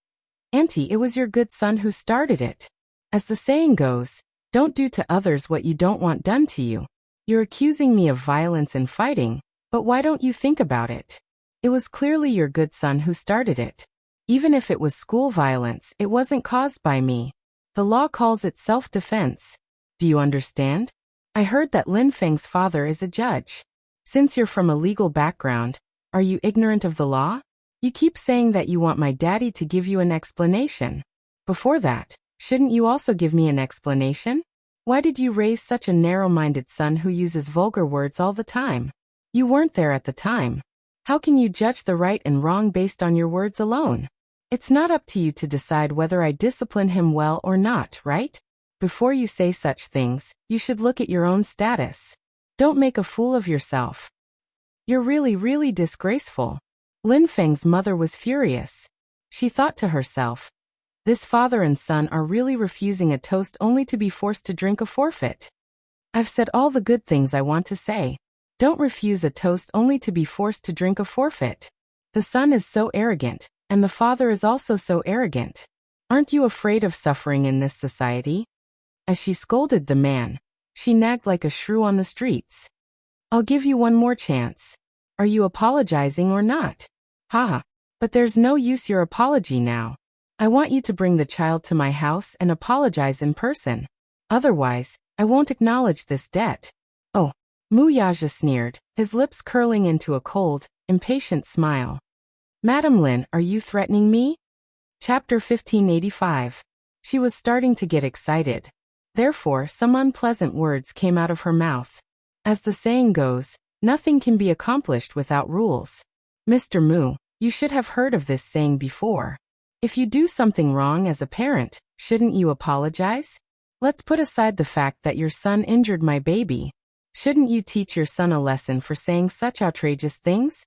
"Auntie, it was your good son who started it. As the saying goes, don't do to others what you don't want done to you. You're accusing me of violence and fighting, but why don't you think about it? It was clearly your good son who started it. Even if it was school violence, it wasn't caused by me. The law calls it self-defense. Do you understand? I heard that Lin Feng's father is a judge. Since you're from a legal background, are you ignorant of the law? You keep saying that you want my daddy to give you an explanation. Before that, shouldn't you also give me an explanation? Why did you raise such a narrow-minded son who uses vulgar words all the time? You weren't there at the time. How can you judge the right and wrong based on your words alone? It's not up to you to decide whether I discipline him well or not, right? Before you say such things, you should look at your own status. Don't make a fool of yourself. You're really disgraceful. Lin Feng's mother was furious. She thought to herself, this father and son are really refusing a toast only to be forced to drink a forfeit. I've said all the good things I want to say. Don't refuse a toast only to be forced to drink a forfeit. The son is so arrogant, and the father is also so arrogant. Aren't you afraid of suffering in this society? As she scolded the man, she nagged like a shrew on the streets. I'll give you one more chance. Are you apologizing or not? Haha, but there's no use your apology now. I want you to bring the child to my house and apologize in person. Otherwise, I won't acknowledge this debt. Oh, Mu Yaja sneered, his lips curling into a cold, impatient smile. Madam Lin, are you threatening me? Chapter 1585. She was starting to get excited. Therefore, some unpleasant words came out of her mouth. As the saying goes, nothing can be accomplished without rules. Mr. Mu, you should have heard of this saying before. If you do something wrong as a parent, shouldn't you apologize? Let's put aside the fact that your son injured my baby. Shouldn't you teach your son a lesson for saying such outrageous things?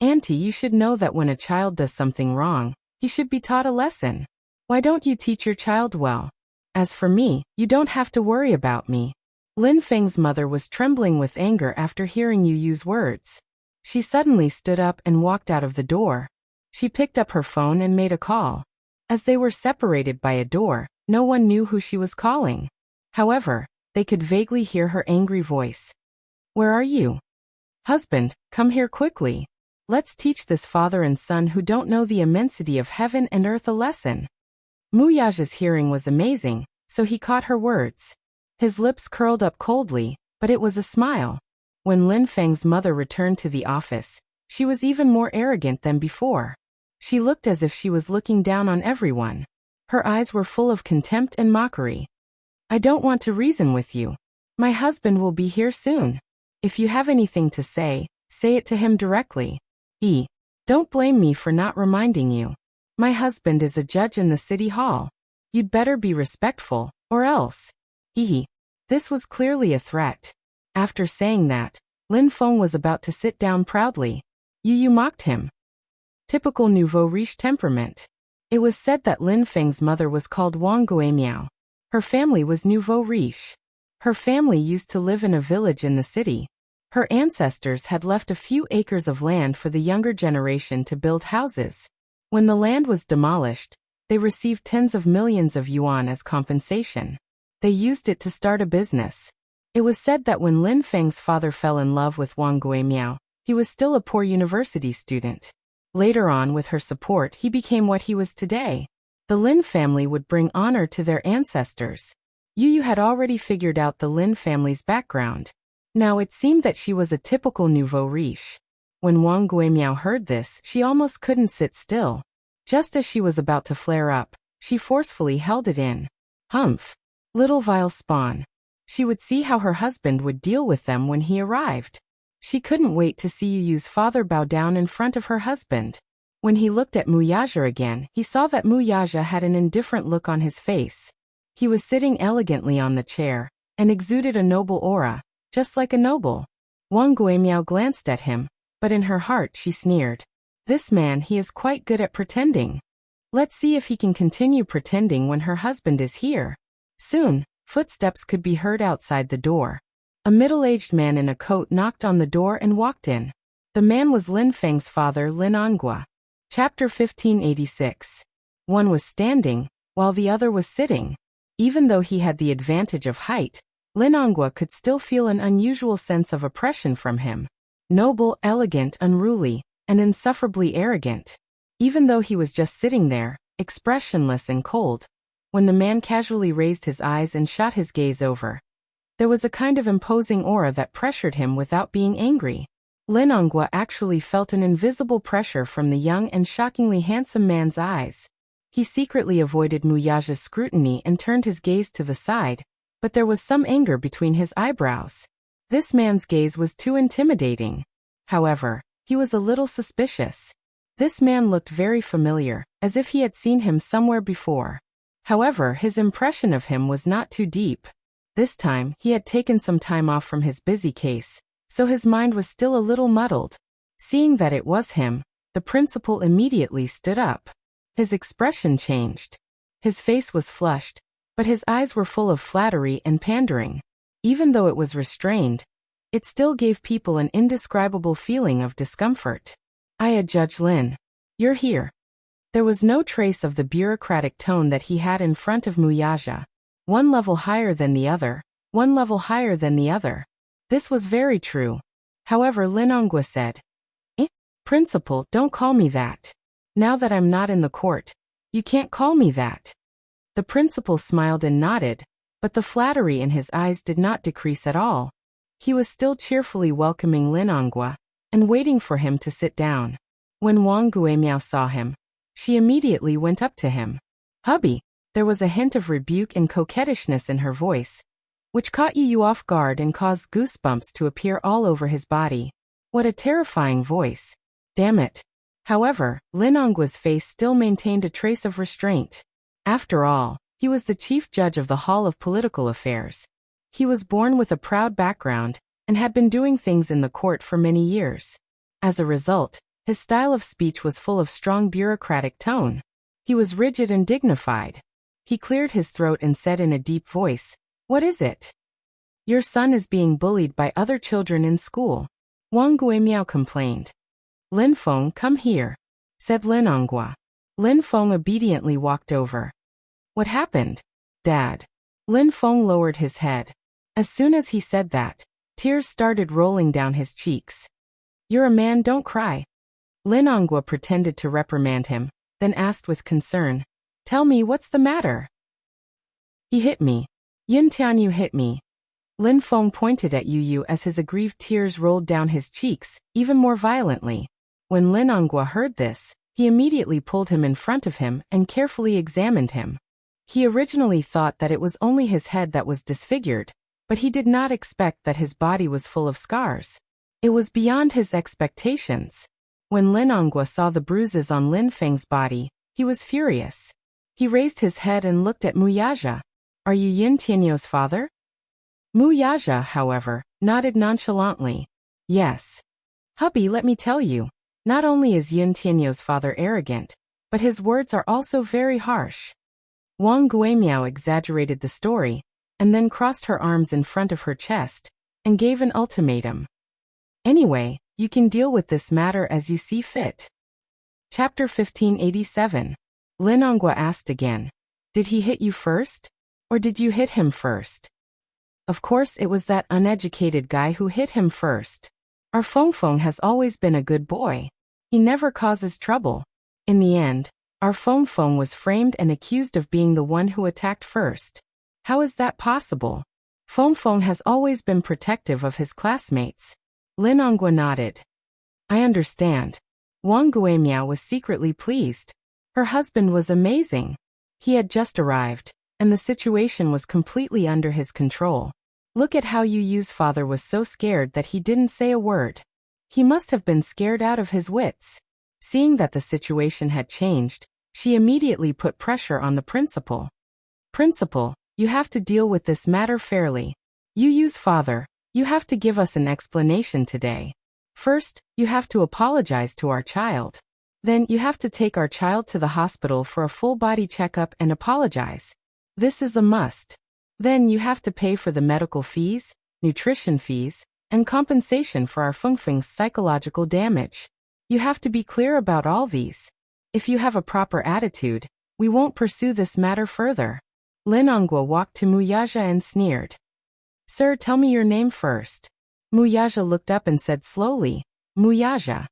Auntie, you should know that when a child does something wrong, he should be taught a lesson. Why don't you teach your child well? As for me, you don't have to worry about me. Lin Feng's mother was trembling with anger after hearing you use words. She suddenly stood up and walked out of the door. She picked up her phone and made a call. As they were separated by a door, no one knew who she was calling. However, they could vaguely hear her angry voice. Where are you? Husband, come here quickly. Let's teach this father and son who don't know the immensity of heaven and earth a lesson. Mu Yaja's hearing was amazing, so he caught her words. His lips curled up coldly, but it was a smile. When Lin Feng's mother returned to the office, she was even more arrogant than before. She looked as if she was looking down on everyone. Her eyes were full of contempt and mockery. I don't want to reason with you. My husband will be here soon. If you have anything to say it to him directly. Don't blame me for not reminding you. My husband is a judge in the city hall. You'd better be respectful, or else. This was clearly a threat. After saying that, Lin Feng was about to sit down proudly. You mocked him. Typical nouveau riche temperament. It was said that Lin Feng's mother was called Wang Guimiao. Her family was nouveau riche. Her family used to live in a village in the city. Her ancestors had left a few acres of land for the younger generation to build houses. When the land was demolished, they received tens of millions of yuan as compensation. They used it to start a business. It was said that when Lin Feng's father fell in love with Wang Guimiao, he was still a poor university student. Later on, with her support, he became what he was today. The Lin family would bring honor to their ancestors. Yu had already figured out the Lin family's background. Now it seemed that she was a typical nouveau riche. When Wang Guimiao heard this, she almost couldn't sit still. Just as she was about to flare up, she forcefully held it in. Humph! Little vile spawn. She would see how her husband would deal with them when he arrived. She couldn't wait to see Yu's father bow down in front of her husband. When he looked at Mu Yaja again, he saw that Mu Yaja had an indifferent look on his face. He was sitting elegantly on the chair, and exuded a noble aura, just like a noble. Wang Guimiao glanced at him, but in her heart she sneered. This man, he is quite good at pretending. Let's see if he can continue pretending when her husband is here. Soon, footsteps could be heard outside the door. A middle-aged man in a coat knocked on the door and walked in. The man was Lin Feng's father, Lin Angua. Chapter 1586. One was standing, while the other was sitting. Even though he had the advantage of height, Lin Angua could still feel an unusual sense of oppression from him. Noble, elegant, unruly, and insufferably arrogant. Even though he was just sitting there, expressionless and cold, when the man casually raised his eyes and shot his gaze over, there was a kind of imposing aura that pressured him without being angry. Lin Angua actually felt an invisible pressure from the young and shockingly handsome man's eyes. He secretly avoided Mu Yaja's scrutiny and turned his gaze to the side, but there was some anger between his eyebrows. This man's gaze was too intimidating. However, he was a little suspicious. This man looked very familiar, as if he had seen him somewhere before. However, his impression of him was not too deep. This time, he had taken some time off from his busy case, so his mind was still a little muddled. Seeing that it was him, the principal immediately stood up. His expression changed. His face was flushed, but his eyes were full of flattery and pandering. Even though it was restrained, it still gave people an indescribable feeling of discomfort. Judge Lin. You're here. There was no trace of the bureaucratic tone that he had in front of Muyaja. One level higher than the other, one level higher than the other. This was very true. However, Lin Hongwa said, Principal, don't call me that. Now that I'm not in the court, you can't call me that. The principal smiled and nodded, but the flattery in his eyes did not decrease at all. He was still cheerfully welcoming Lin Hongwa and waiting for him to sit down. When Wang Guimiao saw him, she immediately went up to him. Hubby, there was a hint of rebuke and coquettishness in her voice, which caught Yu off guard and caused goosebumps to appear all over his body. What a terrifying voice. Damn it. However, Lin Hongwa's face still maintained a trace of restraint. After all, he was the chief judge of the Hall of Political Affairs. He was born with a proud background and had been doing things in the court for many years. As a result, his style of speech was full of strong bureaucratic tone. He was rigid and dignified. He cleared his throat and said in a deep voice, What is it? Your son is being bullied by other children in school. Wang Guimiao complained. Lin Feng, come here, said Lin Hongwa. Lin Feng obediently walked over. What happened? Dad. Lin Feng lowered his head. As soon as he said that, tears started rolling down his cheeks. You're a man, don't cry. Lin Hongwa pretended to reprimand him, then asked with concern, Tell me what's the matter? He hit me. Yin Tianyu hit me. Lin Feng pointed at Yu as his aggrieved tears rolled down his cheeks, even more violently. When Lin Hongwa heard this, he immediately pulled him in front of him and carefully examined him. He originally thought that it was only his head that was disfigured, but he did not expect that his body was full of scars. It was beyond his expectations. When Lin Hongwa saw the bruises on Lin Feng's body, he was furious. He raised his head and looked at Muyaja. Are you Yin Tianyu's father? Muyaja, however, nodded nonchalantly. Yes. Hubby, let me tell you, not only is Yin Tianyu's father arrogant, but his words are also very harsh. Wang Guimiao exaggerated the story, and then crossed her arms in front of her chest, and gave an ultimatum. Anyway, you can deal with this matter as you see fit. Chapter 1587. Lin Hongwa asked again, Did he hit you first? Or did you hit him first? Of course it was that uneducated guy who hit him first. Our Feng has always been a good boy. He never causes trouble. In the end, our Feng was framed and accused of being the one who attacked first. How is that possible? Feng has always been protective of his classmates. Lin Hongwa nodded. I understand. Wang Guimiao was secretly pleased. Her husband was amazing. He had just arrived, and the situation was completely under his control. Look at how Yu's father was so scared that he didn't say a word. He must have been scared out of his wits. Seeing that the situation had changed, she immediately put pressure on the principal. Principal, you have to deal with this matter fairly. Yu's father, you have to give us an explanation today. First, you have to apologize to our child. Then you have to take our child to the hospital for a full body checkup and apologize. This is a must. Then you have to pay for the medical fees, nutrition fees, and compensation for our Feng's psychological damage. You have to be clear about all these. If you have a proper attitude, we won't pursue this matter further. Lin Hongwa walked to Muyaja and sneered. Sir, tell me your name first. Muyaja looked up and said slowly, Muyaja.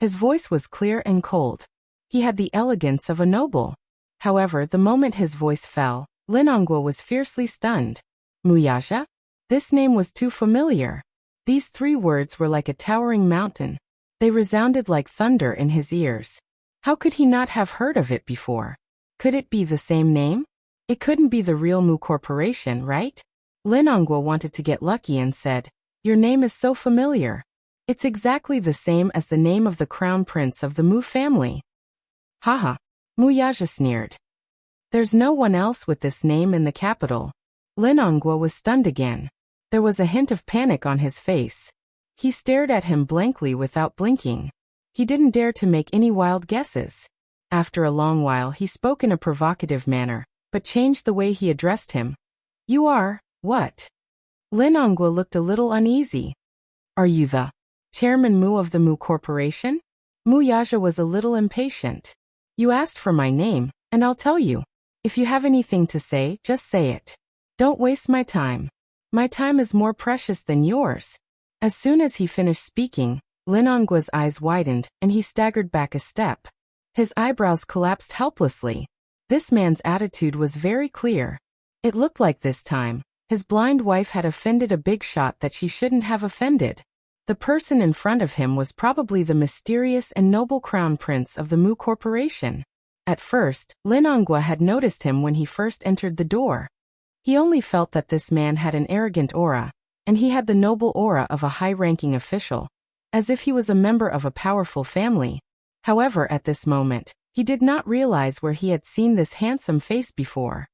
His voice was clear and cold. He had the elegance of a noble. However, the moment his voice fell, Lin Hongwa was fiercely stunned. Muyaja? This name was too familiar. These three words were like a towering mountain. They resounded like thunder in his ears. How could he not have heard of it before? Could it be the same name? It couldn't be the real Mu Corporation, right? Linongwa wanted to get lucky and said, "Your name is so familiar. It's exactly the same as the name of the crown prince of the Mu family." Haha. Muyaja sneered. "There's no one else with this name in the capital." Linongwa was stunned again. There was a hint of panic on his face. He stared at him blankly without blinking. He didn't dare to make any wild guesses. After a long while he spoke in a provocative manner, but changed the way he addressed him. "You are, what?" Linongwa looked a little uneasy. "Are you the Chairman Mu of the Mu Corporation?" Muyaja was a little impatient. "You asked for my name, and I'll tell you. If you have anything to say, just say it. Don't waste my time. My time is more precious than yours." As soon as he finished speaking, Linongwa's eyes widened and he staggered back a step. His eyebrows collapsed helplessly. This man's attitude was very clear. It looked like this time, his blind wife had offended a big shot that she shouldn't have offended. The person in front of him was probably the mysterious and noble crown prince of the Mu Corporation. At first, Linongwa had noticed him when he first entered the door. He only felt that this man had an arrogant aura, and he had the noble aura of a high-ranking official, as if he was a member of a powerful family. However, at this moment, he did not realize where he had seen this handsome face before.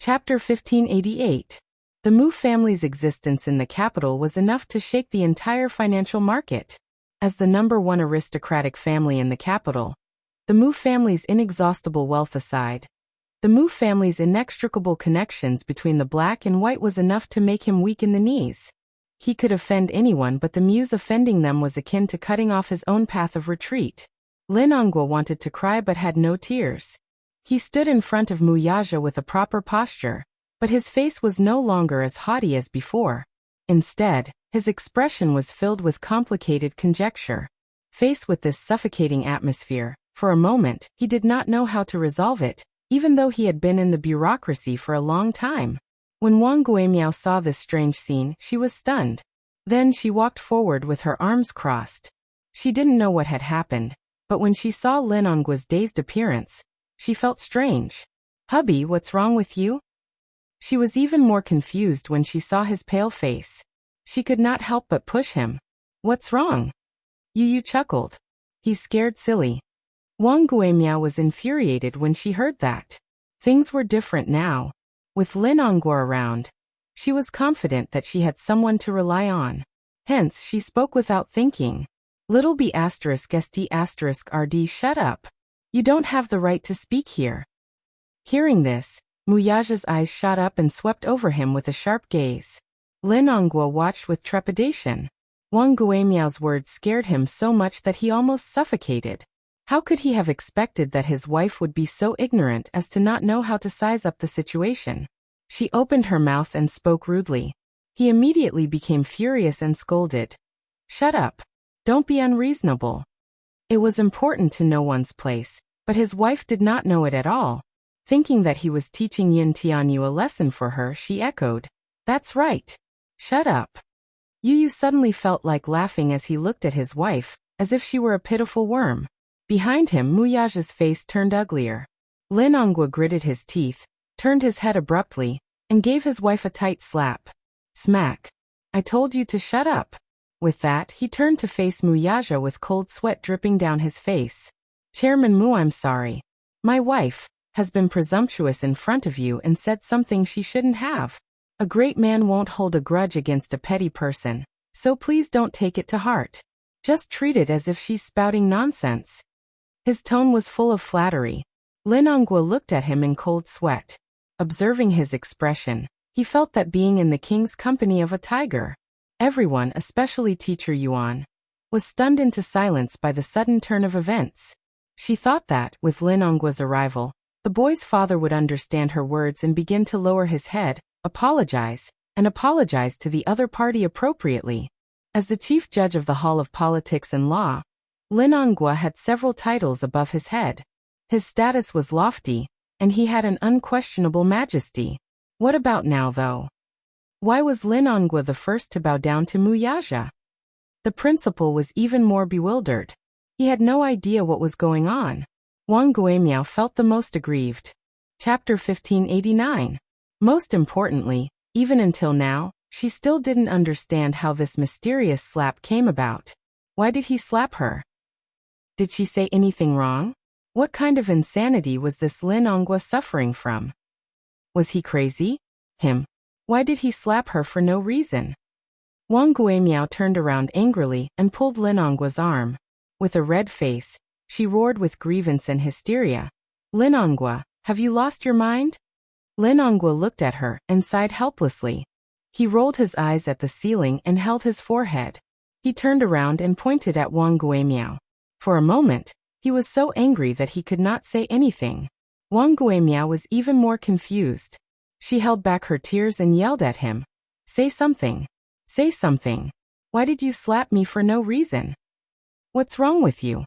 Chapter 1588. The Mu family's existence in the capital was enough to shake the entire financial market. As the #1 aristocratic family in the capital, the Mu family's inexhaustible wealth aside, the Mu family's inextricable connections between the black and white was enough to make him weak in the knees. He could offend anyone, but the Mu's offending them was akin to cutting off his own path of retreat. Linongwa wanted to cry but had no tears. He stood in front of Muyaja with a proper posture, but his face was no longer as haughty as before. Instead, his expression was filled with complicated conjecture. Faced with this suffocating atmosphere, for a moment, he did not know how to resolve it, even though he had been in the bureaucracy for a long time. When Wang Guimiao saw this strange scene, she was stunned. Then she walked forward with her arms crossed. She didn't know what had happened, but when she saw Linongwa's dazed appearance, she felt strange. "Hubby, what's wrong with you?" She was even more confused when she saw his pale face. She could not help but push him. "What's wrong?" Yu chuckled. "He's scared silly." Wang Guimiao was infuriated when she heard that. Things were different now. With Linongwa around, she was confident that she had someone to rely on. Hence, she spoke without thinking. "Little b *st*rd, shut up. You don't have the right to speak here." Hearing this, Muyaja's eyes shot up and swept over him with a sharp gaze. Linongwa watched with trepidation. Wang Guimiao's words scared him so much that he almost suffocated. How could he have expected that his wife would be so ignorant as to not know how to size up the situation? She opened her mouth and spoke rudely. He immediately became furious and scolded. "Shut up. Don't be unreasonable." It was important to know one's place, but his wife did not know it at all. Thinking that he was teaching Yin Tianyu a lesson for her, she echoed, "That's right. Shut up." Yu suddenly felt like laughing as he looked at his wife, as if she were a pitiful worm. Behind him, Muyaja's face turned uglier. Linongwa gritted his teeth, turned his head abruptly, and gave his wife a tight slap. Smack. "I told you to shut up." With that, he turned to face Muyaja with cold sweat dripping down his face. "Chairman Mu, I'm sorry. My wife has been presumptuous in front of you and said something she shouldn't have. A great man won't hold a grudge against a petty person, so please don't take it to heart. Just treat it as if she's spouting nonsense." His tone was full of flattery. Linongwa looked at him in cold sweat. Observing his expression, he felt that being in the king's company of a tiger. Everyone, especially Teacher Yuan, was stunned into silence by the sudden turn of events. She thought that, with Linongwa's arrival, the boy's father would understand her words and begin to lower his head, apologize to the other party appropriately. As the chief judge of the Hall of Politics and Law, Linongwa had several titles above his head. His status was lofty, and he had an unquestionable majesty. What about now, though? Why was Linongwa the first to bow down to Muyaja? The principal was even more bewildered. He had no idea what was going on. Wang Guimiao felt the most aggrieved. Chapter 1589. Most importantly, Even until now, she still didn't understand how this mysterious slap came about. Why did he slap her? Did she say anything wrong? What kind of insanity was this Lin Ongwa suffering from? Was he crazy? Him. Why did he slap her for no reason? Wang Guimiao turned around angrily and pulled Lin Ongwa's arm. With a red face, she roared with grievance and hysteria. Lin Ongwa, have you lost your mind? Lin Ongwa looked at her and sighed helplessly. He rolled his eyes at the ceiling and held his forehead. He turned around and pointed at Wang Guimiao. For a moment, he was so angry that he could not say anything. Wang Guimiao was even more confused. She held back her tears and yelled at him. Say something. Say something. Why did you slap me for no reason? What's wrong with you?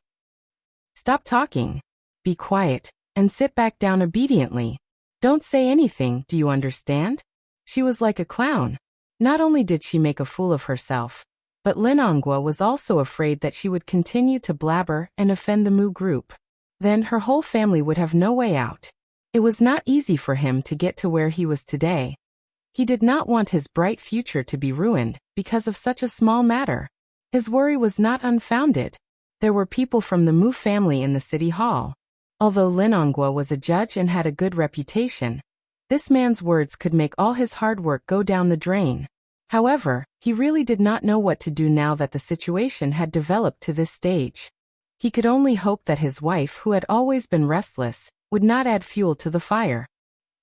Stop talking. Be quiet, and sit back down obediently. Don't say anything, do you understand? She was like a clown. Not only did she make a fool of herself, but Lin Ongwa was also afraid that she would continue to blabber and offend the Mu group. Then her whole family would have no way out. It was not easy for him to get to where he was today. He did not want his bright future to be ruined because of such a small matter. His worry was not unfounded. There were people from the Mu family in the city hall. Although Lin Ongwa was a judge and had a good reputation, this man's words could make all his hard work go down the drain. However, he really did not know what to do now that the situation had developed to this stage. He could only hope that his wife, who had always been restless, would not add fuel to the fire.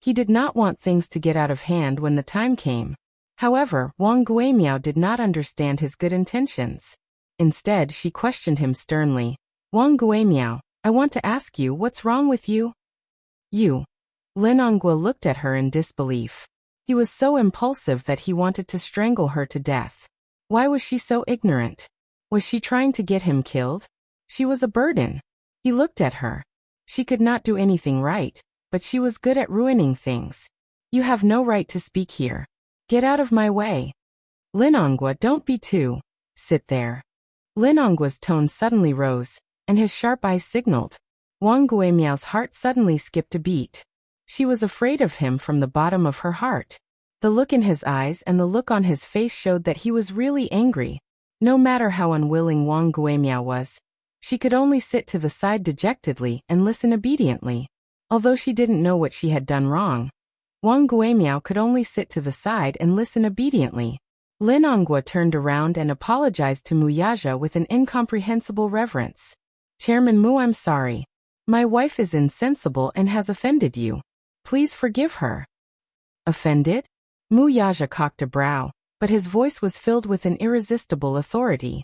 He did not want things to get out of hand when the time came. However, Wang Guimiao did not understand his good intentions. Instead, she questioned him sternly. Wang Guimiao, I want to ask you, what's wrong with you? You. Lin Ongwa looked at her in disbelief. He was so impulsive that he wanted to strangle her to death. Why was she so ignorant? Was she trying to get him killed? She was a burden. He looked at her. She could not do anything right, but she was good at ruining things. You have no right to speak here. Get out of my way. Lin Ongwa, don't be too. Sit there. Lin Ongwa's tone suddenly rose, and his sharp eyes signaled. Wang Guimiao's heart suddenly skipped a beat. She was afraid of him from the bottom of her heart. The look in his eyes and the look on his face showed that he was really angry. No matter how unwilling Wang Guimiao was, she could only sit to the side dejectedly and listen obediently. Although she didn't know what she had done wrong, Wang Guimiao could only sit to the side and listen obediently. Lin Ongwa turned around and apologized to Mu Yaja with an incomprehensible reverence. Chairman Mu, I'm sorry. My wife is insensible and has offended you. Please forgive her. Offended? Mu Yaja cocked a brow, but his voice was filled with an irresistible authority.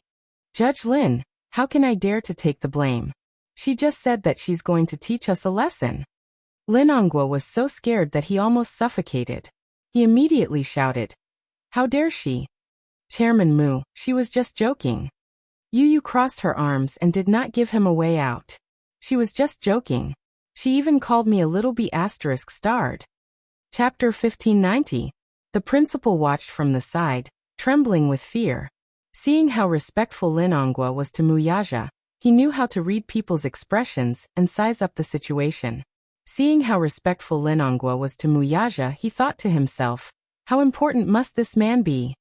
Judge Lin, how can I dare to take the blame? She just said that she's going to teach us a lesson. Lin Ongwa was so scared that he almost suffocated. He immediately shouted, How dare she? Chairman Mu, she was just joking. Yu crossed her arms and did not give him a way out. She was just joking. She even called me a little b******. Chapter 1590. The principal watched from the side, trembling with fear. Seeing how respectful Lin Ongwa was to Mu Yaja, he knew how to read people's expressions and size up the situation. Seeing how respectful Lin Ongwa was to Mu Yaja, he thought to himself, how important must this man be?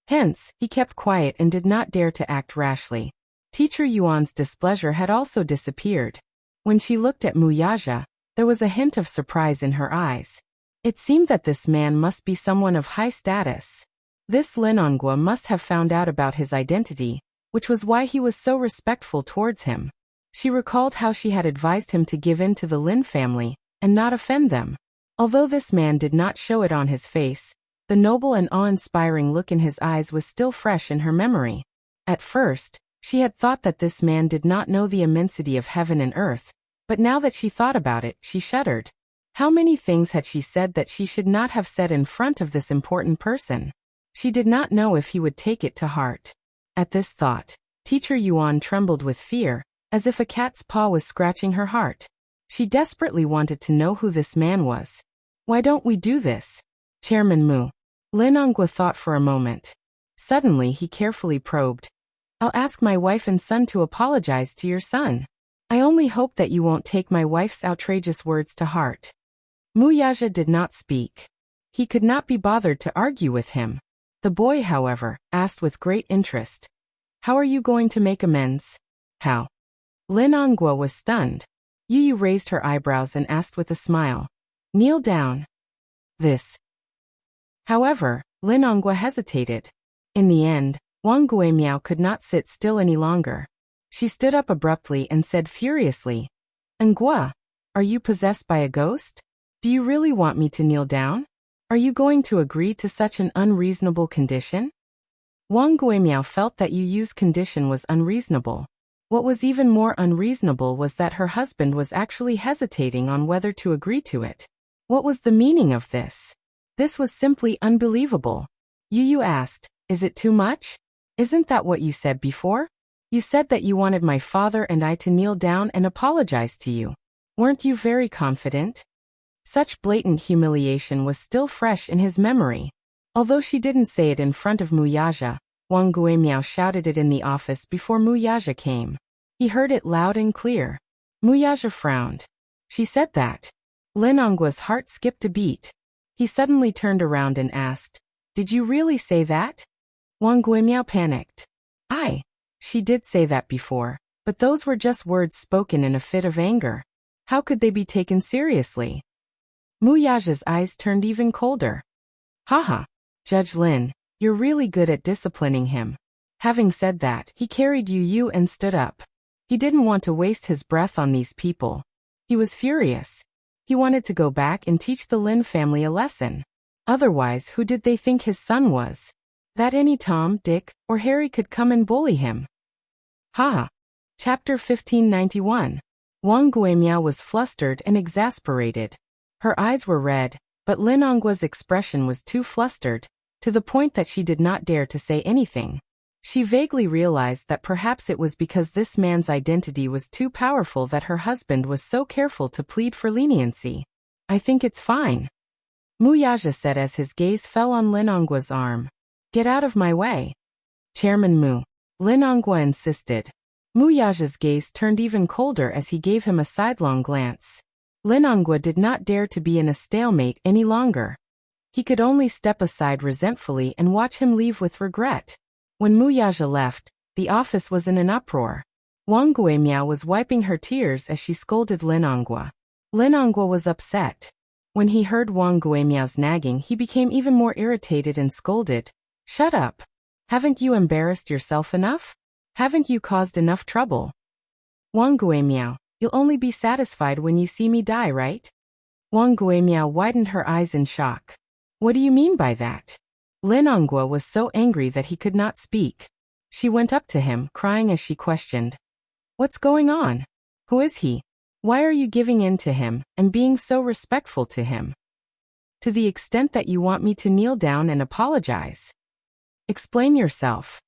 Hence, he kept quiet and did not dare to act rashly. Teacher Yuan's displeasure had also disappeared. When she looked at Mu Yaja, there was a hint of surprise in her eyes. It seemed that this man must be someone of high status. This Lin Ongwa must have found out about his identity, which was why he was so respectful towards him. She recalled how she had advised him to give in to the Lin family and not offend them. Although this man did not show it on his face, the noble and awe-inspiring look in his eyes was still fresh in her memory. At first, she had thought that this man did not know the immensity of heaven and earth, but now that she thought about it, she shuddered. How many things had she said that she should not have said in front of this important person? She did not know if he would take it to heart. At this thought, Teacher Yuan trembled with fear, as if a cat's paw was scratching her heart. She desperately wanted to know who this man was. Why don't we do this? Chairman Mu. Lin Ongwa thought for a moment. Suddenly he carefully probed. I'll ask my wife and son to apologize to your son. I only hope that you won't take my wife's outrageous words to heart. Mu Yaja did not speak. He could not be bothered to argue with him. The boy, however, asked with great interest, "How are you going to make amends?" "How?" Lin Onghua was stunned. Yu Yu raised her eyebrows and asked with a smile, "Kneel down." This. However, Lin Onghua hesitated. In the end, Wang Guimiao could not sit still any longer. She stood up abruptly and said furiously, "Onghua, are you possessed by a ghost? Do you really want me to kneel down? Are you going to agree to such an unreasonable condition?" Wang Guimiao felt that Yu Yu's condition was unreasonable. What was even more unreasonable was that her husband was actually hesitating on whether to agree to it. What was the meaning of this? This was simply unbelievable. Yu Yu asked, "Is it too much? Isn't that what you said before? You said that you wanted my father and I to kneel down and apologize to you. Weren't you very confident?" Such blatant humiliation was still fresh in his memory. Although she didn't say it in front of Muyaja, Wang Guimiao shouted it in the office before Muyaja came. He heard it loud and clear. Muyaja frowned. She said that. Lin Onghua's heart skipped a beat. He suddenly turned around and asked, "Did you really say that?" Wang Guimiao panicked. She did say that before, but those were just words spoken in a fit of anger. How could they be taken seriously? Muyaja's eyes turned even colder. "Haha, Judge Lin, you're really good at disciplining him." Having said that, he carried Yu Yu and stood up. He didn't want to waste his breath on these people. He was furious. He wanted to go back and teach the Lin family a lesson. Otherwise, who did they think his son was? That any Tom, Dick, or Harry could come and bully him. Chapter 1591. Wang Guimiao was flustered and exasperated. Her eyes were red, but Lin Onghua's expression was too flustered, to the point that she did not dare to say anything. She vaguely realized that perhaps it was because this man's identity was too powerful that her husband was so careful to plead for leniency. "I think it's fine," Muyaja said as his gaze fell on Lin Onghua's arm. "Get out of my way." "Chairman Mu," Lin Onghua insisted. Muyaja's gaze turned even colder as he gave him a sidelong glance. Lin Onghua did not dare to be in a stalemate any longer. He could only step aside resentfully and watch him leave with regret. When Muyaja left, the office was in an uproar. Wang Guimiao was wiping her tears as she scolded Lin Onghua. Lin Onghua was upset. When he heard Wang Guimiao's nagging, he became even more irritated and scolded, "Shut up! Haven't you embarrassed yourself enough? Haven't you caused enough trouble? Wang Guimiao, you'll only be satisfied when you see me die, right?" Wang Guimiao widened her eyes in shock. "What do you mean by that?" Lin Onghua was so angry that he could not speak. She went up to him, crying as she questioned, "What's going on? Who is he? Why are you giving in to him, and being so respectful to him? To the extent that you want me to kneel down and apologize? Explain yourself."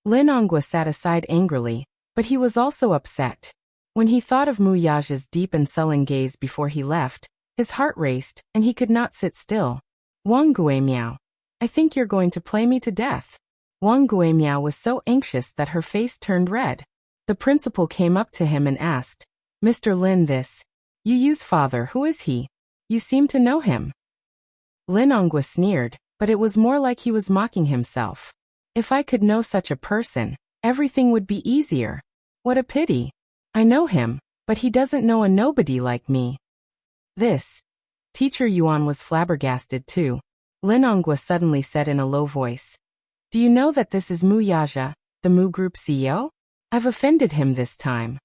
Lin Onghua sat aside angrily, but he was also upset. When he thought of Muyaja's deep and sullen gaze before he left, his heart raced, and he could not sit still. "Wang Guimiao, I think you're going to play me to death." Wang Guimiao was so anxious that her face turned red. The principal came up to him and asked, "Mr. Lin, this Yu Yu's father, who is he? You seem to know him." Lin Onghua sneered, but it was more like he was mocking himself. "If I could know such a person, everything would be easier. What a pity. I know him, but he doesn't know a nobody like me." This. Teacher Yuan was flabbergasted too. Lin Onghua suddenly said in a low voice, "Do you know that this is Muyaja, the Mu Group CEO? I've offended him this time.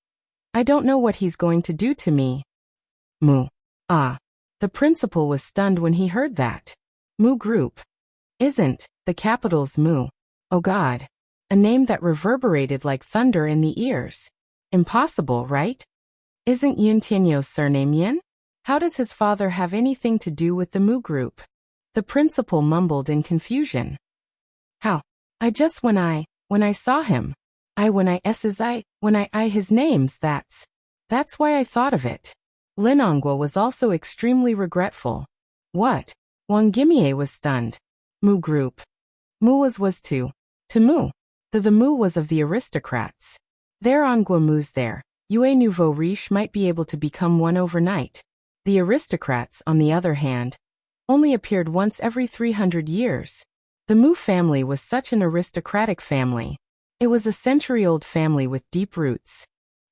I don't know what he's going to do to me." Mu. The principal was stunned when he heard that. Mu Group. Isn't the capital's Mu? Oh God. A name that reverberated like thunder in the ears. Impossible, right? Isn't Yun Tianyo's surname Yin? How does his father have anything to do with the Mu Group? The principal mumbled in confusion. "How? When I saw him. When I his names, that's why I thought of it." Lin Onghua was also extremely regretful. "What?" Wang Guimiao was stunned. "Mu Group. Mu was to Mu. The Mu was of the aristocrats. There Onghua Mu's there. Yue Nouveau Riche might be able to become one overnight. The aristocrats, on the other hand, only appeared once every 300 years. The Mu family was such an aristocratic family. It was a century-old family with deep roots.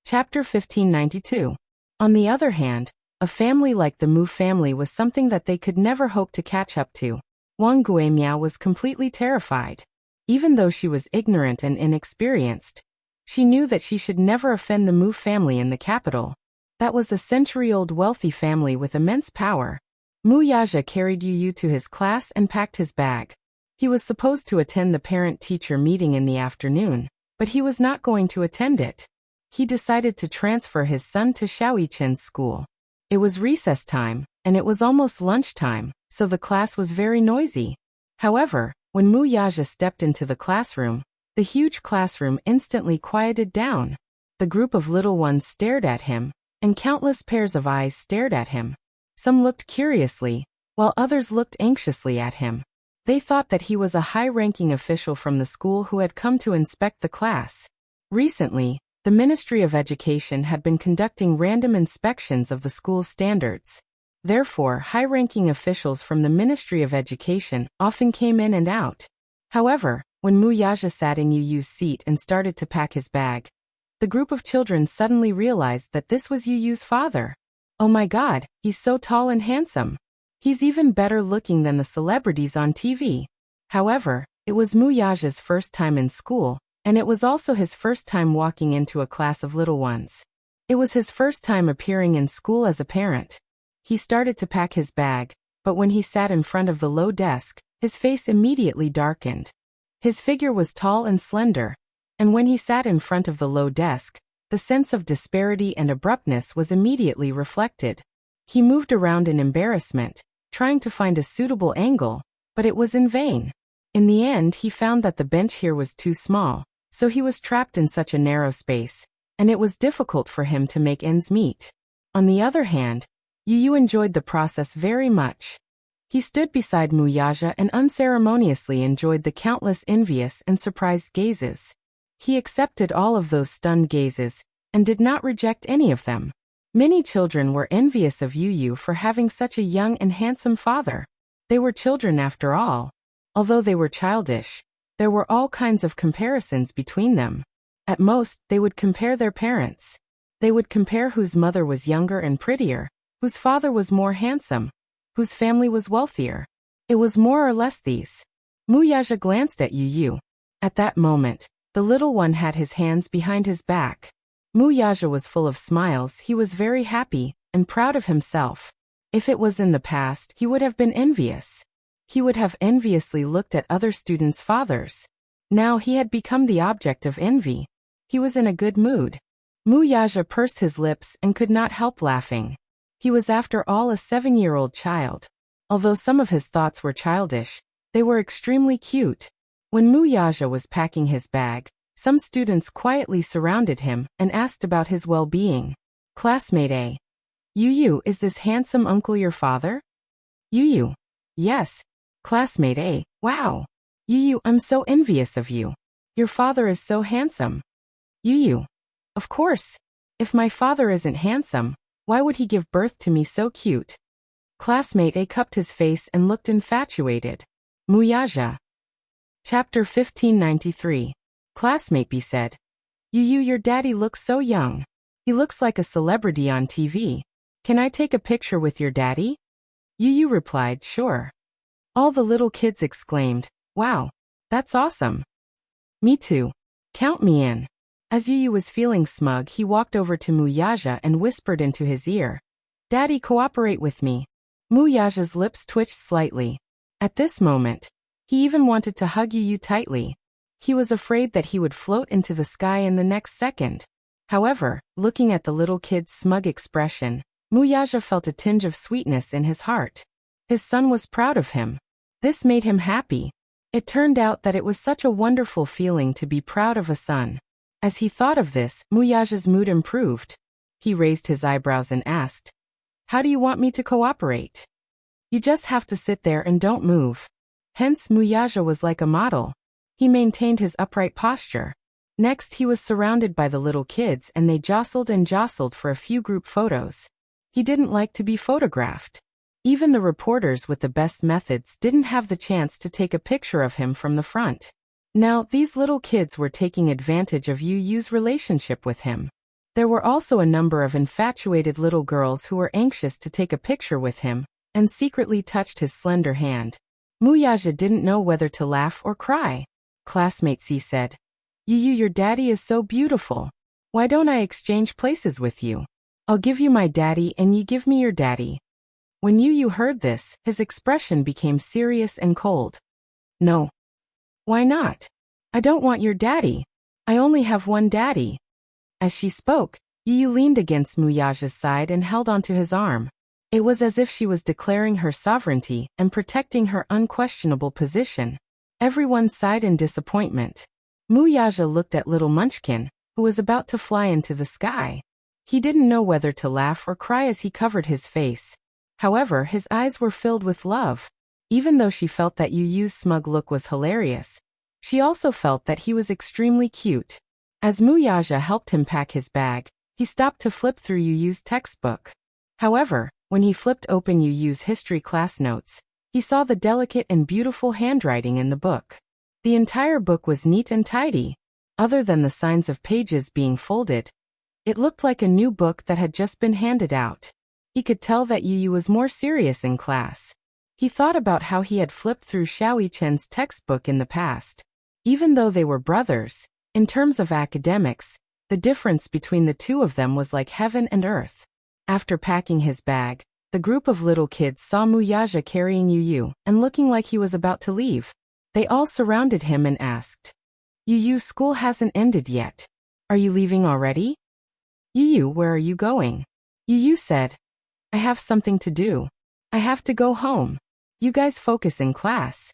Chapter 1592. On the other hand, a family like the Mu family was something that they could never hope to catch up to. Wang Guimiao was completely terrified. Even though she was ignorant and inexperienced, she knew that she should never offend the Mu family in the capital. That was a century-old wealthy family with immense power. Mu Yaja carried Yu to his class and packed his bag. He was supposed to attend the parent-teacher meeting in the afternoon, but he was not going to attend it. He decided to transfer his son to Xiaoyichen's school. It was recess time, and it was almost lunchtime, so the class was very noisy. However, when Mu Yaja stepped into the classroom, the huge classroom instantly quieted down. The group of little ones stared at him, and countless pairs of eyes stared at him. Some looked curiously, while others looked anxiously at him. They thought that he was a high-ranking official from the school who had come to inspect the class. Recently, the Ministry of Education had been conducting random inspections of the school's standards. Therefore, high-ranking officials from the Ministry of Education often came in and out. However, when Mu Yaja sat in Yu's seat and started to pack his bag, the group of children suddenly realized that this was Yu's father. Oh my God, he's so tall and handsome. He's even better looking than the celebrities on TV. However, it was Mu Yaja's first time in school, and it was also his first time walking into a class of little ones. It was his first time appearing in school as a parent. He started to pack his bag, but when he sat in front of the low desk, his face immediately darkened. His figure was tall and slender, and when he sat in front of the low desk, the sense of disparity and abruptness was immediately reflected. He moved around in embarrassment, trying to find a suitable angle, but it was in vain. In the end, he found that the bench here was too small, so he was trapped in such a narrow space, and it was difficult for him to make ends meet. On the other hand, Yu enjoyed the process very much. He stood beside Mu Yaja and unceremoniously enjoyed the countless envious and surprised gazes. He accepted all of those stunned gazes, and did not reject any of them. Many children were envious of Yu for having such a young and handsome father. They were children after all. Although they were childish, there were all kinds of comparisons between them. At most, they would compare their parents. They would compare whose mother was younger and prettier, whose father was more handsome, whose family was wealthier. It was more or less these. Mu Yaja glanced at Yu. At that moment, the little one had his hands behind his back. Mu Yaja was full of smiles. He was very happy and proud of himself. If it was in the past, he would have been envious. He would have enviously looked at other students' fathers. Now he had become the object of envy. He was in a good mood. Mu Yaja pursed his lips and could not help laughing. He was after all a 7-year-old child. Although some of his thoughts were childish, they were extremely cute. When Mu Yaja was packing his bag, some students quietly surrounded him and asked about his well-being. Classmate A. Yu, is this handsome uncle your father? Yu. Yes. Classmate A. Wow. Yu, I'm so envious of you. Your father is so handsome. Yu. Of course. If my father isn't handsome, why would he give birth to me so cute? Classmate A cupped his face and looked infatuated. Mu Yaja. Chapter 1593. Classmate B said, Yu, your daddy looks so young. He looks like a celebrity on TV. Can I take a picture with your daddy? Yu replied, sure. All the little kids exclaimed, wow, that's awesome. Me too. Count me in. As Yu was feeling smug, he walked over to Mu Yaja and whispered into his ear, Daddy, cooperate with me. Mu Yaja's lips twitched slightly. At this moment, he even wanted to hug Yu tightly. He was afraid that he would float into the sky in the next second. However, looking at the little kid's smug expression, Mu Yaja felt a tinge of sweetness in his heart. His son was proud of him. This made him happy. It turned out that it was such a wonderful feeling to be proud of a son. As he thought of this, Mu Yaja's mood improved. He raised his eyebrows and asked, How do you want me to cooperate? You just have to sit there and don't move. Hence, Mu Yaja was like a model. He maintained his upright posture. Next, he was surrounded by the little kids and they jostled and jostled for a few group photos. He didn't like to be photographed. Even the reporters with the best methods didn't have the chance to take a picture of him from the front. Now, these little kids were taking advantage of Yu Yu's relationship with him. There were also a number of infatuated little girls who were anxious to take a picture with him, and secretly touched his slender hand. Muyaja didn't know whether to laugh or cry. Classmate C said, Yu Yu, your daddy is so beautiful. Why don't I exchange places with you? I'll give you my daddy and you give me your daddy. When Yu Yu heard this, his expression became serious and cold. No. Why not? I don't want your daddy. I only have one daddy. As she spoke, Yu Yu leaned against Muyaja's side and held onto his arm. It was as if she was declaring her sovereignty and protecting her unquestionable position. Everyone sighed in disappointment. Muyaja looked at little Munchkin, who was about to fly into the sky. He didn't know whether to laugh or cry as he covered his face. However, his eyes were filled with love. Even though she felt that Yu Yu's smug look was hilarious, she also felt that he was extremely cute. As Muyaja helped him pack his bag, he stopped to flip through Yu Yu's textbook. However, when he flipped open Yu Yu's history class notes, he saw the delicate and beautiful handwriting in the book. The entire book was neat and tidy. Other than the signs of pages being folded, it looked like a new book that had just been handed out. He could tell that Yu Yu was more serious in class. He thought about how he had flipped through Xiao Chen's textbook in the past. Even though they were brothers, in terms of academics, the difference between the two of them was like heaven and earth. After packing his bag, the group of little kids saw Muyaja carrying Yu Yu and looking like he was about to leave. They all surrounded him and asked, Yu Yu, school hasn't ended yet. Are you leaving already? Yu Yu, where are you going? Yu Yu said, I have something to do. I have to go home. You guys focus in class.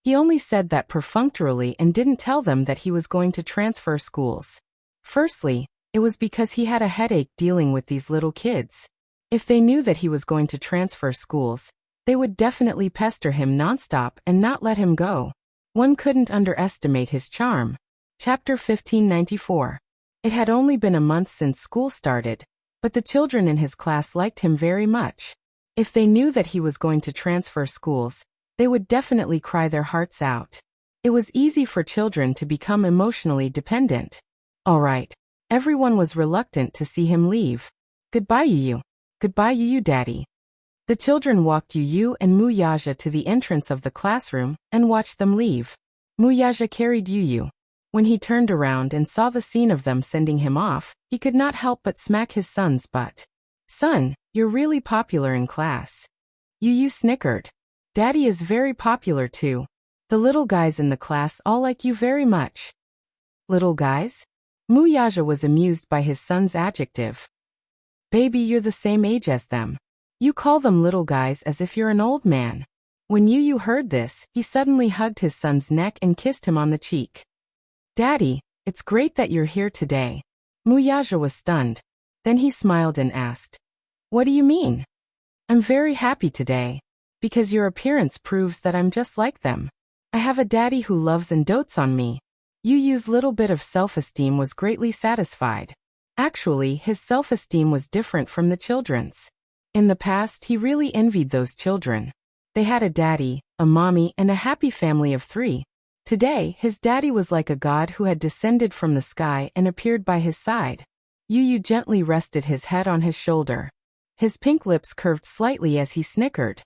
He only said that perfunctorily and didn't tell them that he was going to transfer schools. Firstly, it was because he had a headache dealing with these little kids. If they knew that he was going to transfer schools, they would definitely pester him nonstop and not let him go. One couldn't underestimate his charm. Chapter 1594. It had only been a month since school started, but the children in his class liked him very much. If they knew that he was going to transfer schools, they would definitely cry their hearts out. It was easy for children to become emotionally dependent. All right. Everyone was reluctant to see him leave. Goodbye, Yu Yu. Goodbye, Yu Yu, Daddy. The children walked Yu Yu and Muyaja to the entrance of the classroom and watched them leave. Muyaja carried Yu Yu. When he turned around and saw the scene of them sending him off, he could not help but smack his son's butt. Son, you're really popular in class. Yu Yu snickered. Daddy is very popular too. The little guys in the class all like you very much. Little guys? Muyaja was amused by his son's adjective. Baby, you're the same age as them. You call them little guys as if you're an old man. When Yu Yu heard this, he suddenly hugged his son's neck and kissed him on the cheek. Daddy, it's great that you're here today. Muyaja was stunned. Then he smiled and asked, What do you mean? I'm very happy today. Because your appearance proves that I'm just like them. I have a daddy who loves and dotes on me. Yu Yu's little bit of self-esteem was greatly satisfied. Actually, his self-esteem was different from the children's. In the past, he really envied those children. They had a daddy, a mommy, and a happy family of 3. Today, his daddy was like a god who had descended from the sky and appeared by his side. Yu Yu gently rested his head on his shoulder. His pink lips curved slightly as he snickered.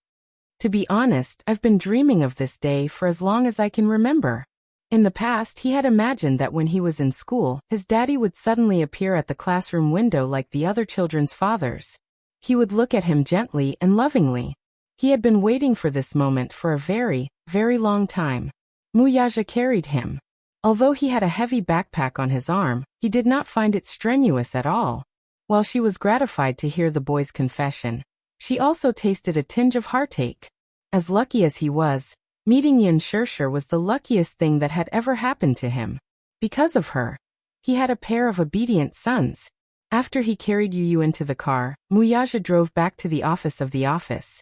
To be honest, I've been dreaming of this day for as long as I can remember. In the past, he had imagined that when he was in school, his daddy would suddenly appear at the classroom window like the other children's fathers. He would look at him gently and lovingly. He had been waiting for this moment for a very, very long time. Muyaja carried him. Although he had a heavy backpack on his arm, he did not find it strenuous at all. While she was gratified to hear the boy's confession, she also tasted a tinge of heartache. As lucky as he was, meeting Yin Shirshir was the luckiest thing that had ever happened to him. Because of her, he had a pair of obedient sons. After he carried Yu Yu into the car, Muyaja drove back to the office of the office.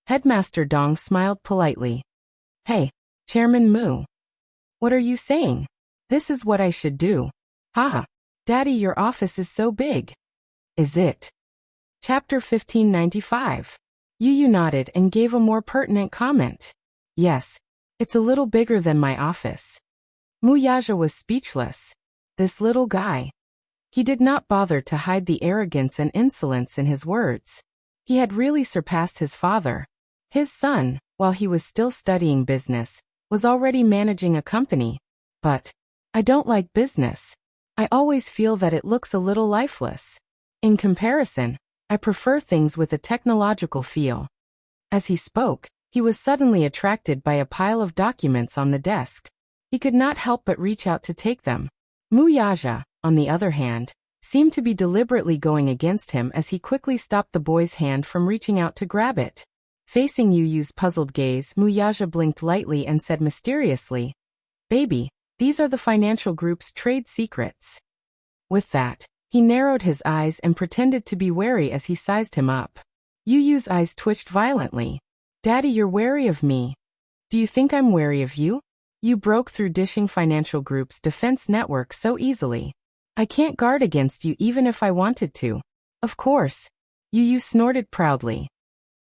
Headmaster Dong smiled politely. Hey, Chairman Mu. What are you saying? This is what I should do. Haha. Daddy, your office is so big. Is it? Chapter 1595. Yu nodded and gave a more pertinent comment. Yes, it's a little bigger than my office. Muyaja was speechless. This little guy. He did not bother to hide the arrogance and insolence in his words. He had really surpassed his father. His son, while he was still studying business, was already managing a company. But I don't like business. I always feel that it looks a little lifeless. In comparison, I prefer things with a technological feel. As he spoke, he was suddenly attracted by a pile of documents on the desk. He could not help but reach out to take them. Muyaja, on the other hand, seemed to be deliberately going against him as he quickly stopped the boy's hand from reaching out to grab it. Facing Yu's puzzled gaze, Muyaja blinked lightly and said mysteriously, "Baby, these are the financial group's trade secrets." With that, he narrowed his eyes and pretended to be wary as he sized him up. Yu's eyes twitched violently. "Daddy, you're wary of me. Do you think I'm wary of you? You broke through Dishing Financial Group's defense network so easily. I can't guard against you even if I wanted to." "Of course." Yu snorted proudly.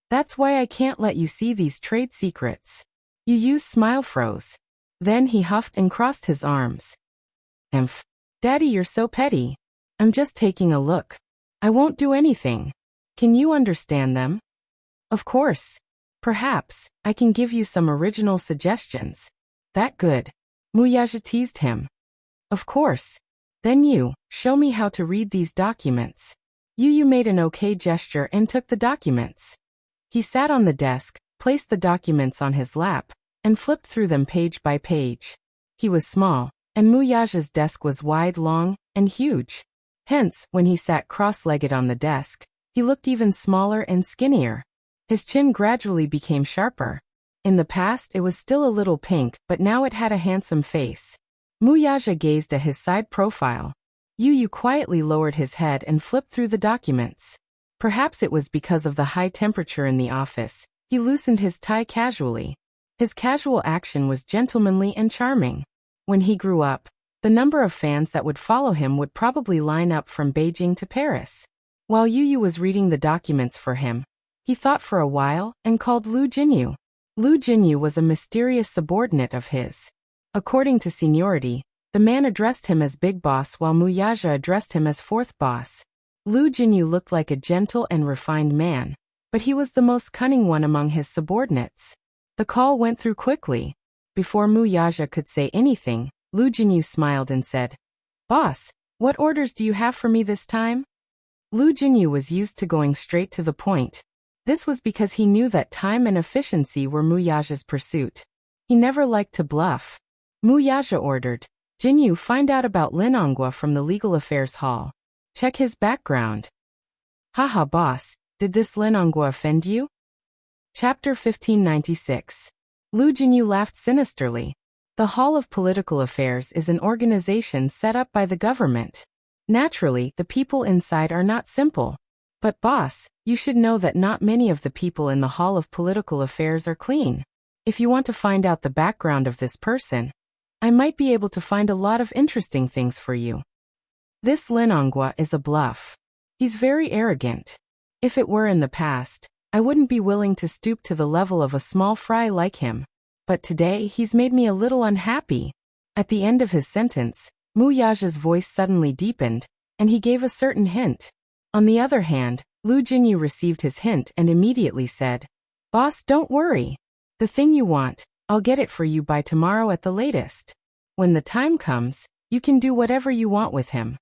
"That's why I can't let you see these trade secrets." Yu's smile froze. Then he huffed and crossed his arms. "Emph. Daddy, you're so petty. I'm just taking a look. I won't do anything. Can you understand them?" "Of course. Perhaps I can give you some original suggestions." "That good?" Muyaja teased him. "Of course. Then you, show me how to read these documents." Yu made an okay gesture and took the documents. He sat on the desk, placed the documents on his lap, and flipped through them page by page. He was small, and Muyaja's desk was wide, long, and huge. Hence, when he sat cross-legged on the desk, he looked even smaller and skinnier. His chin gradually became sharper. In the past it was still a little pink, but now it had a handsome face. Muyaja gazed at his side profile. Yu quietly lowered his head and flipped through the documents. Perhaps it was because of the high temperature in the office. He loosened his tie casually. His casual action was gentlemanly and charming. When he grew up, the number of fans that would follow him would probably line up from Beijing to Paris. While Yu was reading the documents for him, he thought for a while and called Lu Jinyu. Lu Jinyu was a mysterious subordinate of his. According to seniority, the man addressed him as Big Boss while Muyaja addressed him as Fourth Boss. Lu Jinyu looked like a gentle and refined man, but he was the most cunning one among his subordinates. The call went through quickly. Before Muyaja could say anything, Lu Jinyu smiled and said, "Boss, what orders do you have for me this time?" Lu Jinyu was used to going straight to the point. This was because he knew that time and efficiency were Muyaja's pursuit. He never liked to bluff. Muyaja ordered, "Jinyu, find out about Linongua from the Legal Affairs Hall. Check his background." "Haha, boss, did this Linongua offend you?" Chapter 1596. Lu Jinyu laughed sinisterly. The Hall of Political Affairs is an organization set up by the government. Naturally, the people inside are not simple. But boss, you should know that not many of the people in the Hall of Political Affairs are clean. If you want to find out the background of this person, I might be able to find a lot of interesting things for you. This Linongua is a bluff. He's very arrogant. If it were in the past, I wouldn't be willing to stoop to the level of a small fry like him. But today he's made me a little unhappy. At the end of his sentence, Muyaja's voice suddenly deepened, and he gave a certain hint. On the other hand, Lu Jinyu received his hint and immediately said, "Boss, don't worry. The thing you want, I'll get it for you by tomorrow at the latest. When the time comes, you can do whatever you want with him."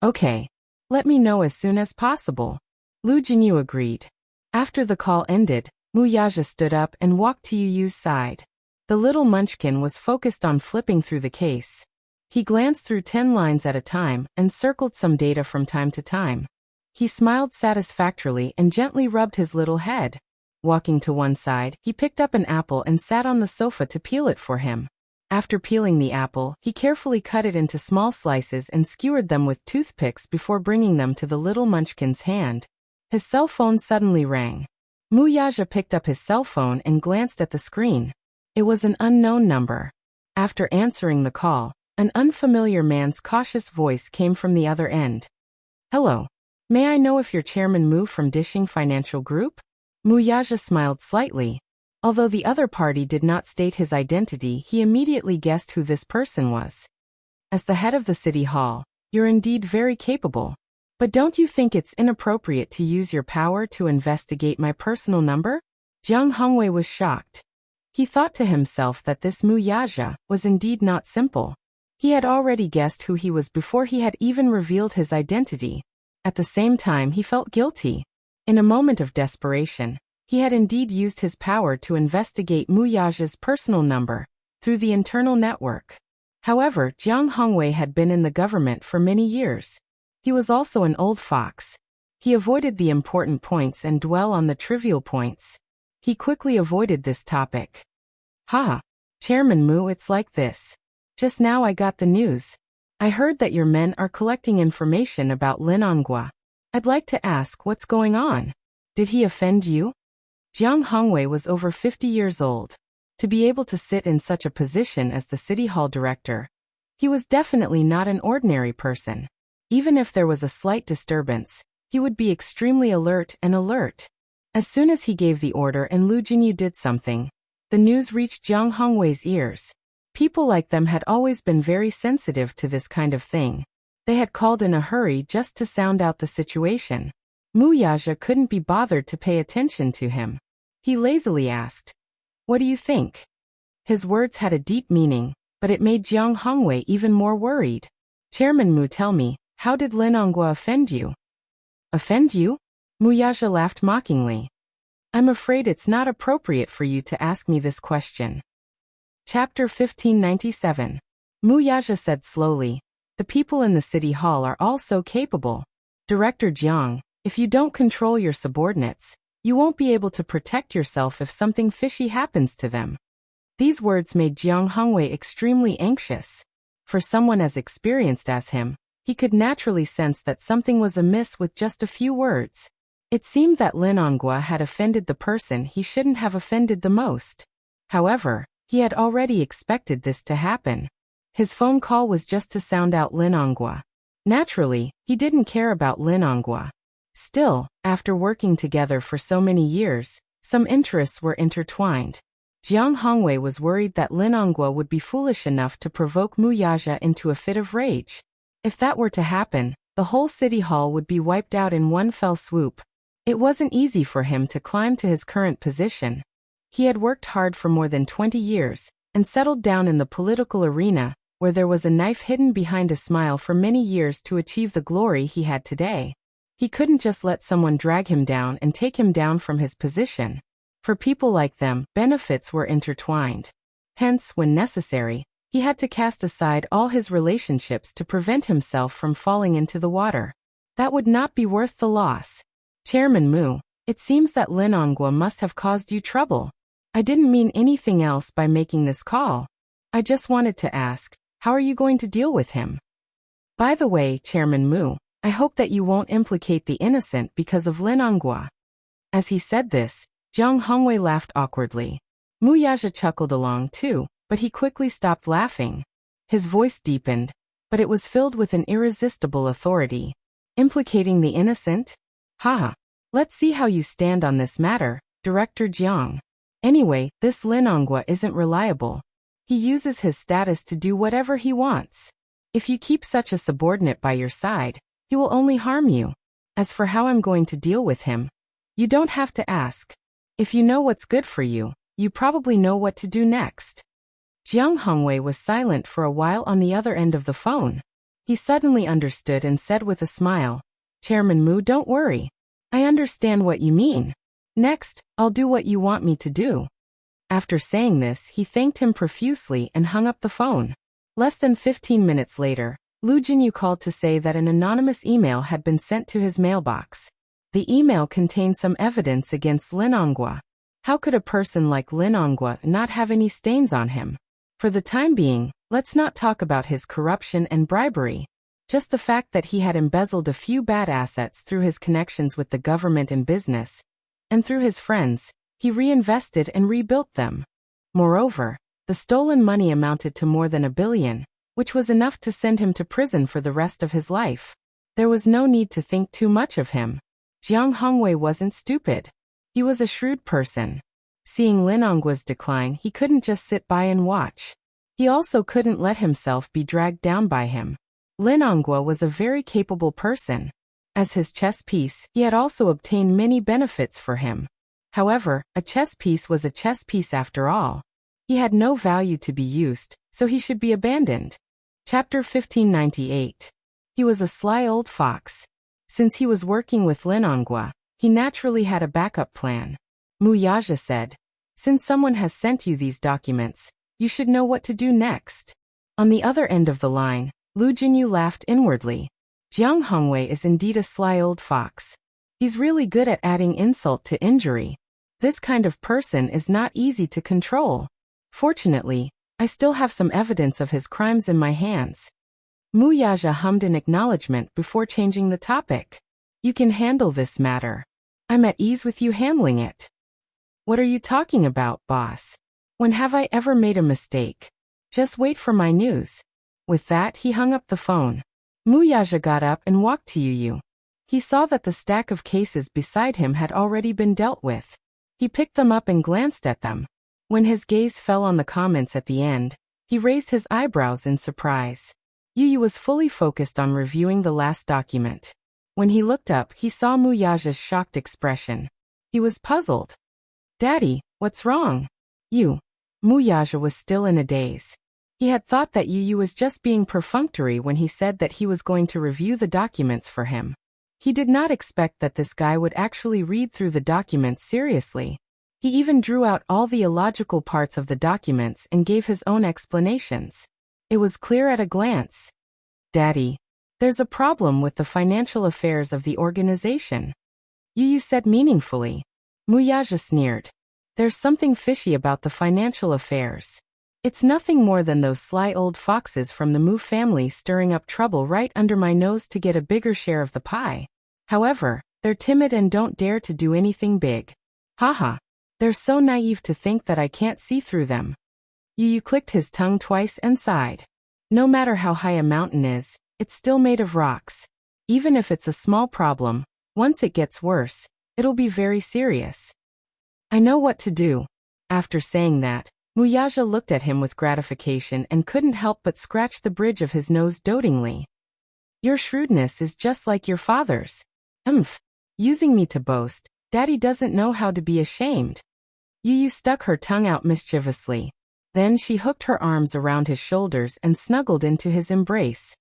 "Okay. Let me know as soon as possible." Lu Jinyu agreed. After the call ended, Muyaja stood up and walked to Yu's side. The little munchkin was focused on flipping through the case. He glanced through 10 lines at a time and circled some data from time to time. He smiled satisfactorily and gently rubbed his little head. Walking to one side, he picked up an apple and sat on the sofa to peel it for him. After peeling the apple, he carefully cut it into small slices and skewered them with toothpicks before bringing them to the little munchkin's hand. His cell phone suddenly rang. Muyaja picked up his cell phone and glanced at the screen. It was an unknown number. After answering the call, an unfamiliar man's cautious voice came from the other end. "Hello. May I know if you're Chairman Mu from Dishing Financial Group? Mu Yaja smiled slightly. Although the other party did not state his identity, he immediately guessed who this person was. As the head of the city hall, you're indeed very capable. But don't you think it's inappropriate to use your power to investigate my personal number? Jiang Hongwei was shocked. He thought to himself that this Mu Yaja was indeed not simple. He had already guessed who he was before he had even revealed his identity. At the same time, he felt guilty. In a moment of desperation, he had indeed used his power to investigate Mu Yaja's personal number through the internal network. However, Jiang Hongwei had been in the government for many years. He was also an old fox. He avoided the important points and dwell on the trivial points. He quickly avoided this topic. Ha! Chairman Mu, it's like this. Just now I got the news. I heard that your men are collecting information about Lin Onghua. I'd like to ask what's going on. Did he offend you? Jiang Hongwei was over 50 years old. To be able to sit in such a position as the city hall director, he was definitely not an ordinary person. Even if there was a slight disturbance, he would be extremely alert. As soon as he gave the order and Lu Jinyu did something, the news reached Jiang Hongwei's ears. People like them had always been very sensitive to this kind of thing. They had called in a hurry just to sound out the situation. Mu Yaja couldn't be bothered to pay attention to him. He lazily asked, "What do you think?" His words had a deep meaning, but it made Jiang Hongwei even more worried. Chairman Mu, tell me, how did Lin Onghua offend you? Offend you? Mu Yaja laughed mockingly. I'm afraid it's not appropriate for you to ask me this question. Chapter 1597. Mu Yaja said slowly, the people in the city hall are all so capable. Director Jiang, if you don't control your subordinates, you won't be able to protect yourself if something fishy happens to them. These words made Jiang Hongwei extremely anxious. For someone as experienced as him, he could naturally sense that something was amiss with just a few words. It seemed that Lin Onghua had offended the person he shouldn't have offended the most. However, he had already expected this to happen. His phone call was just to sound out Lin Onghua. Naturally, he didn't care about Lin Onghua. Still, after working together for so many years, some interests were intertwined. Jiang Hongwei was worried that Lin Onghua would be foolish enough to provoke Mu Yaja into a fit of rage. If that were to happen, the whole city hall would be wiped out in one fell swoop. It wasn't easy for him to climb to his current position. He had worked hard for more than 20 years, and settled down in the political arena, where there was a knife hidden behind a smile for many years to achieve the glory he had today. He couldn't just let someone drag him down and take him down from his position. For people like them, benefits were intertwined. Hence, when necessary, he had to cast aside all his relationships to prevent himself from falling into the water. That would not be worth the loss. Chairman Mu, it seems that Lin Onghua must have caused you trouble. I didn't mean anything else by making this call. I just wanted to ask, how are you going to deal with him? By the way, Chairman Mu, I hope that you won't implicate the innocent because of Lin Onghua. As he said this, Jiang Hongwei laughed awkwardly. Mu Yaja chuckled along too, but he quickly stopped laughing. His voice deepened, but it was filled with an irresistible authority. Implicating the innocent? Haha. Let's see how you stand on this matter, Director Jiang. Anyway, this Lin Onghua isn't reliable. He uses his status to do whatever he wants. If you keep such a subordinate by your side, he will only harm you. As for how I'm going to deal with him, you don't have to ask. If you know what's good for you, you probably know what to do next. Jiang Hongwei was silent for a while on the other end of the phone. He suddenly understood and said with a smile, Chairman Mu, don't worry. I understand what you mean. Next, I'll do what you want me to do. After saying this, he thanked him profusely and hung up the phone. Less than 15 minutes later, Lu Jinyu called to say that an anonymous email had been sent to his mailbox. The email contained some evidence against Lin Onghua. How could a person like Lin Onghua not have any stains on him? For the time being, let's not talk about his corruption and bribery. Just the fact that he had embezzled a few bad assets through his connections with the government and business, and through his friends, he reinvested and rebuilt them. Moreover, the stolen money amounted to more than 1 billion, which was enough to send him to prison for the rest of his life. There was no need to think too much of him. Jiang Hongwei wasn't stupid. He was a shrewd person. Seeing Lin Honggua's decline, he couldn't just sit by and watch. He also couldn't let himself be dragged down by him. Lin Honggue was a very capable person. As his chess piece, he had also obtained many benefits for him. However, a chess piece was a chess piece after all. He had no value to be used, so he should be abandoned. Chapter 1598. He was a sly old fox. Since he was working with Lin Honggue, he naturally had a backup plan. Mu Yaja said, "Since someone has sent you these documents, you should know what to do next." On the other end of the line, Lu Jinyu laughed inwardly. Jiang Hongwei is indeed a sly old fox. He's really good at adding insult to injury. This kind of person is not easy to control. Fortunately, I still have some evidence of his crimes in my hands. Mu Yaja hummed in acknowledgement before changing the topic. "You can handle this matter. I'm at ease with you handling it." "What are you talking about, boss? When have I ever made a mistake? Just wait for my news." With that, he hung up the phone. Mu Yaja got up and walked to Yu Yu. He saw that the stack of cases beside him had already been dealt with. He picked them up and glanced at them. When his gaze fell on the comments at the end, he raised his eyebrows in surprise. Yu Yu was fully focused on reviewing the last document. When he looked up, he saw Mu Yaja's shocked expression. He was puzzled. "Daddy, what's wrong?" Mu Yaja was still in a daze. He had thought that Yu Yu was just being perfunctory when he said that he was going to review the documents for him. He did not expect that this guy would actually read through the documents seriously. He even drew out all the illogical parts of the documents and gave his own explanations. It was clear at a glance. "Daddy, there's a problem with the financial affairs of the organization," Yu Yu said meaningfully. Mu Yaja sneered. "There's something fishy about the financial affairs. It's nothing more than those sly old foxes from the Mu family stirring up trouble right under my nose to get a bigger share of the pie. However, they're timid and don't dare to do anything big. Haha. They're so naive to think that I can't see through them." Yu Yu clicked his tongue twice and sighed. No matter how high a mountain is, it's still made of rocks. Even if it's a small problem, once it gets worse, it'll be very serious. "I know what to do." After saying that, Mu Yaja looked at him with gratification and couldn't help but scratch the bridge of his nose dotingly. "Your shrewdness is just like your father's. Using me to boast, Daddy doesn't know how to be ashamed." Yu Yu stuck her tongue out mischievously. Then she hooked her arms around his shoulders and snuggled into his embrace.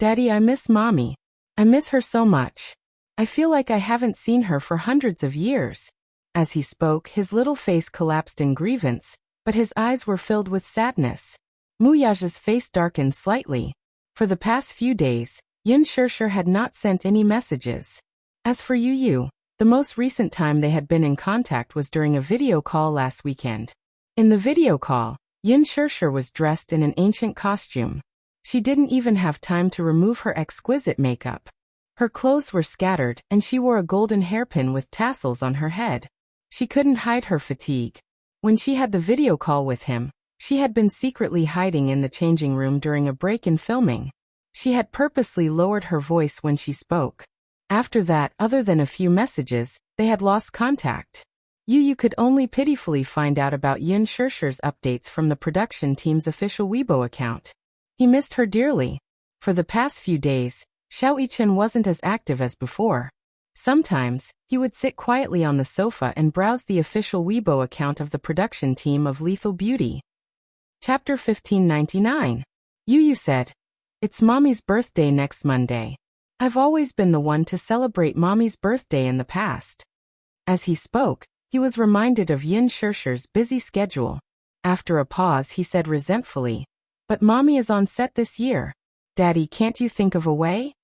"Daddy, I miss Mommy. I miss her so much. I feel like I haven't seen her for hundreds of years." As he spoke, his little face collapsed in grievance, but his eyes were filled with sadness. Mu Yaja's face darkened slightly. For the past few days, Yin Shishir had not sent any messages. As for Yu Yu, the most recent time they had been in contact was during a video call last weekend. In the video call, Yin Shishir was dressed in an ancient costume. She didn't even have time to remove her exquisite makeup. Her clothes were scattered and she wore a golden hairpin with tassels on her head. She couldn't hide her fatigue. When she had the video call with him, she had been secretly hiding in the changing room during a break in filming. She had purposely lowered her voice when she spoke. After that, other than a few messages, they had lost contact. Yu Yu could only pitifully find out about Yin Shishir's updates from the production team's official Weibo account. He missed her dearly. For the past few days, Xiao Yichen wasn't as active as before. Sometimes, he would sit quietly on the sofa and browse the official Weibo account of the production team of Lethal Beauty. Chapter 1599. Yu Yu said, "It's Mommy's birthday next Monday. I've always been the one to celebrate Mommy's birthday in the past." As he spoke, he was reminded of Yin Shishir's busy schedule. After a pause, he said resentfully, "But Mommy is on set this year. Daddy, can't you think of a way?"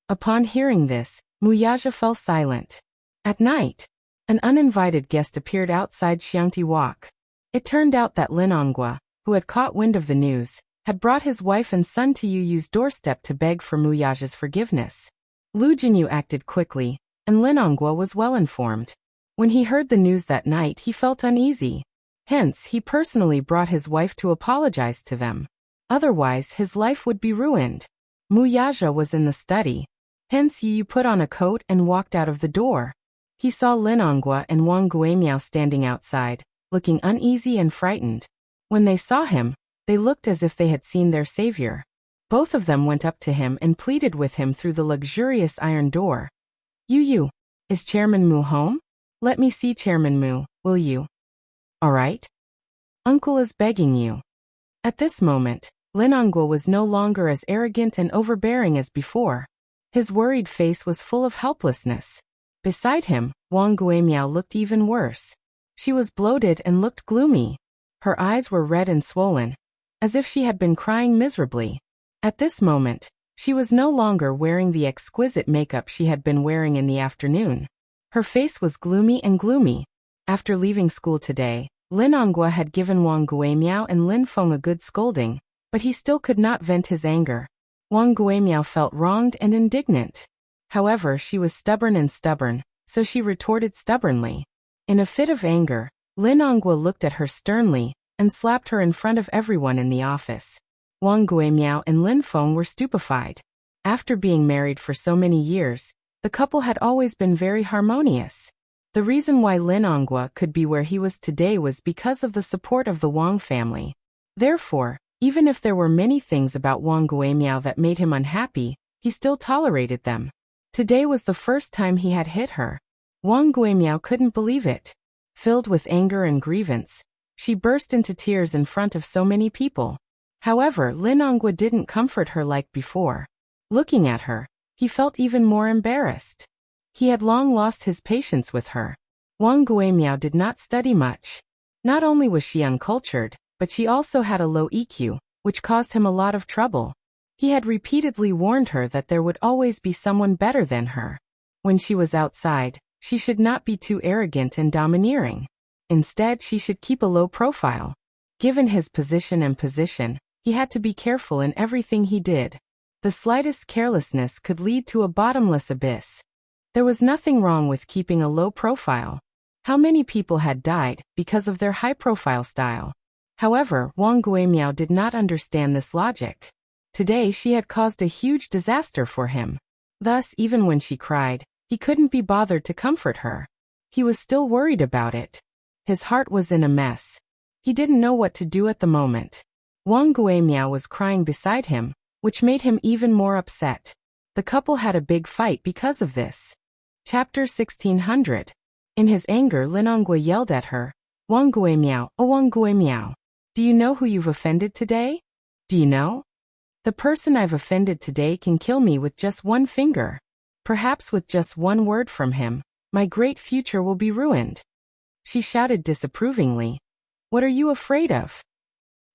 Upon hearing this, Mu Yaja fell silent. At night, an uninvited guest appeared outside Xiangti Walk. It turned out that Lin Honggue, who had caught wind of the news, had brought his wife and son to Yu Yu's doorstep to beg for Mu Yaja's forgiveness. Lu Jinyu acted quickly, and Lin Honggue was well informed. When he heard the news that night, he felt uneasy. Hence, he personally brought his wife to apologize to them. Otherwise, his life would be ruined. Mu Yaja was in the study. Hence Yu put on a coat and walked out of the door. He saw Lin Hongua and Wang Guimiao standing outside, looking uneasy and frightened. When they saw him, they looked as if they had seen their savior. Both of them went up to him and pleaded with him through the luxurious iron door. Yu, is Chairman Mu home? Let me see Chairman Mu, will you? All right. Uncle is begging you. At this moment, Lin Hongua was no longer as arrogant and overbearing as before. His worried face was full of helplessness. Beside him, Wang Guimiao looked even worse. She was bloated and looked gloomy. Her eyes were red and swollen, as if she had been crying miserably. At this moment, she was no longer wearing the exquisite makeup she had been wearing in the afternoon. Her face was gloomy. After leaving school today, Lin Hongua had given Wang Guimiao and Lin Feng a good scolding, but he still could not vent his anger. Wang Guimiao felt wronged and indignant. However, she was stubborn, so she retorted stubbornly. In a fit of anger, Lin Hongua looked at her sternly and slapped her in front of everyone in the office. Wang Guimiao and Lin Feng were stupefied. After being married for so many years, the couple had always been very harmonious. The reason why Lin Hongua could be where he was today was because of the support of the Wang family. Therefore, even if there were many things about Wang Guimiao that made him unhappy, he still tolerated them. Today was the first time he had hit her. Wang Guimiao couldn't believe it. Filled with anger and grievance, she burst into tears in front of so many people. However, Lin Hongua didn't comfort her like before. Looking at her, he felt even more embarrassed. He had long lost his patience with her. Wang Guimiao did not study much. Not only was she uncultured, but she also had a low EQ, which caused him a lot of trouble. He had repeatedly warned her that there would always be someone better than her. When she was outside, she should not be too arrogant and domineering. Instead, she should keep a low profile. Given his position, he had to be careful in everything he did. The slightest carelessness could lead to a bottomless abyss. There was nothing wrong with keeping a low profile. How many people had died because of their high-profile style? However, Wang Guimiao did not understand this logic. Today she had caused a huge disaster for him. Thus, even when she cried, he couldn't be bothered to comfort her. He was still worried about it. His heart was in a mess. He didn't know what to do at the moment. Wang Guimiao was crying beside him, which made him even more upset. The couple had a big fight because of this. Chapter 1600. In his anger, Lin Hongua yelled at her, Wang Guimiao, oh Wang Guimiao, do you know who you've offended today? Do you know? The person I've offended today can kill me with just one finger. Perhaps with just one word from him, my great future will be ruined. She shouted disapprovingly. What are you afraid of?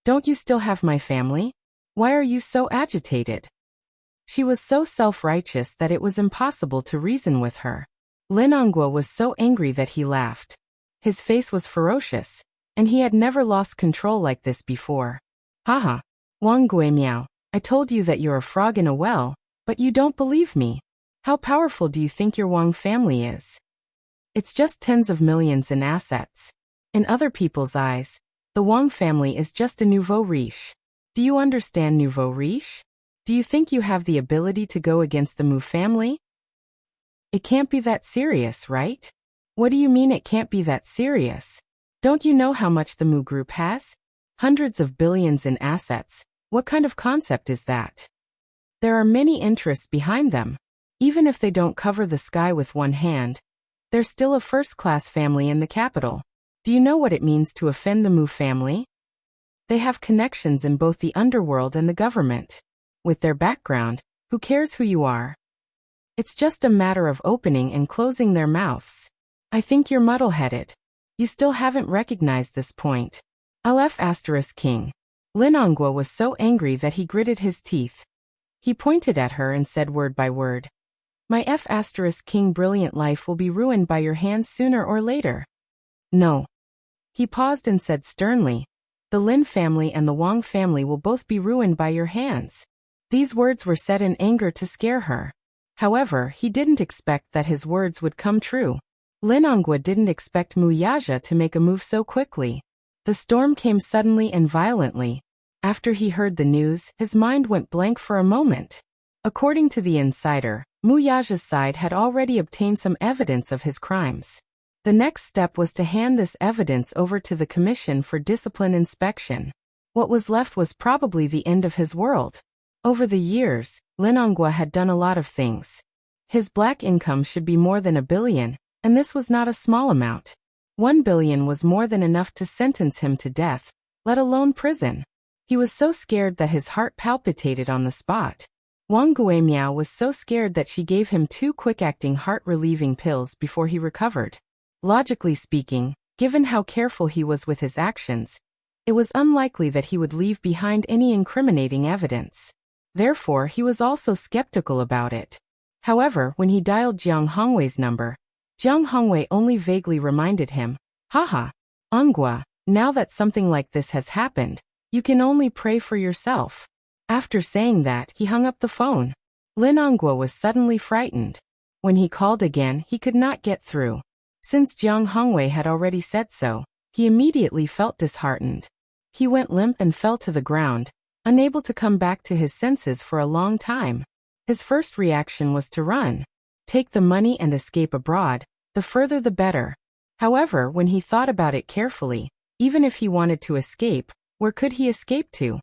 Don't you still have my family? Why are you so agitated? She was so self-righteous that it was impossible to reason with her. Lin Hongua was so angry that he laughed. His face was ferocious, and he had never lost control like this before. Haha, Wang Guimiao, I told you that you're a frog in a well, but you don't believe me. How powerful do you think your Wang family is? It's just tens of millions in assets. In other people's eyes, the Wang family is just a nouveau riche. Do you understand nouveau riche? Do you think you have the ability to go against the Mu family? It can't be that serious, right? What do you mean it can't be that serious? Don't you know how much the Mu group has? Hundreds of billions in assets. What kind of concept is that? There are many interests behind them. Even if they don't cover the sky with one hand, they're still a first-class family in the capital. Do you know what it means to offend the Mu family? They have connections in both the underworld and the government. With their background, who cares who you are? It's just a matter of opening and closing their mouths. I think you're muddle-headed. You still haven't recognized this point. F** King. Lin Hongua was so angry that he gritted his teeth. He pointed at her and said word by word, My F** King brilliant life will be ruined by your hands sooner or later. No. He paused and said sternly, The Lin family and the Wang family will both be ruined by your hands. These words were said in anger to scare her. However, he didn't expect that his words would come true. Lin Hongua didn't expect Mu Yaja to make a move so quickly. The storm came suddenly and violently. After he heard the news, his mind went blank for a moment. According to the insider, Muyaja's side had already obtained some evidence of his crimes. The next step was to hand this evidence over to the Commission for Discipline Inspection. What was left was probably the end of his world. Over the years, Linongwa had done a lot of things. His black income should be more than 1 billion, and this was not a small amount. 1 billion was more than enough to sentence him to death, let alone prison. He was so scared that his heart palpitated on the spot. Wang Guimiao was so scared that she gave him 2 quick-acting heart-relieving pills before he recovered. Logically speaking, given how careful he was with his actions, it was unlikely that he would leave behind any incriminating evidence. Therefore, he was also skeptical about it. However, when he dialed Jiang Hongwei's number, Jiang Hongwei only vaguely reminded him, "Haha, Ongwa, now that something like this has happened, you can only pray for yourself." After saying that, he hung up the phone. Lin Ongwa was suddenly frightened. When he called again, he could not get through. Since Jiang Hongwei had already said so, he immediately felt disheartened. He went limp and fell to the ground, unable to come back to his senses for a long time. His first reaction was to run. Take the money and escape abroad, the further the better. However, when he thought about it carefully, even if he wanted to escape, where could he escape to?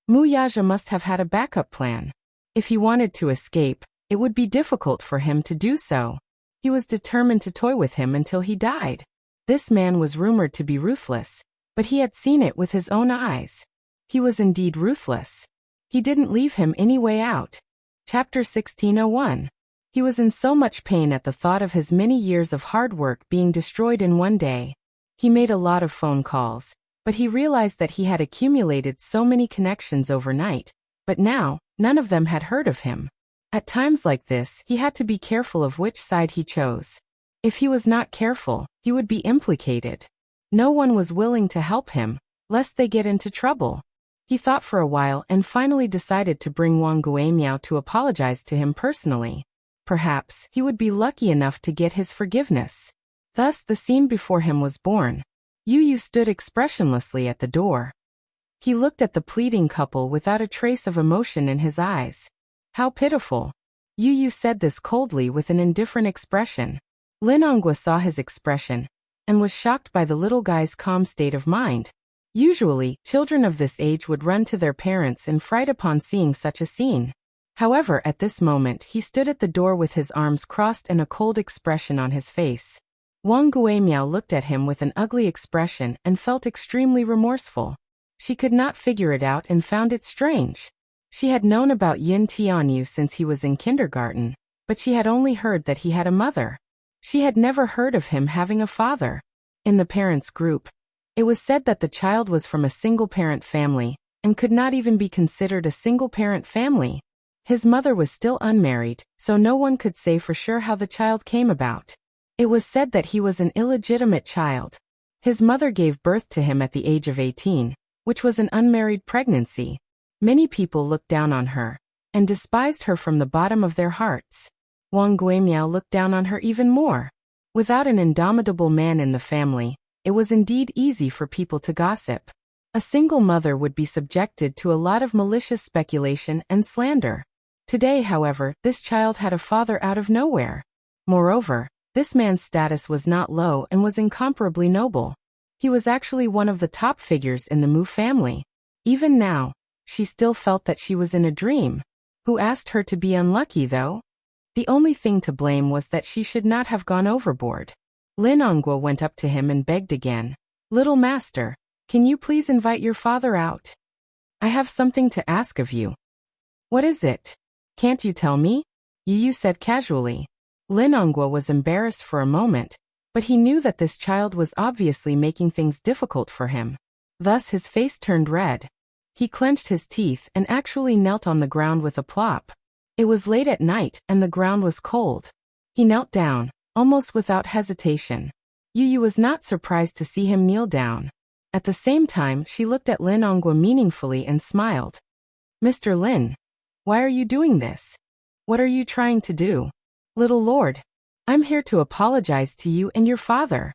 Muyaja must have had a backup plan. If he wanted to escape, it would be difficult for him to do so. He was determined to toy with him until he died. This man was rumored to be ruthless, but he had seen it with his own eyes. He was indeed ruthless. He didn't leave him any way out. Chapter 1601. He was in so much pain at the thought of his many years of hard work being destroyed in one day. He made a lot of phone calls, but he realized that he had accumulated so many connections overnight, but now, none of them had heard of him. At times like this, he had to be careful of which side he chose. If he was not careful, he would be implicated. No one was willing to help him, lest they get into trouble. He thought for a while and finally decided to bring Wang Guimiao to apologize to him personally. Perhaps he would be lucky enough to get his forgiveness. Thus the scene before him was born. Yu Yu stood expressionlessly at the door. He looked at the pleading couple without a trace of emotion in his eyes. How pitiful. Yu Yu said this coldly with an indifferent expression. Lin Ongwa saw his expression and was shocked by the little guy's calm state of mind. Usually, children of this age would run to their parents in fright upon seeing such a scene. However, at this moment, he stood at the door with his arms crossed and a cold expression on his face. Wang Guimiao looked at him with an ugly expression and felt extremely remorseful. She could not figure it out and found it strange. She had known about Yin Tianyu since he was in kindergarten, but she had only heard that he had a mother. She had never heard of him having a father. In the parents' group, it was said that the child was from a single-parent family and could not even be considered a single-parent family. His mother was still unmarried, so no one could say for sure how the child came about. It was said that he was an illegitimate child. His mother gave birth to him at the age of 18, which was an unmarried pregnancy. Many people looked down on her and despised her from the bottom of their hearts. Wang Guimiao looked down on her even more. Without an indomitable man in the family, it was indeed easy for people to gossip. A single mother would be subjected to a lot of malicious speculation and slander. Today, however, this child had a father out of nowhere. Moreover, this man's status was not low and was incomparably noble. He was actually one of the top figures in the Mu family. Even now, she still felt that she was in a dream. Who asked her to be unlucky, though? The only thing to blame was that she should not have gone overboard. Lin Ongwa went up to him and begged again. "Little master, can you please invite your father out? I have something to ask of you." "What is it? Can't you tell me?" Yu Yu said casually. Lin Ongwa was embarrassed for a moment, but he knew that this child was obviously making things difficult for him. Thus his face turned red. He clenched his teeth and actually knelt on the ground with a plop. It was late at night and the ground was cold. He knelt down, almost without hesitation. Yu Yu was not surprised to see him kneel down. At the same time, she looked at Lin Ongwa meaningfully and smiled. "Mr. Lin, why are you doing this? What are you trying to do?" "Little lord, I'm here to apologize to you and your father."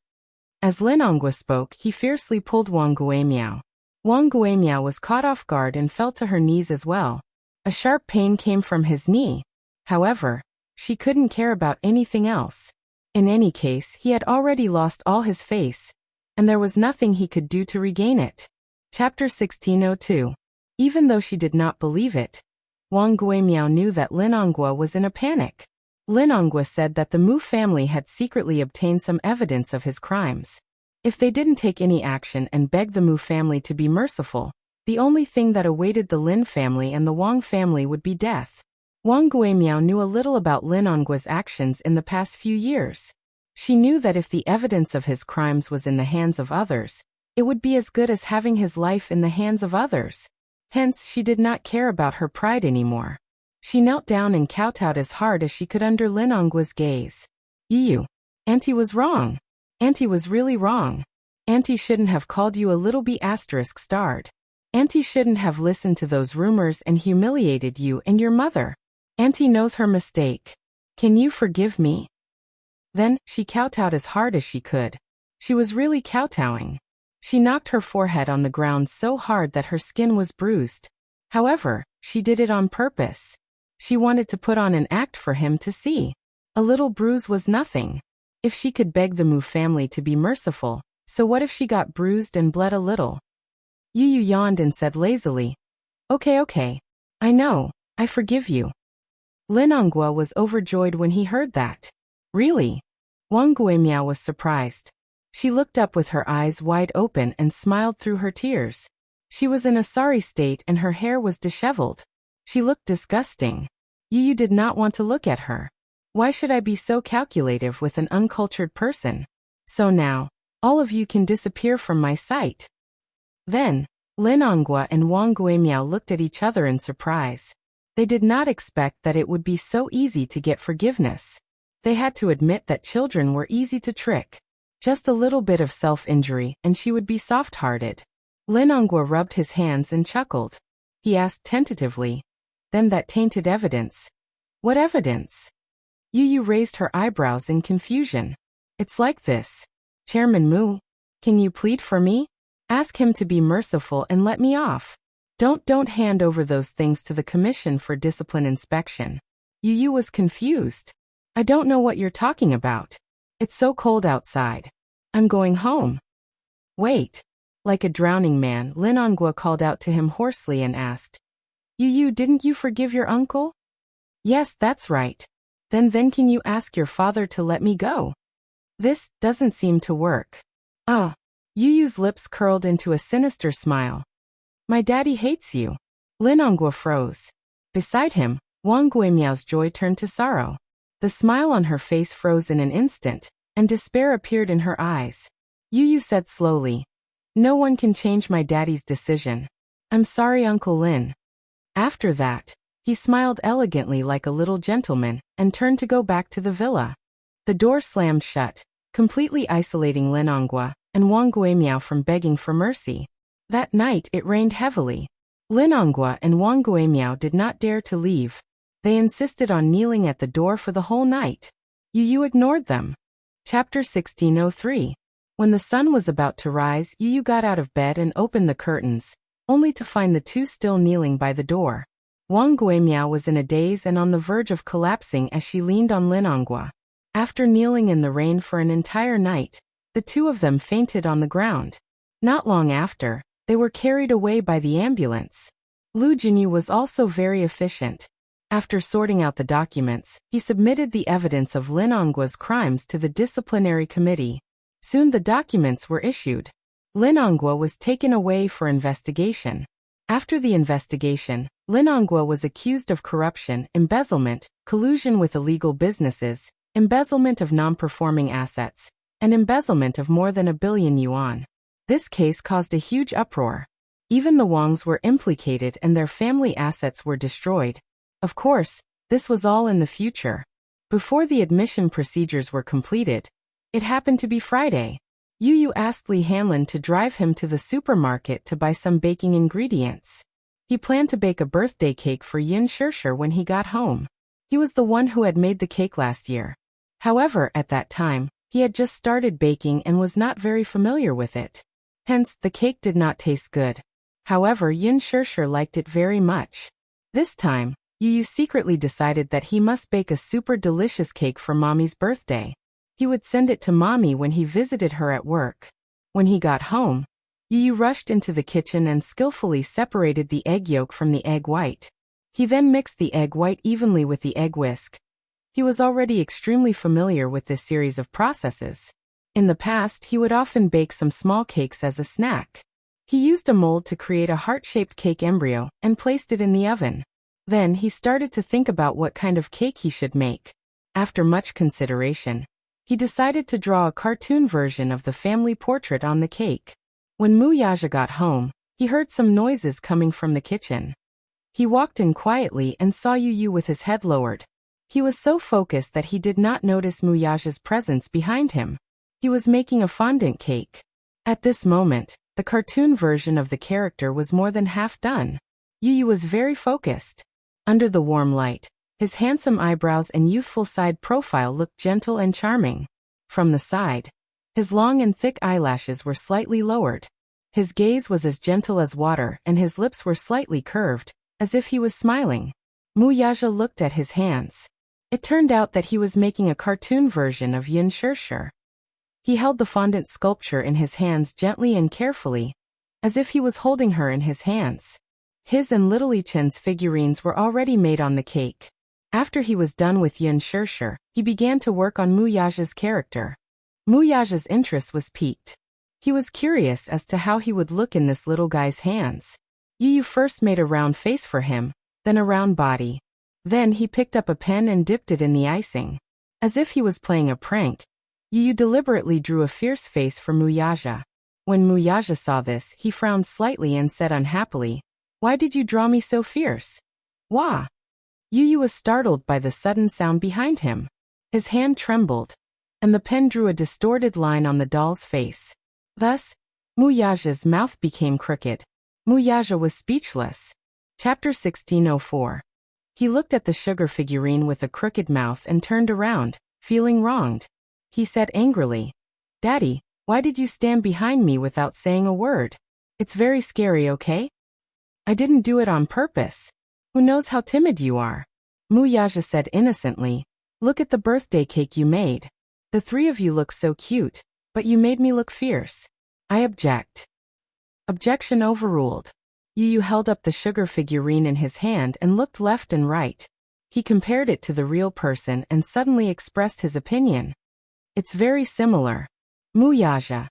As Lin Ongwa spoke, he fiercely pulled Wang Guimiao. Wang Guimiao was caught off guard and fell to her knees as well. A sharp pain came from his knee. However, She couldn't care about anything else. In any case, he had already lost all his face, and there was nothing he could do to regain it. Chapter 1602. Even though she did not believe it, Wang Guimiao knew that Lin Onghua was in a panic. Lin Onghua said that the Mu family had secretly obtained some evidence of his crimes. If they didn't take any action and beg the Mu family to be merciful, the only thing that awaited the Lin family and the Wang family would be death. Wang Guimiao knew a little about Lin Onghua's actions in the past few years. She knew that if the evidence of his crimes was in the hands of others, it would be as good as having his life in the hands of others. Hence, she did not care about her pride anymore. She knelt down and kowtowed as hard as she could under Lin Onghua's gaze. You. Auntie was wrong. Auntie was really wrong. Auntie shouldn't have called you a little b*****. Auntie shouldn't have listened to those rumors and humiliated you and your mother. Auntie knows her mistake. Can you forgive me? Then, she kowtowed as hard as she could. She was really kowtowing. She knocked her forehead on the ground so hard that her skin was bruised. However, she did it on purpose. She wanted to put on an act for him to see. A little bruise was nothing. If she could beg the Mu family to be merciful, so what if she got bruised and bled a little? Yu yawned and said lazily, Okay. I know, I forgive you. Lin Onghua was overjoyed when he heard that. Really? Wang Guimiao was surprised. She looked up with her eyes wide open and smiled through her tears. She was in a sorry state and her hair was disheveled. She looked disgusting. Yu did not want to look at her. Why should I be so calculative with an uncultured person? So now, all of you can disappear from my sight. Then, Lin Onghua and Wang Guimiao looked at each other in surprise. They did not expect that it would be so easy to get forgiveness. They had to admit that children were easy to trick. Just a little bit of self-injury and she would be soft-hearted. Lin Onghua rubbed his hands and chuckled. He asked tentatively, Then that tainted evidence. What evidence? Yu raised her eyebrows in confusion. It's like this. Chairman Mu, can you plead for me? Ask him to be merciful and let me off. Don't hand over those things to the Commission for Discipline Inspection. Yu was confused. I don't know what you're talking about. It's so cold outside. I'm going home. Wait. Like a drowning man, Lin Onghua called out to him hoarsely and asked, Yu, didn't you forgive your uncle? Yes, that's right. Then can you ask your father to let me go? This doesn't seem to work. Yu's lips curled into a sinister smile. My daddy hates you. Lin Onghua froze. Beside him, Wang Guimiao's joy turned to sorrow. The smile on her face froze in an instant, and despair appeared in her eyes. Yu said slowly, No one can change my daddy's decision. I'm sorry, Uncle Lin. After that, he smiled elegantly like a little gentleman and turned to go back to the villa. The door slammed shut, completely isolating Lin Onghua and Wang Guimiao from begging for mercy. That night it rained heavily. Lin Onghua and Wang Guimiao did not dare to leave. They insisted on kneeling at the door for the whole night. Yu ignored them. Chapter 1603. When the sun was about to rise, Yu got out of bed and opened the curtains, only to find the two still kneeling by the door. Wang Guimiao was in a daze and on the verge of collapsing as she leaned on Lin Onghua. After kneeling in the rain for an entire night, the two of them fainted on the ground. Not long after, they were carried away by the ambulance. Lu Jinyu was also very efficient. After sorting out the documents, he submitted the evidence of Lin Onghua's crimes to the disciplinary committee. Soon the documents were issued. Lin Onghua was taken away for investigation. After the investigation, Lin Onghua was accused of corruption, embezzlement, collusion with illegal businesses, embezzlement of non-performing assets, and embezzlement of more than 1 billion yuan. This case caused a huge uproar. Even the Wangs were implicated and their family assets were destroyed. Of course, this was all in the future. Before the admission procedures were completed, it happened to be Friday. Yu asked Li Hanlin to drive him to the supermarket to buy some baking ingredients. He planned to bake a birthday cake for Yin Shirshir when he got home. He was the one who had made the cake last year. However, at that time, he had just started baking and was not very familiar with it. Hence, the cake did not taste good. However, Yin Shirshir liked it very much. This time, Yu secretly decided that he must bake a super delicious cake for Mommy's birthday. He would send it to Mommy when he visited her at work. When he got home, Yu rushed into the kitchen and skillfully separated the egg yolk from the egg white. He then mixed the egg white evenly with the egg whisk. He was already extremely familiar with this series of processes. In the past, he would often bake some small cakes as a snack. He used a mold to create a heart-shaped cake embryo and placed it in the oven. Then he started to think about what kind of cake he should make. After much consideration, he decided to draw a cartoon version of the family portrait on the cake. When Muyaja got home, he heard some noises coming from the kitchen. He walked in quietly and saw Yu with his head lowered. He was so focused that he did not notice Muyaja's presence behind him. He was making a fondant cake. At this moment, the cartoon version of the character was more than half done. Yu was very focused. Under the warm light, his handsome eyebrows and youthful side profile looked gentle and charming. From the side, his long and thick eyelashes were slightly lowered. His gaze was as gentle as water and his lips were slightly curved, as if he was smiling. Muyaja looked at his hands. It turned out that he was making a cartoon version of Yin Shirshir. He held the fondant sculpture in his hands gently and carefully, as if he was holding her in his hands. His and Little Ichen's figurines were already made on the cake. After he was done with Yin Shirshir, he began to work on Muyaja's character. Muyaja's interest was piqued. He was curious as to how he would look in this little guy's hands. Yu first made a round face for him, then a round body. Then he picked up a pen and dipped it in the icing. As if he was playing a prank, Yu deliberately drew a fierce face for Muyaja. When Muyaja saw this, he frowned slightly and said unhappily, "Why did you draw me so fierce?" "Wah!" Yu was startled by the sudden sound behind him. His hand trembled, and the pen drew a distorted line on the doll's face. Thus, Muyaja's mouth became crooked. Muyaja was speechless. Chapter 1604. He looked at the sugar figurine with a crooked mouth and turned around, feeling wronged. He said angrily, "Daddy, why did you stand behind me without saying a word? It's very scary, okay? I didn't do it on purpose. Who knows how timid you are?" Muyaja said innocently, "Look at the birthday cake you made. The three of you look so cute, but you made me look fierce. I object." Objection overruled. Yu held up the sugar figurine in his hand and looked left and right. He compared it to the real person and suddenly expressed his opinion. "It's very similar. Muyaja,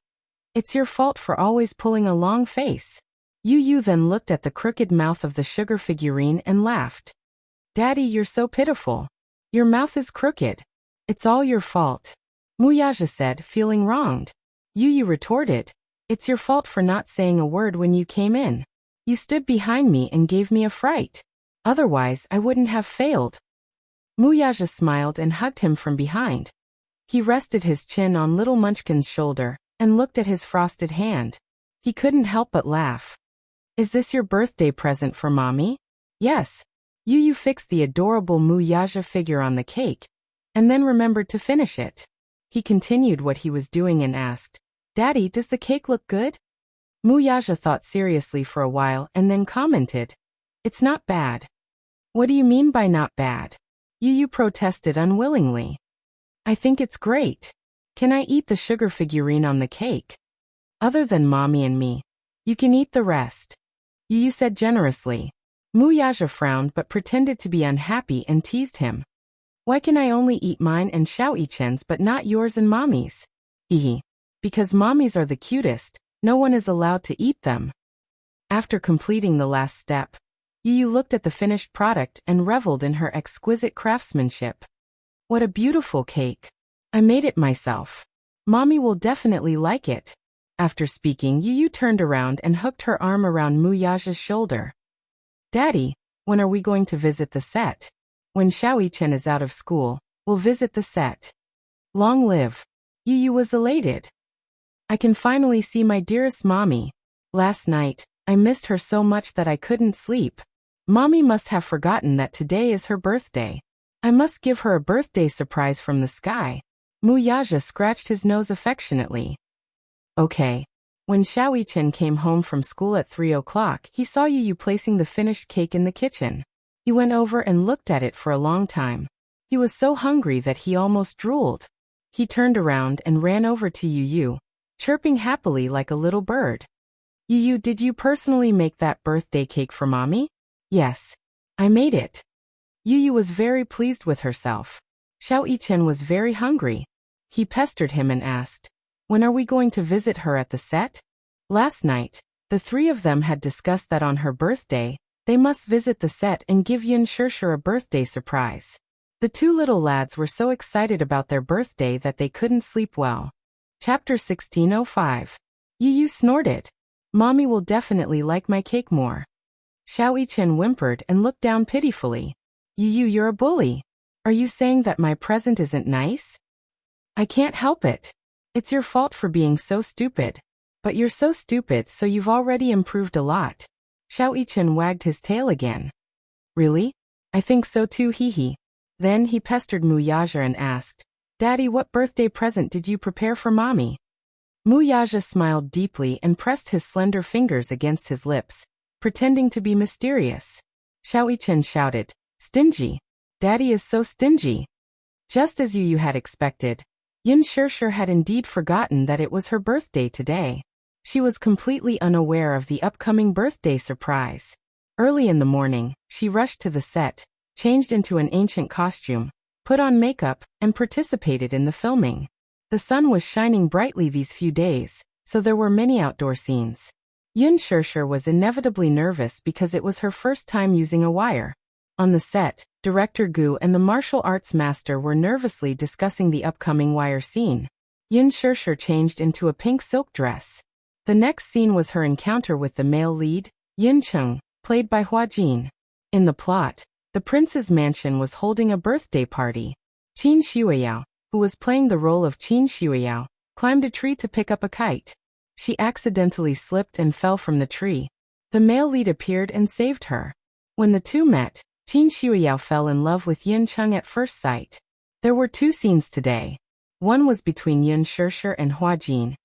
it's your fault for always pulling a long face." Yu then looked at the crooked mouth of the sugar figurine and laughed. "Daddy, you're so pitiful. Your mouth is crooked. It's all your fault." Muyaja said, feeling wronged. Yu retorted, "It's your fault for not saying a word when you came in. You stood behind me and gave me a fright. Otherwise, I wouldn't have failed." Muyaja smiled and hugged him from behind. He rested his chin on Little Munchkin's shoulder and looked at his frosted hand. He couldn't help but laugh. "Is this your birthday present for Mommy?" "Yes." Yu fixed the adorable Muyaja figure on the cake, and then remembered to finish it. He continued what he was doing and asked, "Daddy, does the cake look good?" Muyaja thought seriously for a while and then commented, "It's not bad." "What do you mean by not bad?" Yu protested unwillingly. "I think it's great. Can I eat the sugar figurine on the cake?" "Other than Mommy and me, you can eat the rest," Yu said generously. Muyaja frowned but pretended to be unhappy and teased him. "Why can I only eat mine and Xiao-Ichen's but not yours and Mommy's?" "Hehe. Because Mommy's are the cutest, no one is allowed to eat them." After completing the last step, Yu looked at the finished product and reveled in her exquisite craftsmanship. "What a beautiful cake. I made it myself. Mommy will definitely like it." After speaking, Yu turned around and hooked her arm around Muyaja's shoulder. "Daddy, when are we going to visit the set?" "When Xiao-Ichen is out of school, we'll visit the set." "Long live." Yu was elated. "I can finally see my dearest Mommy. Last night, I missed her so much that I couldn't sleep. Mommy must have forgotten that today is her birthday. I must give her a birthday surprise from the sky." Muyaja scratched his nose affectionately. "Okay." When Xiao-Ichen came home from school at 3 o'clock, he saw Yu placing the finished cake in the kitchen. He went over and looked at it for a long time. He was so hungry that he almost drooled. He turned around and ran over to Yu, chirping happily like a little bird. Yu, did you personally make that birthday cake for Mommy? Yes. I made it. Yu was very pleased with herself. Xiao Yichen was very hungry. He pestered him and asked, when are we going to visit her at the set? Last night, the three of them had discussed that on her birthday, they must visit the set and give Yin Shirshir a birthday surprise. The two little lads were so excited about their birthday that they couldn't sleep well. Chapter 1605. Yu snorted. Mommy will definitely like my cake more. Xiao Yichen whimpered and looked down pitifully. Yu, you're a bully. Are you saying that my present isn't nice? I can't help it. It's your fault for being so stupid. But you're so stupid, so you've already improved a lot. Xiao Yichen wagged his tail again. Really? I think so too, hee. Then he pestered Muyaja and asked, Daddy, what birthday present did you prepare for Mommy? Muyaja smiled deeply and pressed his slender fingers against his lips, pretending to be mysterious. Xiao Yichen shouted, Stingy. Daddy is so stingy. Just as Yu had expected, Yin Shirshir had indeed forgotten that it was her birthday today. She was completely unaware of the upcoming birthday surprise. Early in the morning, she rushed to the set, changed into an ancient costume, put on makeup, and participated in the filming. The sun was shining brightly these few days, so there were many outdoor scenes. Yin Shirshir was inevitably nervous because it was her first time using a wire. On the set, Director Gu and the martial arts master were nervously discussing the upcoming wire scene. Yin Shirshir changed into a pink silk dress. The next scene was her encounter with the male lead, Yin Cheng, played by Hua Jin. In the plot, the prince's mansion was holding a birthday party. Qin Xueyao, who was playing the role of Qin Xueyao, climbed a tree to pick up a kite. She accidentally slipped and fell from the tree. The male lead appeared and saved her. When the two met, Qin Xueyao fell in love with Yin Cheng at first sight. There were two scenes today. One was between Yin Shirshir and Hua Jin,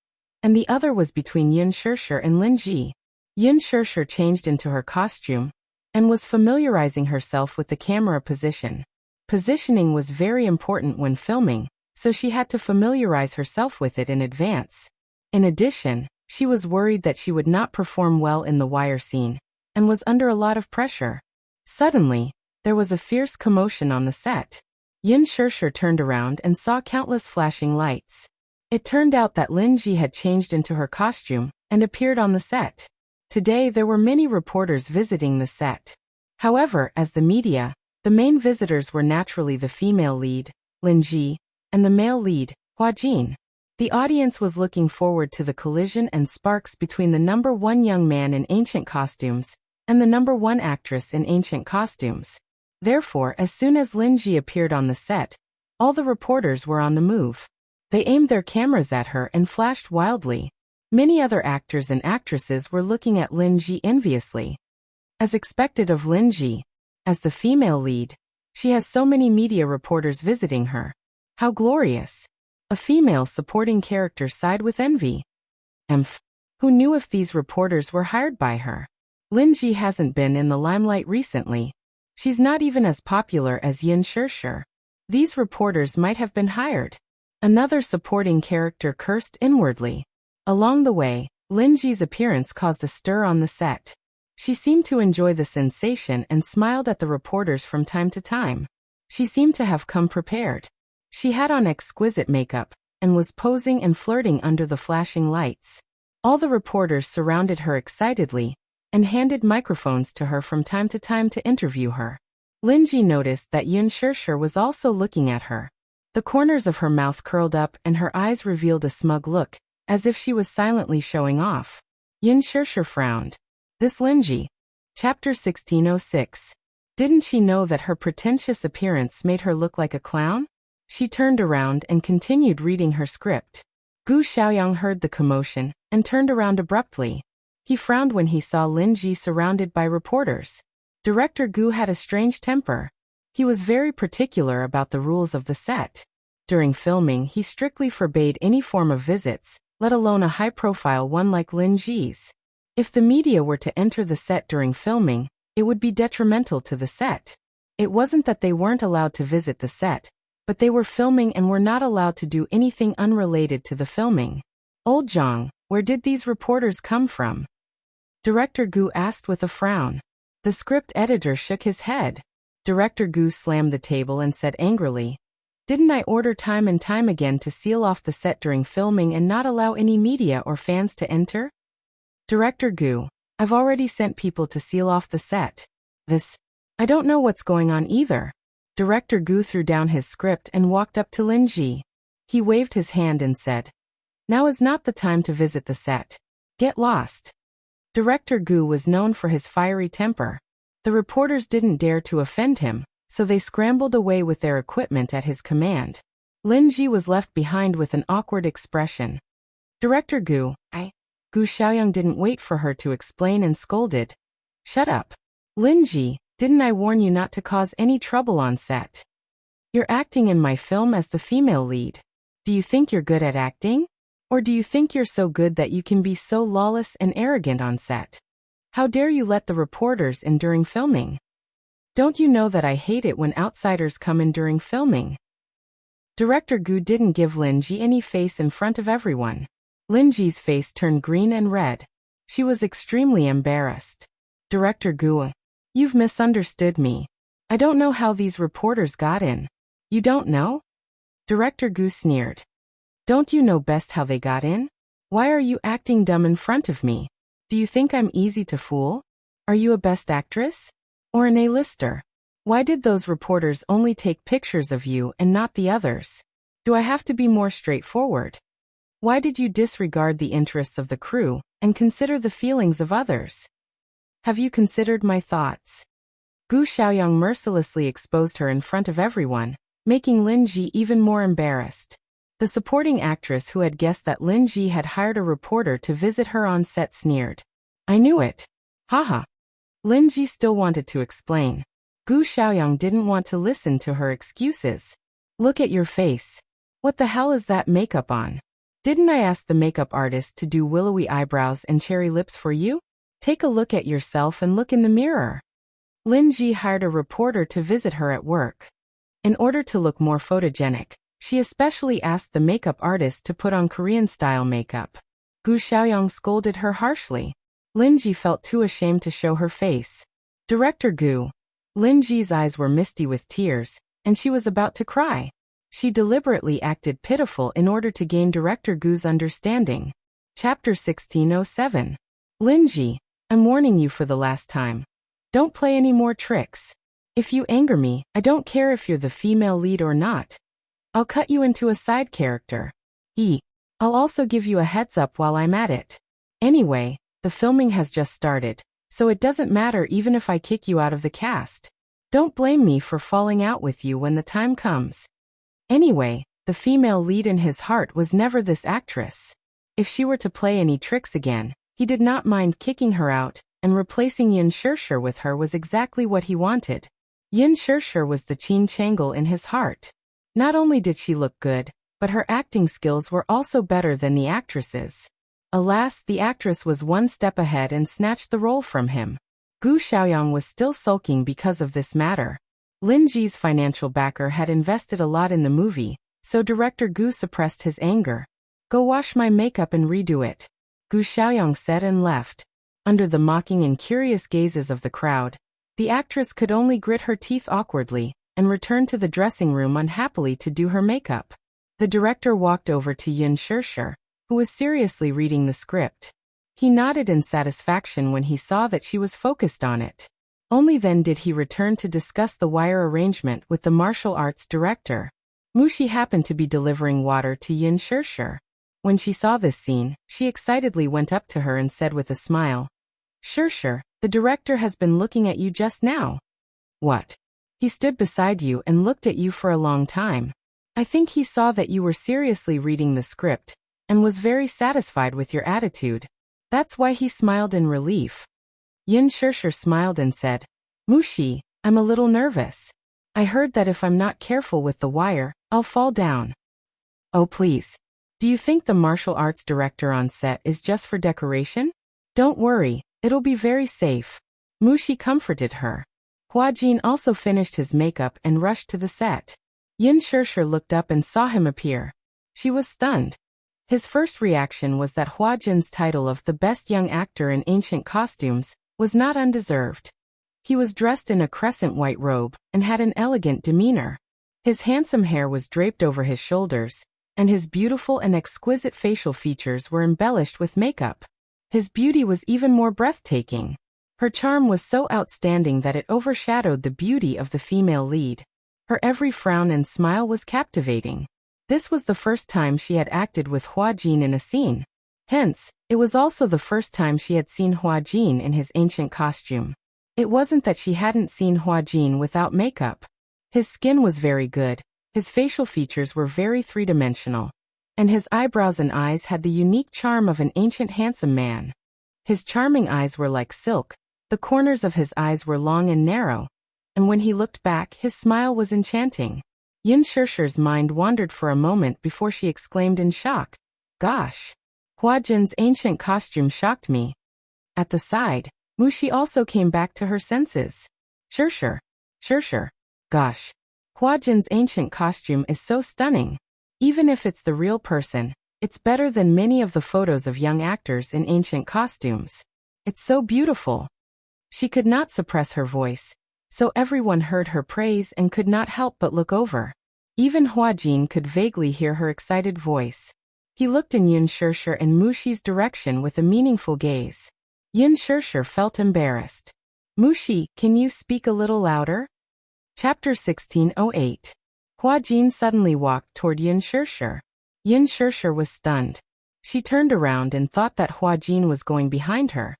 and the other was between Yin Shirshir and Lin Ji. Yin Shirshir changed into her costume and was familiarizing herself with the camera position. Positioning was very important when filming, so she had to familiarize herself with it in advance. In addition, she was worried that she would not perform well in the wire scene and was under a lot of pressure. Suddenly, there was a fierce commotion on the set. Yin Shirshir turned around and saw countless flashing lights. It turned out that Lin Ji had changed into her costume and appeared on the set. Today there were many reporters visiting the set. However, as the media, the main visitors were naturally the female lead, Lin Ji, and the male lead, Hua Jin. The audience was looking forward to the collision and sparks between the number one young man in ancient costumes and the number one actress in ancient costumes. Therefore, as soon as Lin Ji appeared on the set, all the reporters were on the move. They aimed their cameras at her and flashed wildly. Many other actors and actresses were looking at Lin Ji enviously. As expected of Lin Ji, as the female lead, she has so many media reporters visiting her. How glorious! A female supporting character sighed with envy. Who knew if these reporters were hired by her? Lin Ji hasn't been in the limelight recently. She's not even as popular as Yin Shirshir. These reporters might have been hired. Another supporting character cursed inwardly. Along the way, Lin Ji's appearance caused a stir on the set. She seemed to enjoy the sensation and smiled at the reporters from time to time. She seemed to have come prepared. She had on exquisite makeup and was posing and flirting under the flashing lights. All the reporters surrounded her excitedly and handed microphones to her from time to time to interview her. Lin Ji noticed that Yin Shirshir was also looking at her. The corners of her mouth curled up and her eyes revealed a smug look, as if she was silently showing off. Yin Shirshir frowned. This Lin Ji. Chapter 1606. Didn't she know that her pretentious appearance made her look like a clown? She turned around and continued reading her script. Gu Xiaoyang heard the commotion and turned around abruptly. He frowned when he saw Lin Ji surrounded by reporters. Director Gu had a strange temper. He was very particular about the rules of the set. During filming, he strictly forbade any form of visits, let alone a high-profile one like Lin Ji's. If the media were to enter the set during filming, It would be detrimental to the set. It wasn't that they weren't allowed to visit the set, but they were filming and were not allowed to do anything unrelated to the filming. Old Zhang, where did these reporters come from? Director Gu asked with a frown. The script editor shook his head. Director Gu slammed the table and said angrily, "Didn't I order time and time again to seal off the set during filming and not allow any media or fans to enter?" Director Gu, "I've already sent people to seal off the set. I don't know what's going on either." Director Gu threw down his script and walked up to Lin Ji. He waved his hand and said, "Now is not the time to visit the set. Get lost." Director Gu was known for his fiery temper. The reporters didn't dare to offend him, so they scrambled away with their equipment at his command. Lin Ji was left behind with an awkward expression. Director Gu, Gu Xiaoyang didn't wait for her to explain and scolded. "Shut up. Lin Ji, didn't I warn you not to cause any trouble on set? You're acting in my film as the female lead. Do you think you're good at acting? Or do you think you're so good that you can be so lawless and arrogant on set? How dare you let the reporters in during filming? Don't you know that I hate it when outsiders come in during filming?" Director Gu didn't give Lin Ji any face in front of everyone. Lin Ji's face turned green and red. She was extremely embarrassed. Director Gu, "You've misunderstood me. I don't know how these reporters got in." "You don't know?" Director Gu sneered. "Don't you know best how they got in? Why are you acting dumb in front of me? Do you think I'm easy to fool? Are you a best actress? Or an A-lister? Why did those reporters only take pictures of you and not the others? Do I have to be more straightforward? Why did you disregard the interests of the crew and consider the feelings of others? Have you considered my thoughts?" Gu Xiaoyang mercilessly exposed her in front of everyone, making Lin Ji even more embarrassed. The supporting actress who had guessed that Lin Ji had hired a reporter to visit her on set sneered. "I knew it. Haha." Lin Ji still wanted to explain. Gu Xiaoyang didn't want to listen to her excuses. "Look at your face. What the hell is that makeup on? Didn't I ask the makeup artist to do willowy eyebrows and cherry lips for you? Take a look at yourself and look in the mirror." Lin Ji hired a reporter to visit her at work. In order to look more photogenic, she especially asked the makeup artist to put on Korean-style makeup. Gu Xiaoyang scolded her harshly. Lin Ji felt too ashamed to show her face. Director Gu. Lin Ji's eyes were misty with tears, and she was about to cry. She deliberately acted pitiful in order to gain Director Gu's understanding. Chapter 1607. Lin Ji, I'm warning you for the last time. Don't play any more tricks. If you anger me, I don't care if you're the female lead or not. I'll cut you into a side character. I'll also give you a heads up while I'm at it. Anyway, the filming has just started, so it doesn't matter even if I kick you out of the cast. Don't blame me for falling out with you when the time comes. Anyway, the female lead in his heart was never this actress. If she were to play any tricks again, he did not mind kicking her out, and replacing Yin Shirshir with her was exactly what he wanted. Yin Shirshir was the Qin Changle in his heart. Not only did she look good, but her acting skills were also better than the actress's. Alas, the actress was one step ahead and snatched the role from him. Gu Xiaoyang was still sulking because of this matter. Lin Ji's financial backer had invested a lot in the movie, so Director Gu suppressed his anger. Go wash my makeup and redo it, Gu Xiaoyang said and left. Under the mocking and curious gazes of the crowd, the actress could only grit her teeth awkwardly and return to the dressing room unhappily to do her makeup. The director walked over to Yin Shirshir, who was seriously reading the script. He nodded in satisfaction when he saw that she was focused on it. Only then did he return to discuss the wire arrangement with the martial arts director. Mushi happened to be delivering water to Yin Shirshir. When she saw this scene, she excitedly went up to her and said with a smile, Shirshir, the director has been looking at you just now. What? He stood beside you and looked at you for a long time. I think he saw that you were seriously reading the script, and was very satisfied with your attitude. That's why he smiled in relief. Yin Shirshir smiled and said, Mushi, I'm a little nervous. I heard that if I'm not careful with the wire, I'll fall down. Oh please. Do you think the martial arts director on set is just for decoration? Don't worry, it'll be very safe. Mushi comforted her. Huajin also finished his makeup and rushed to the set. Yin Shirshir looked up and saw him appear. She was stunned. His first reaction was that Huajin's title of the best young actor in ancient costumes was not undeserved. He was dressed in a crescent white robe and had an elegant demeanor. His handsome hair was draped over his shoulders, and his beautiful and exquisite facial features were embellished with makeup. His beauty was even more breathtaking. Her charm was so outstanding that it overshadowed the beauty of the female lead. Her every frown and smile was captivating. This was the first time she had acted with Huajin in a scene. Hence, it was also the first time she had seen Huajin in his ancient costume. It wasn't that she hadn't seen Huajin without makeup. His skin was very good, his facial features were very three-dimensional, and his eyebrows and eyes had the unique charm of an ancient handsome man. His charming eyes were like silk, the corners of his eyes were long and narrow, and when he looked back his smile was enchanting. Yin Shirshir's mind wandered for a moment before she exclaimed in shock, "Gosh! Huajin's ancient costume shocked me." At the side, Mushi also came back to her senses. Shirshir. Gosh. Huajin's ancient costume is so stunning. Even if it's the real person, it's better than many of the photos of young actors in ancient costumes. It's so beautiful. She could not suppress her voice, so everyone heard her praise and could not help but look over. Even Huajin could vaguely hear her excited voice. He looked in Yin Shirshir and Mushi's direction with a meaningful gaze. Yin Shirshir felt embarrassed. "Mushi, can you speak a little louder?" Chapter 1608. Huajin suddenly walked toward Yin Shirshir. Yin Shirshir was stunned. She turned around and thought that Huajin was going behind her,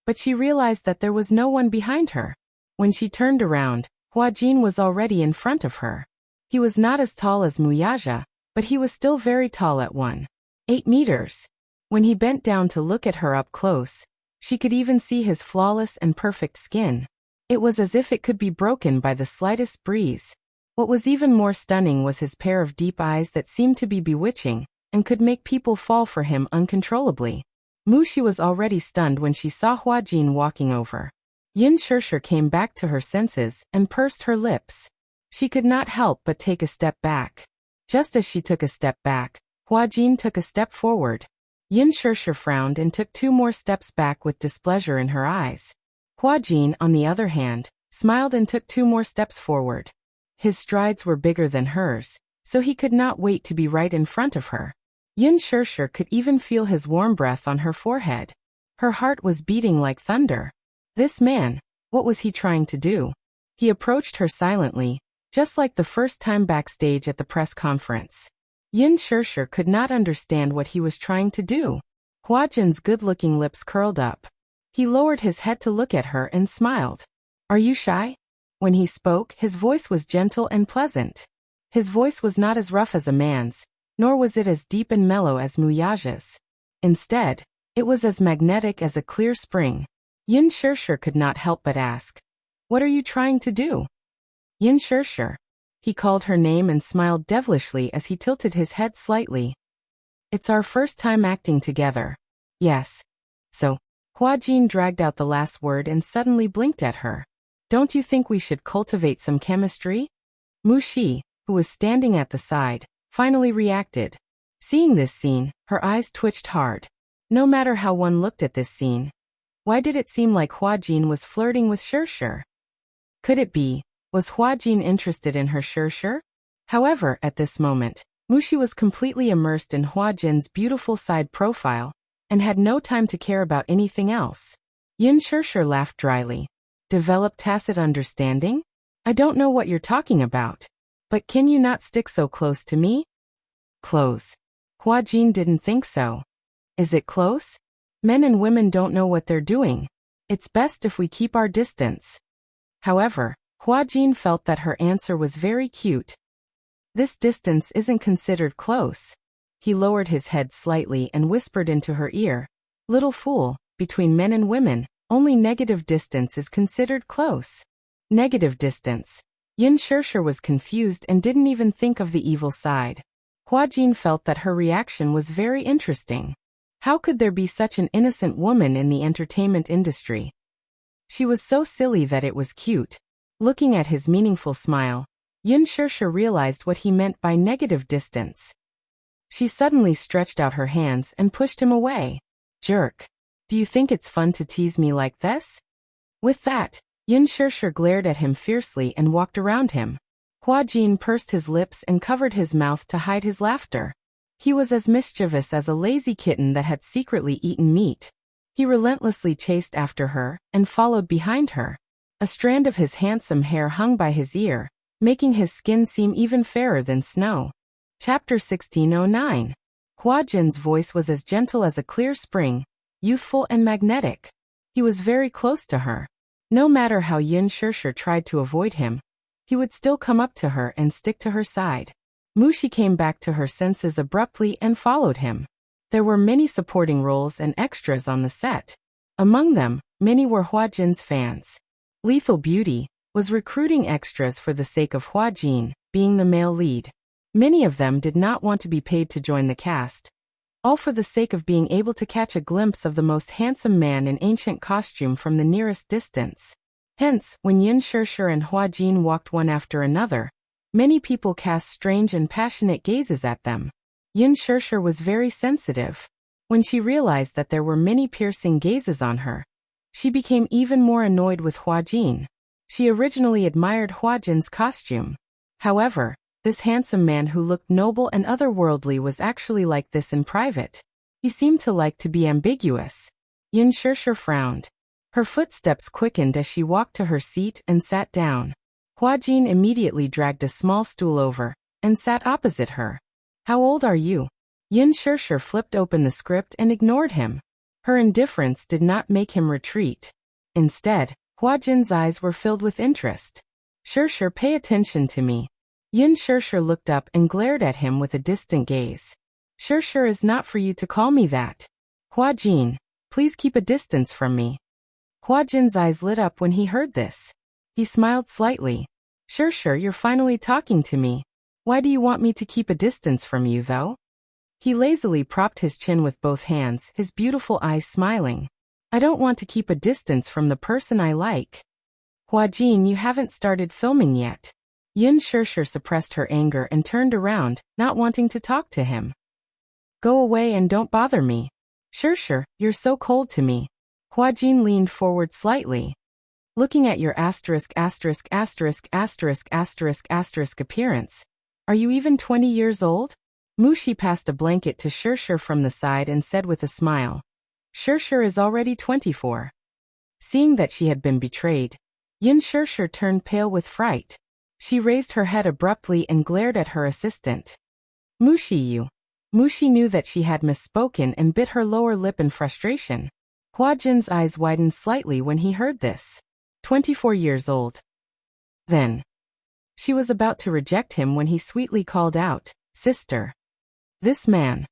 but she realized that there was no one behind her. When she turned around, Huajin was already in front of her. He was not as tall as Muyaja, but he was still very tall at 1.8 meters. When he bent down to look at her up close, she could even see his flawless and perfect skin. It was as if it could be broken by the slightest breeze. What was even more stunning was his pair of deep eyes that seemed to be bewitching, and could make people fall for him uncontrollably. Mushi was already stunned when she saw Huajin walking over. Yin Shirshir came back to her senses and pursed her lips. She could not help but take a step back. Just as she took a step back, Huajin took a step forward. Yin Shirshir frowned and took 2 more steps back with displeasure in her eyes. Huajin, on the other hand, smiled and took 2 more steps forward. His strides were bigger than hers, so he could not wait to be right in front of her. Yin Shirshir could even feel his warm breath on her forehead. Her heart was beating like thunder. This man, what was he trying to do? He approached her silently, just like the first time backstage at the press conference. Yin Shirshir could not understand what he was trying to do. Huajin's good-looking lips curled up. He lowered his head to look at her and smiled. "Are you shy?" When he spoke, his voice was gentle and pleasant. His voice was not as rough as a man's, nor was it as deep and mellow as Muyaja's. Instead, it was as magnetic as a clear spring. Yin Shirshir could not help but ask, "What are you trying to do?" "Yin Shirshir." He called her name and smiled devilishly as he tilted his head slightly. "It's our first time acting together." "Yes. So." Huajin dragged out the last word and suddenly blinked at her. "Don't you think we should cultivate some chemistry?" Mushi, who was standing at the side, finally reacted. Seeing this scene, her eyes twitched hard. No matter how one looked at this scene, why did it seem like Huajin was flirting with Shirshir? Could it be, was Huajin interested in her Shirshir? However, at this moment, Mushi was completely immersed in Huajin's beautiful side profile, and had no time to care about anything else. Yin Shirshir laughed dryly. "Develop tacit understanding? I don't know what you're talking about. But can you not stick so close to me?" "Close?" Huajin didn't think so. "Is it close? Men and women don't know what they're doing. It's best if we keep our distance." However, Huajin felt that her answer was very cute. "This distance isn't considered close." He lowered his head slightly and whispered into her ear, "Little fool, between men and women, only negative distance is considered close." Negative distance. Yin Shirshir was confused and didn't even think of the evil side. Huajin felt that her reaction was very interesting. How could there be such an innocent woman in the entertainment industry? She was so silly that it was cute. Looking at his meaningful smile, Yin Shirsha realized what he meant by negative distance. She suddenly stretched out her hands and pushed him away. Jerk. Do you think it's fun to tease me like this? With that, Yin Shirsha glared at him fiercely and walked around him. Hua Jin pursed his lips and covered his mouth to hide his laughter. He was as mischievous as a lazy kitten that had secretly eaten meat. He relentlessly chased after her and followed behind her. A strand of his handsome hair hung by his ear, making his skin seem even fairer than snow. Chapter 1609. Hua Jin's voice was as gentle as a clear spring, youthful and magnetic. He was very close to her. No matter how Yin Shirsha tried to avoid him, he would still come up to her and stick to her side. Mushi came back to her senses abruptly and followed him. There were many supporting roles and extras on the set. Among them, many were Hua Jin's fans. Lethal Beauty was recruiting extras for the sake of Hua Jin being the male lead. Many of them did not want to be paid to join the cast, all for the sake of being able to catch a glimpse of the most handsome man in ancient costume from the nearest distance. Hence, when Yin Shirsha and Hua Jin walked one after another, many people cast strange and passionate gazes at them. Yin Shirsha was very sensitive. When she realized that there were many piercing gazes on her, she became even more annoyed with Hua Jin. She originally admired Hua Jin's costume. However, this handsome man who looked noble and otherworldly was actually like this in private. He seemed to like to be ambiguous. Yin Shirsha frowned. Her footsteps quickened as she walked to her seat and sat down. Hua Jin immediately dragged a small stool over and sat opposite her. How old are you? Yin Shirsha flipped open the script and ignored him. Her indifference did not make him retreat. Instead, Hua Jin's eyes were filled with interest. Shirsha, pay attention to me. Yin Shirsha looked up and glared at him with a distant gaze. Shirsha is not for you to call me that. Hua Jin, please keep a distance from me. Hua Jin's eyes lit up when he heard this. He smiled slightly. Shirsha, you're finally talking to me. Why do you want me to keep a distance from you, though? He lazily propped his chin with both hands, his beautiful eyes smiling. I don't want to keep a distance from the person I like. Hua Jin, you haven't started filming yet. Yin Shirsha suppressed her anger and turned around, not wanting to talk to him. Go away and don't bother me. Shirsha, you're so cold to me. Hua Jin leaned forward slightly. Looking at your ****** appearance. Are you even 20 years old? Mushi passed a blanket to Shirsha from the side and said with a smile. Shirsha is already 24. Seeing that she had been betrayed, Yin Shirsha turned pale with fright. She raised her head abruptly and glared at her assistant. Mushi, you. Mushi knew that she had misspoken and bit her lower lip in frustration. Hua Jin's eyes widened slightly when he heard this. 24 years old. Then. She was about to reject him when he sweetly called out, Sister. This man.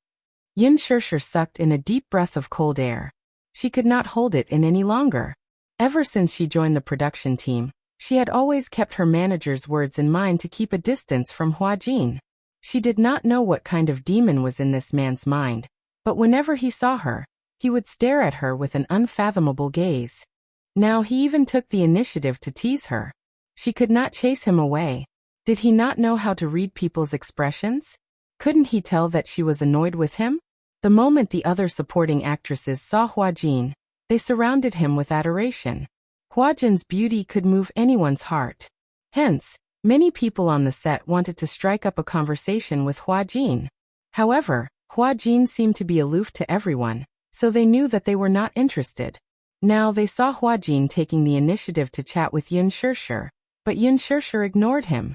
Yin Shirsha sucked in a deep breath of cold air. She could not hold it in any longer. Ever since she joined the production team, she had always kept her manager's words in mind to keep a distance from Hua Jin. She did not know what kind of demon was in this man's mind, but whenever he saw her, he would stare at her with an unfathomable gaze. Now he even took the initiative to tease her. She could not chase him away. Did he not know how to read people's expressions? Couldn't he tell that she was annoyed with him? The moment the other supporting actresses saw Hua Jin, they surrounded him with adoration. Hua Jin's beauty could move anyone's heart. Hence, many people on the set wanted to strike up a conversation with Hua Jin. However, Hua Jin seemed to be aloof to everyone, so they knew that they were not interested. Now they saw Hua Jin taking the initiative to chat with Yin Shirsha, but Yin Shirsha ignored him.